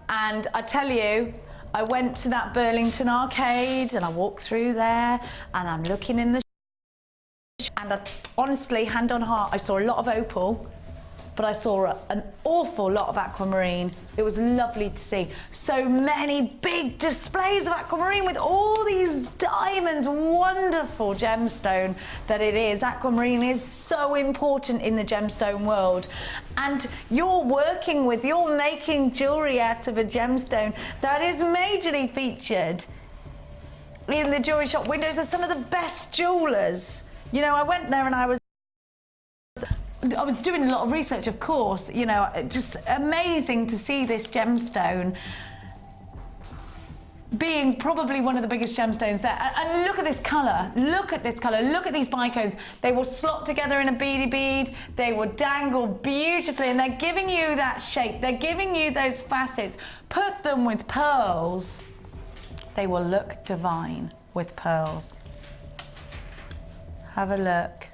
And I tell you, I went to that Burlington arcade and I walked through there and I'm looking in the and honestly, hand on heart, I saw a lot of opal, but I saw an awful lot of aquamarine. It was lovely to see. So many big displays of aquamarine with all these diamonds, wonderful gemstone that it is. Aquamarine is so important in the gemstone world. And you're making jewellery out of a gemstone that is majorly featured in the jewellery shop windows as some of the best jewellers. You know, I went there and I was doing a lot of research, of course, you know, just amazing to see this gemstone being probably one of the biggest gemstones there. And look at this colour, look at this colour, look at these bicones. They will slot together in a beady bead, they will dangle beautifully, and they're giving you that shape, they're giving you those facets. Put them with pearls, they will look divine with pearls. Have a look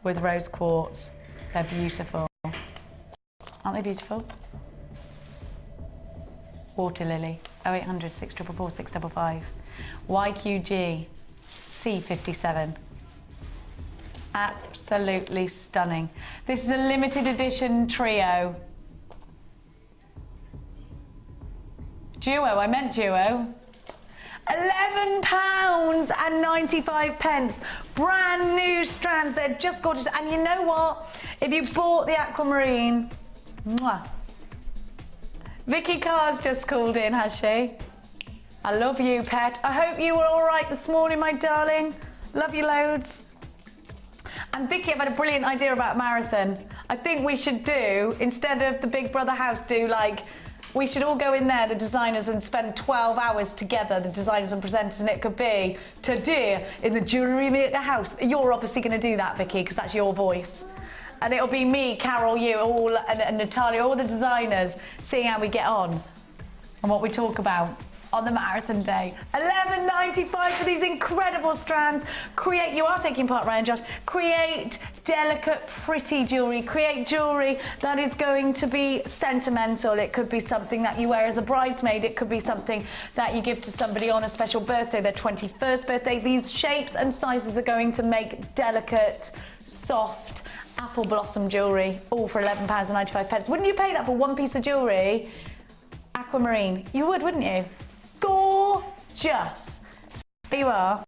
with rose quartz. They're beautiful. Aren't they beautiful? Water lily, 0800 644 655. YQG C57. Absolutely stunning. This is a limited edition trio. Duo, I meant duo. £11.95. Brand new strands, they're just gorgeous. And you know what? If you bought the aquamarine, mwah. Vicky Carr's just called in, has she? I love you, pet. I hope you were all right this morning, my darling. Love you loads. And Vicky, I've had a brilliant idea about marathon. I think we should do, instead of the Big Brother house, do like, we should all go in there, the designers, and spend 12 hours together, the designers and presenters, and it could be today in the Jewellery Maker house. You're obviously going to do that, Vicky, because that's your voice. And it'll be me, Carol, you, all, and Natalia, all the designers, seeing how we get on and what we talk about on the marathon day. £11.95 for these incredible strands. You are taking part, Ryan, Josh. Create delicate, pretty jewellery. Create jewellery that is going to be sentimental. It could be something that you wear as a bridesmaid. It could be something that you give to somebody on a special birthday, their 21st birthday. These shapes and sizes are going to make delicate, soft, apple blossom jewellery, all for £11.95. Wouldn't you pay that for one piece of jewellery? Aquamarine. You would, wouldn't you? Gorgeous. There you are.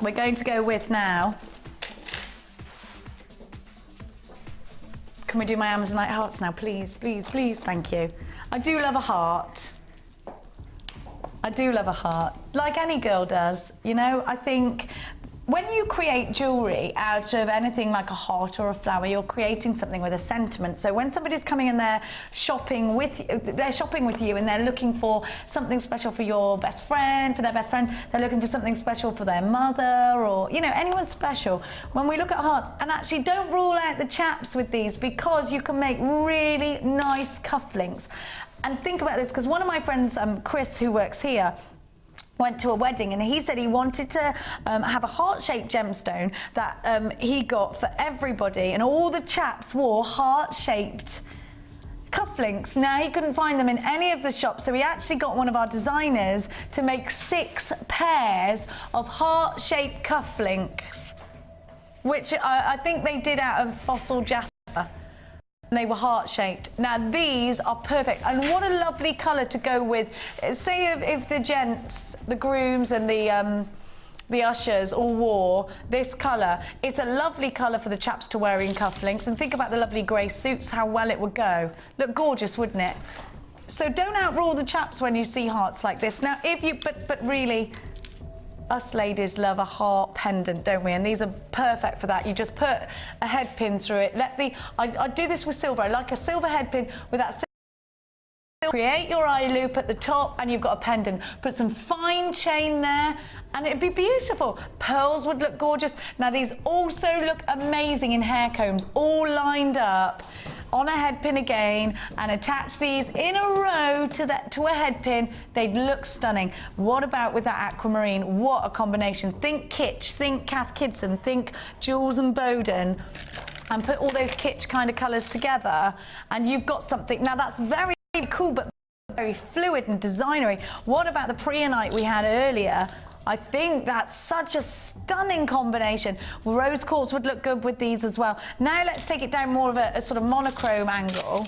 We're going to go with now. Can we do my Amazonite hearts now, please, please, please? Thank you. I do love a heart. I do love a heart, like any girl does. You know, I think when you create jewellery out of anything like a heart or a flower, you're creating something with a sentiment. So when somebody's coming and they're shopping with you and they're looking for something special for your best friend, for their best friend, they're looking for something special for their mother, or, you know, anyone special. When we look at hearts, and actually don't rule out the chaps with these, because you can make really nice cufflinks. And think about this, because one of my friends, Chris, who works here, went to a wedding and he said he wanted to have a heart-shaped gemstone that he got for everybody, and all the chaps wore heart-shaped cufflinks. Now, he couldn't find them in any of the shops, so he actually got one of our designers to make 6 pairs of heart-shaped cufflinks, which I think they did out of fossil jasper. They were heart-shaped. Now, these are perfect. And what a lovely colour to go with. Say if the gents, the grooms and the ushers all wore this colour. It's a lovely colour for the chaps to wear in cufflinks. And think about the lovely grey suits, how well it would go. Look gorgeous, wouldn't it? So don't outrule the chaps when you see hearts like this. Now, if you, but really, us ladies love a heart pendant, don't we? And these are perfect for that. You just put a head pin through it. I do this with silver. I like a silver head pin with that create your eye loop at the top and you've got a pendant. Put some fine chain there and it'd be beautiful. Pearls would look gorgeous. Now these also look amazing in hair combs, all lined up on a head pin again, and attach these in a row to a head pin. They'd look stunning. What about with that aquamarine? What a combination. Think kitsch, think Cath Kidston, think Jules and Bowden, and put all those kitsch kind of colours together and you've got something. Now that's very cool but very fluid and designery. What about the preonite we had earlier? I think that's such a stunning combination. Rose quartz would look good with these as well. Now let's take it down more of a sort of monochrome angle.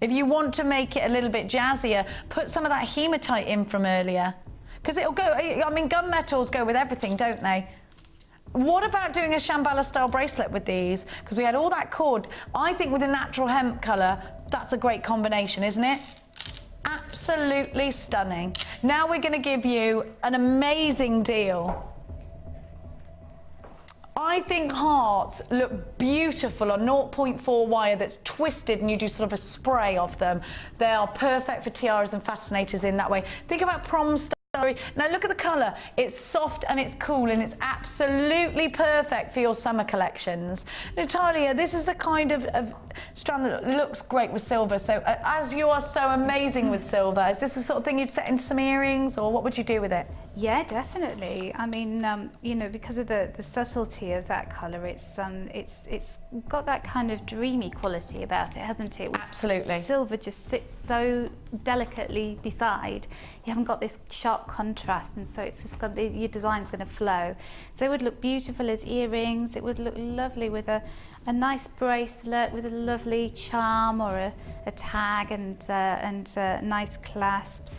If you want to make it a little bit jazzier, put some of that hematite in from earlier. Because it'll go, I mean, gunmetals go with everything, don't they? What about doing a Shambhala style bracelet with these? Because we had all that cord. I think with a natural hemp colour, that's a great combination, isn't it? Absolutely stunning. Now we're going to give you an amazing deal. I think hearts look beautiful on 0.4 wire that's twisted and you do sort of a spray of them. They are perfect for tiaras and fascinators in that way. Think about prom style. Now look at the colour. It's soft and it's cool and it's absolutely perfect for your summer collections. Natalia, this is the kind of strand that looks great with silver. So as you are so amazing with silver, is this the sort of thing you'd set in some earrings, or what would you do with it? Yeah, definitely. I mean, you know, because of the subtlety of that colour, it's got that kind of dreamy quality about it, hasn't it? Which absolutely. Silver just sits so delicately beside. You haven't got this sharp contrast, and so it's just got your design's going to flow. So it would look beautiful as earrings. It would look lovely with a nice bracelet with a lovely charm or a tag and nice clasps.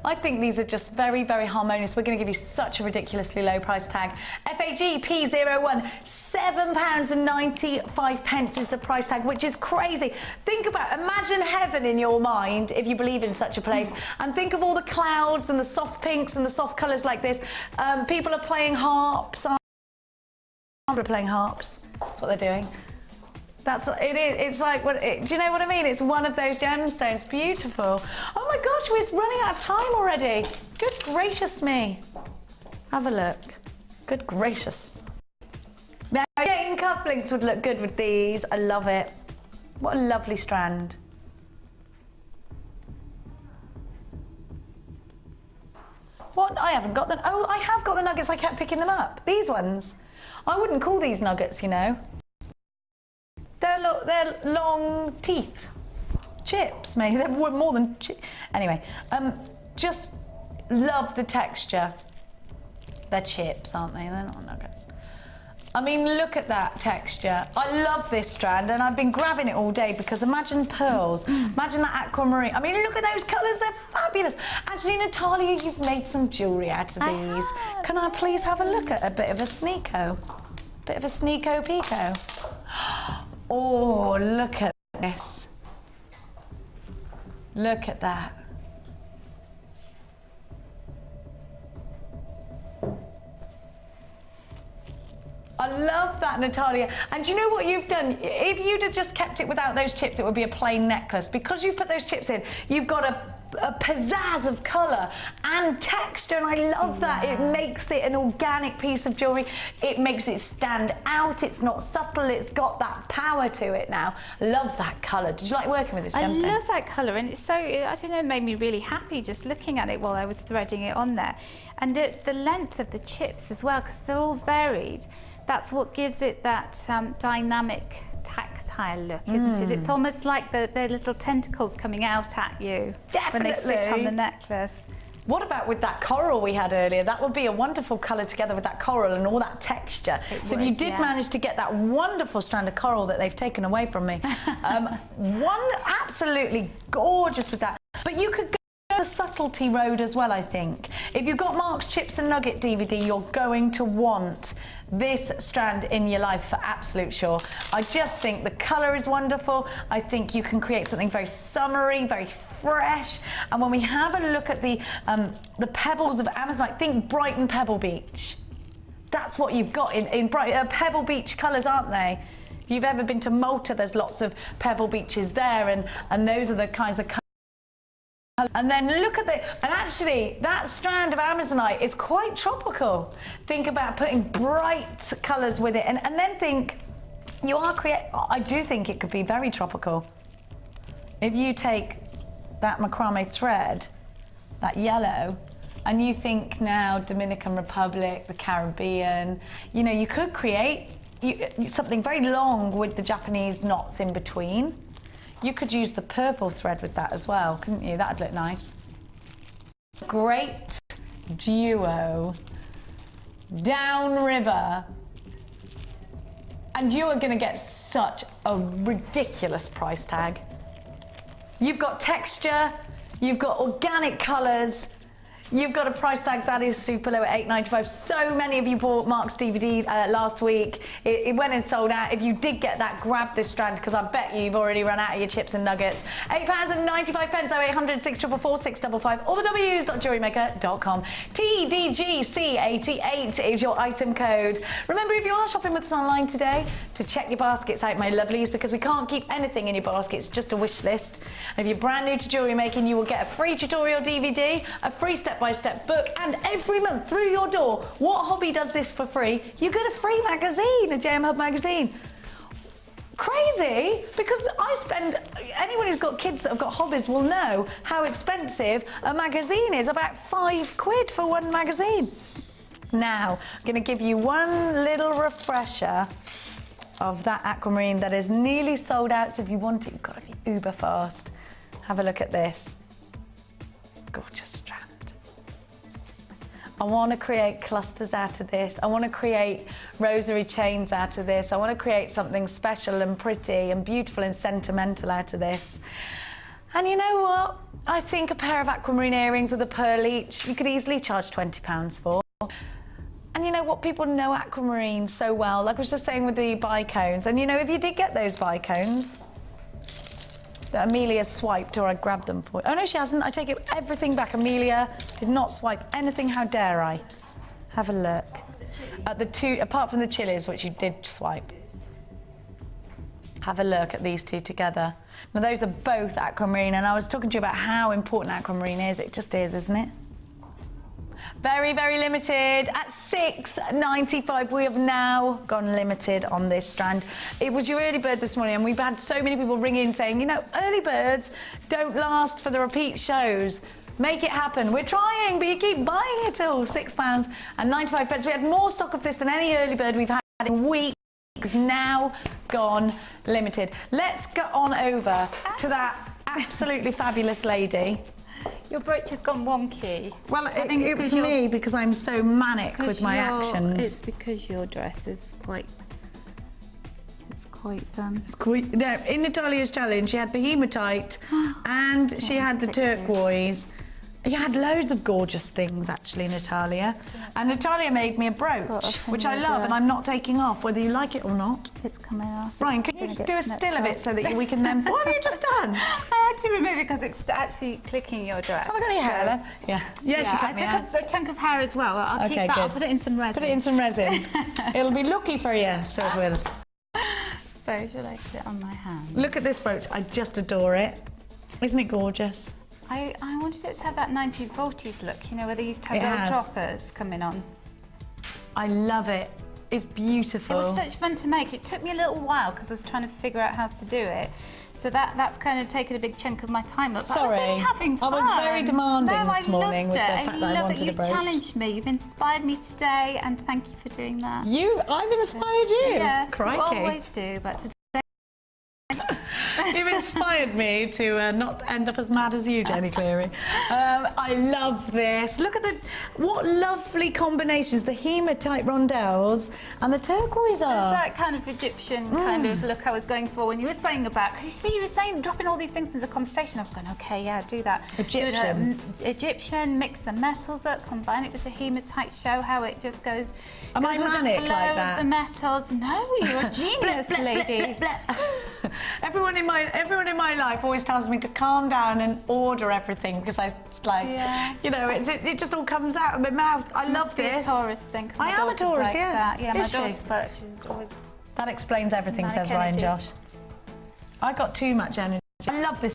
I think these are just very, very harmonious. We're going to give you such a ridiculously low price tag. FAG P01, £7.95 is the price tag, which is crazy. Think about, imagine heaven in your mind, if you believe in such a place, and think of all the clouds and the soft pinks and the soft colours like this. People are playing harps. People are playing harps. That's what they're doing. That's it. It's like, do you know what I mean? It's one of those gemstones. Beautiful. Oh my gosh, we're running out of time already. Good gracious me. Have a look. Good gracious. Now, chain cufflinks would look good with these. I love it. What a lovely strand. What? I haven't got them. Oh, I have got the nuggets. I kept picking them up. These ones. I wouldn't call these nuggets, you know. They're long teeth. Chips, maybe. They're more than chips. Anyway, just love the texture. They're chips, aren't they? They're not nuggets. I mean, look at that texture. I love this strand, and I've been grabbing it all day because imagine pearls, imagine that aquamarine. I mean, look at those colours, they're fabulous. Actually, Natalia, you've made some jewellery out of these. Can I please have a look at a bit of a sneako? Bit of a sneako pico. Oh, look at this. Look at that. I love that, Natalia. And do you know what you've done? If you'd have just kept it without those chips, it would be a plain necklace. Because you've put those chips in, you've got a pizzazz of colour and texture, and I love that. It makes it an organic piece of jewellery. It makes it stand out. It's not subtle. It's got that power to it now. Love that colour. Did you like working with this gemstone? I love that colour, and it's so, I don't know, it made me really happy just looking at it while I was threading it on there. And the length of the chips as well, because they're all varied. That's what gives it that dynamic, tactile look, isn't it? It's almost like the little tentacles coming out at you. Definitely. When they sit on the necklace. What about with that coral we had earlier? That would be a wonderful colour together with that coral and all that texture. So if you did manage to get that wonderful strand of coral that they've taken away from me, one absolutely gorgeous with that. But you could go the subtlety road as well, I think. If you've got Mark's Chips and Nugget DVD, you're going to want this strand in your life for absolute sure. I just think the colour is wonderful. I think you can create something very summery, very fresh. And when we have a look at the pebbles of Amazonite, think Brighton Pebble Beach. That's what you've got in Pebble Beach colours, aren't they? If you've ever been to Malta, there's lots of Pebble Beaches there, and those are the kinds of colours And then look at and actually that strand of Amazonite is quite tropical. Think about putting bright colours with it, and then think, I do think it could be very tropical. If you take that macrame thread, that yellow, and you think now Dominican Republic, the Caribbean, you know, you could create something very long with the Japanese knots in between. You could use the purple thread with that as well, couldn't you? That'd look nice. Great duo, downriver. And you are going to get such a ridiculous price tag. You've got texture, you've got organic colours, you've got a price tag that is super low at £8.95. So many of you bought Mark's DVD last week. It went and sold out. If you did get that, grab this strand, because I bet you've already run out of your chips and nuggets. £8.95, 0800 644 655, or the w's.jewellerymaker.com. TDGC88 is your item code. Remember, if you are shopping with us online today, to check your baskets out, my lovelies, because we can't keep anything in your baskets, just a wish list. And if you're brand new to jewellery making, you will get a free tutorial DVD, a free step-by-step book, and every month through your door, what hobby does this for free? You get a free magazine, a JM Hub magazine. Crazy, because anyone who's got kids that have got hobbies will know how expensive a magazine is, about £5 for one magazine. Now, I'm going to give you one little refresher of that aquamarine that is nearly sold out, so if you want it, you've got to be uber fast. Have a look at this. Gorgeous strand. I want to create clusters out of this. I want to create rosary chains out of this. I want to create something special and pretty and beautiful and sentimental out of this. And you know what? I think a pair of aquamarine earrings with a pearl each, you could easily charge £20 for. And you know what? People know aquamarine so well. Like I was just saying with the bicones. And you know, if you did get those bicones, that Amelia swiped, or I grabbed them for you. Oh no, she hasn't. I take everything back. Amelia did not swipe anything. How dare I? Have a look at the two, apart from the chilies, which you did swipe. Have a look at these two together. Now those are both aquamarine, and I was talking to you about how important aquamarine is. It just is, isn't it? Very, very limited at £6.95. We have now gone limited on this strand. It was your early bird this morning, and we've had so many people ring in saying, you know, early birds don't last for the repeat shows. Make it happen. We're trying, but you keep buying it all. £6.95. We had more stock of this than any early bird we've had in weeks. Now gone limited. Let's get on over to that absolutely fabulous lady. Your brooch has gone wonky. Well, it was me, because I'm so manic with my actions. It's because your dress is quite... It's quite... No, in Natalia's challenge, she had the hematite and she had the turquoise. You had loads of gorgeous things, actually, Natalia. And Natalia made me a brooch, which I love, and I'm not taking off, whether you like it or not. It's coming off. Brian, can you do a still of it so that we can then... What have you just done? I had to remove it because it's actually clicking your dress. Have I got your hair there? Yeah. Yeah, she cut me I took a chunk of hair as well. I'll keep that. Good. I'll put it in some resin. Put it in some resin. It'll be lucky for you, so it will. So, should I put it on my hand? Look at this brooch. I just adore it. Isn't it gorgeous? I wanted it to have that 1940s look, you know, where they used to have little droppers coming on. I love it. It's beautiful. It was such fun to make. It took me a little while because I was trying to figure out how to do it. So that's kind of taken a big chunk of my time up. Sorry. I was really having fun. I was very demanding this morning with the fact that I wanted a brooch. You've challenged me. You've inspired me today, and thank you for doing that. I've inspired you. Yes, Crikey. you always do, but today... You've inspired me to not end up as mad as you, Jenny Cleary. I love this. Look at what lovely combinations, the hematite rondelles and the turquoise are. It's that kind of Egyptian kind of look I was going for when you were saying about, because you see, you were saying, dropping all these things in the conversation. I was going, okay, yeah, do that. Egyptian, mix the metals up, combine it with the hematite, show how it just goes. Am I manic like that? The metals. No, you're a genius, lady. Everyone in my life always tells me to calm down and order everything, because I you know, it just all comes out of my mouth. I love this. It's a Taurus thing. I am a Taurus, like yes. That. Yeah, my daughter's like she's always. That explains everything, says Ryan Josh. I got too much energy. I love this.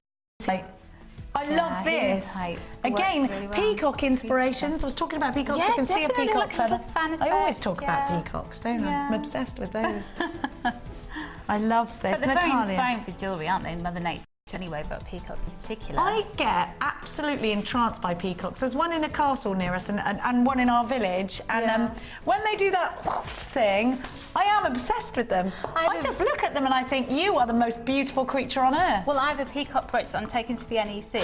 I I love this. Again, really well. peacock inspirations. I was talking about peacocks. Yeah, I can see a definitely, peacock like a little feather. fan I always effect, talk about peacocks, don't I? I'm obsessed with those. I love this. But they're very Natalia. inspiring for jewellery, aren't they? Mother Nature anyway, but peacocks in particular. I get absolutely entranced by peacocks. There's one in a castle near us and one in our village. And when they do that thing, I am obsessed with them. I just look at them and I think, you are the most beautiful creature on earth. Well, I have a peacock brooch that I'm taking to the NEC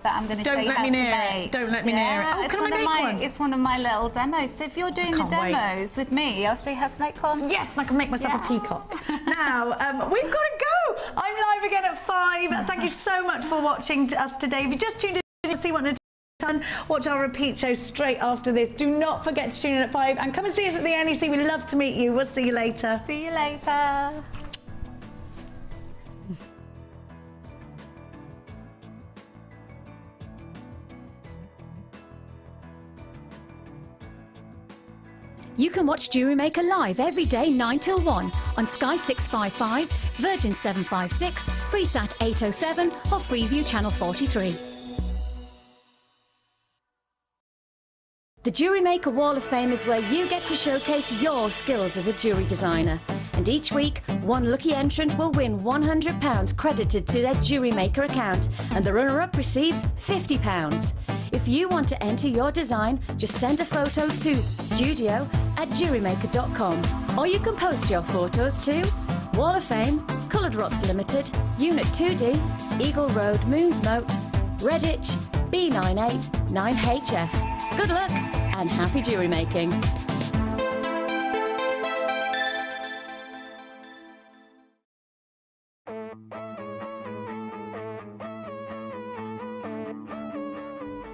that I'm going to show you how to make. Don't let me near it. Oh, can I make one? It's one of my little demos. So if you're doing the demos with me, I'll show you how to make one. Yes, and I can make myself a peacock. Now, we've got to go. I'm live again at 5. Thank you so much for watching us today. If you just tuned in to see what Natalia done, watch our repeat show straight after this. Do not forget to tune in at 5 and come and see us at the NEC. We'd love to meet you. We'll see you later. See you later. You can watch Jewellery Maker live every day 9 till 1 on Sky 655, Virgin 756, Freesat 807 or Freeview Channel 43. The Jewellery Maker Wall of Fame is where you get to showcase your skills as a jewellery designer. And each week, one lucky entrant will win £100 credited to their Jewellery Maker account, and the runner-up receives £50. If you want to enter your design, just send a photo to studio@jewellerymaker.com, or you can post your photos to Wall of Fame, Coloured Rocks Limited, Unit 2D, Eagle Road, Moons Moat, Redditch, B98 9HF. Good luck and happy jewellery making.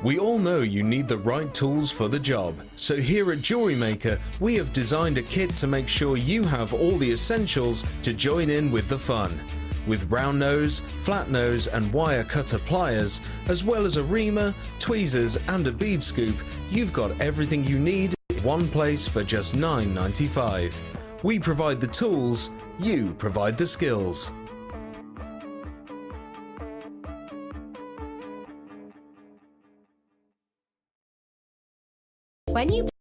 We all know you need the right tools for the job, so here at Jewellery Maker we have designed a kit to make sure you have all the essentials to join in with the fun. With round nose, flat nose and wire cutter pliers, as well as a reamer, tweezers and a bead scoop, you've got everything you need in one place for just $9.95. We provide the tools, you provide the skills. When you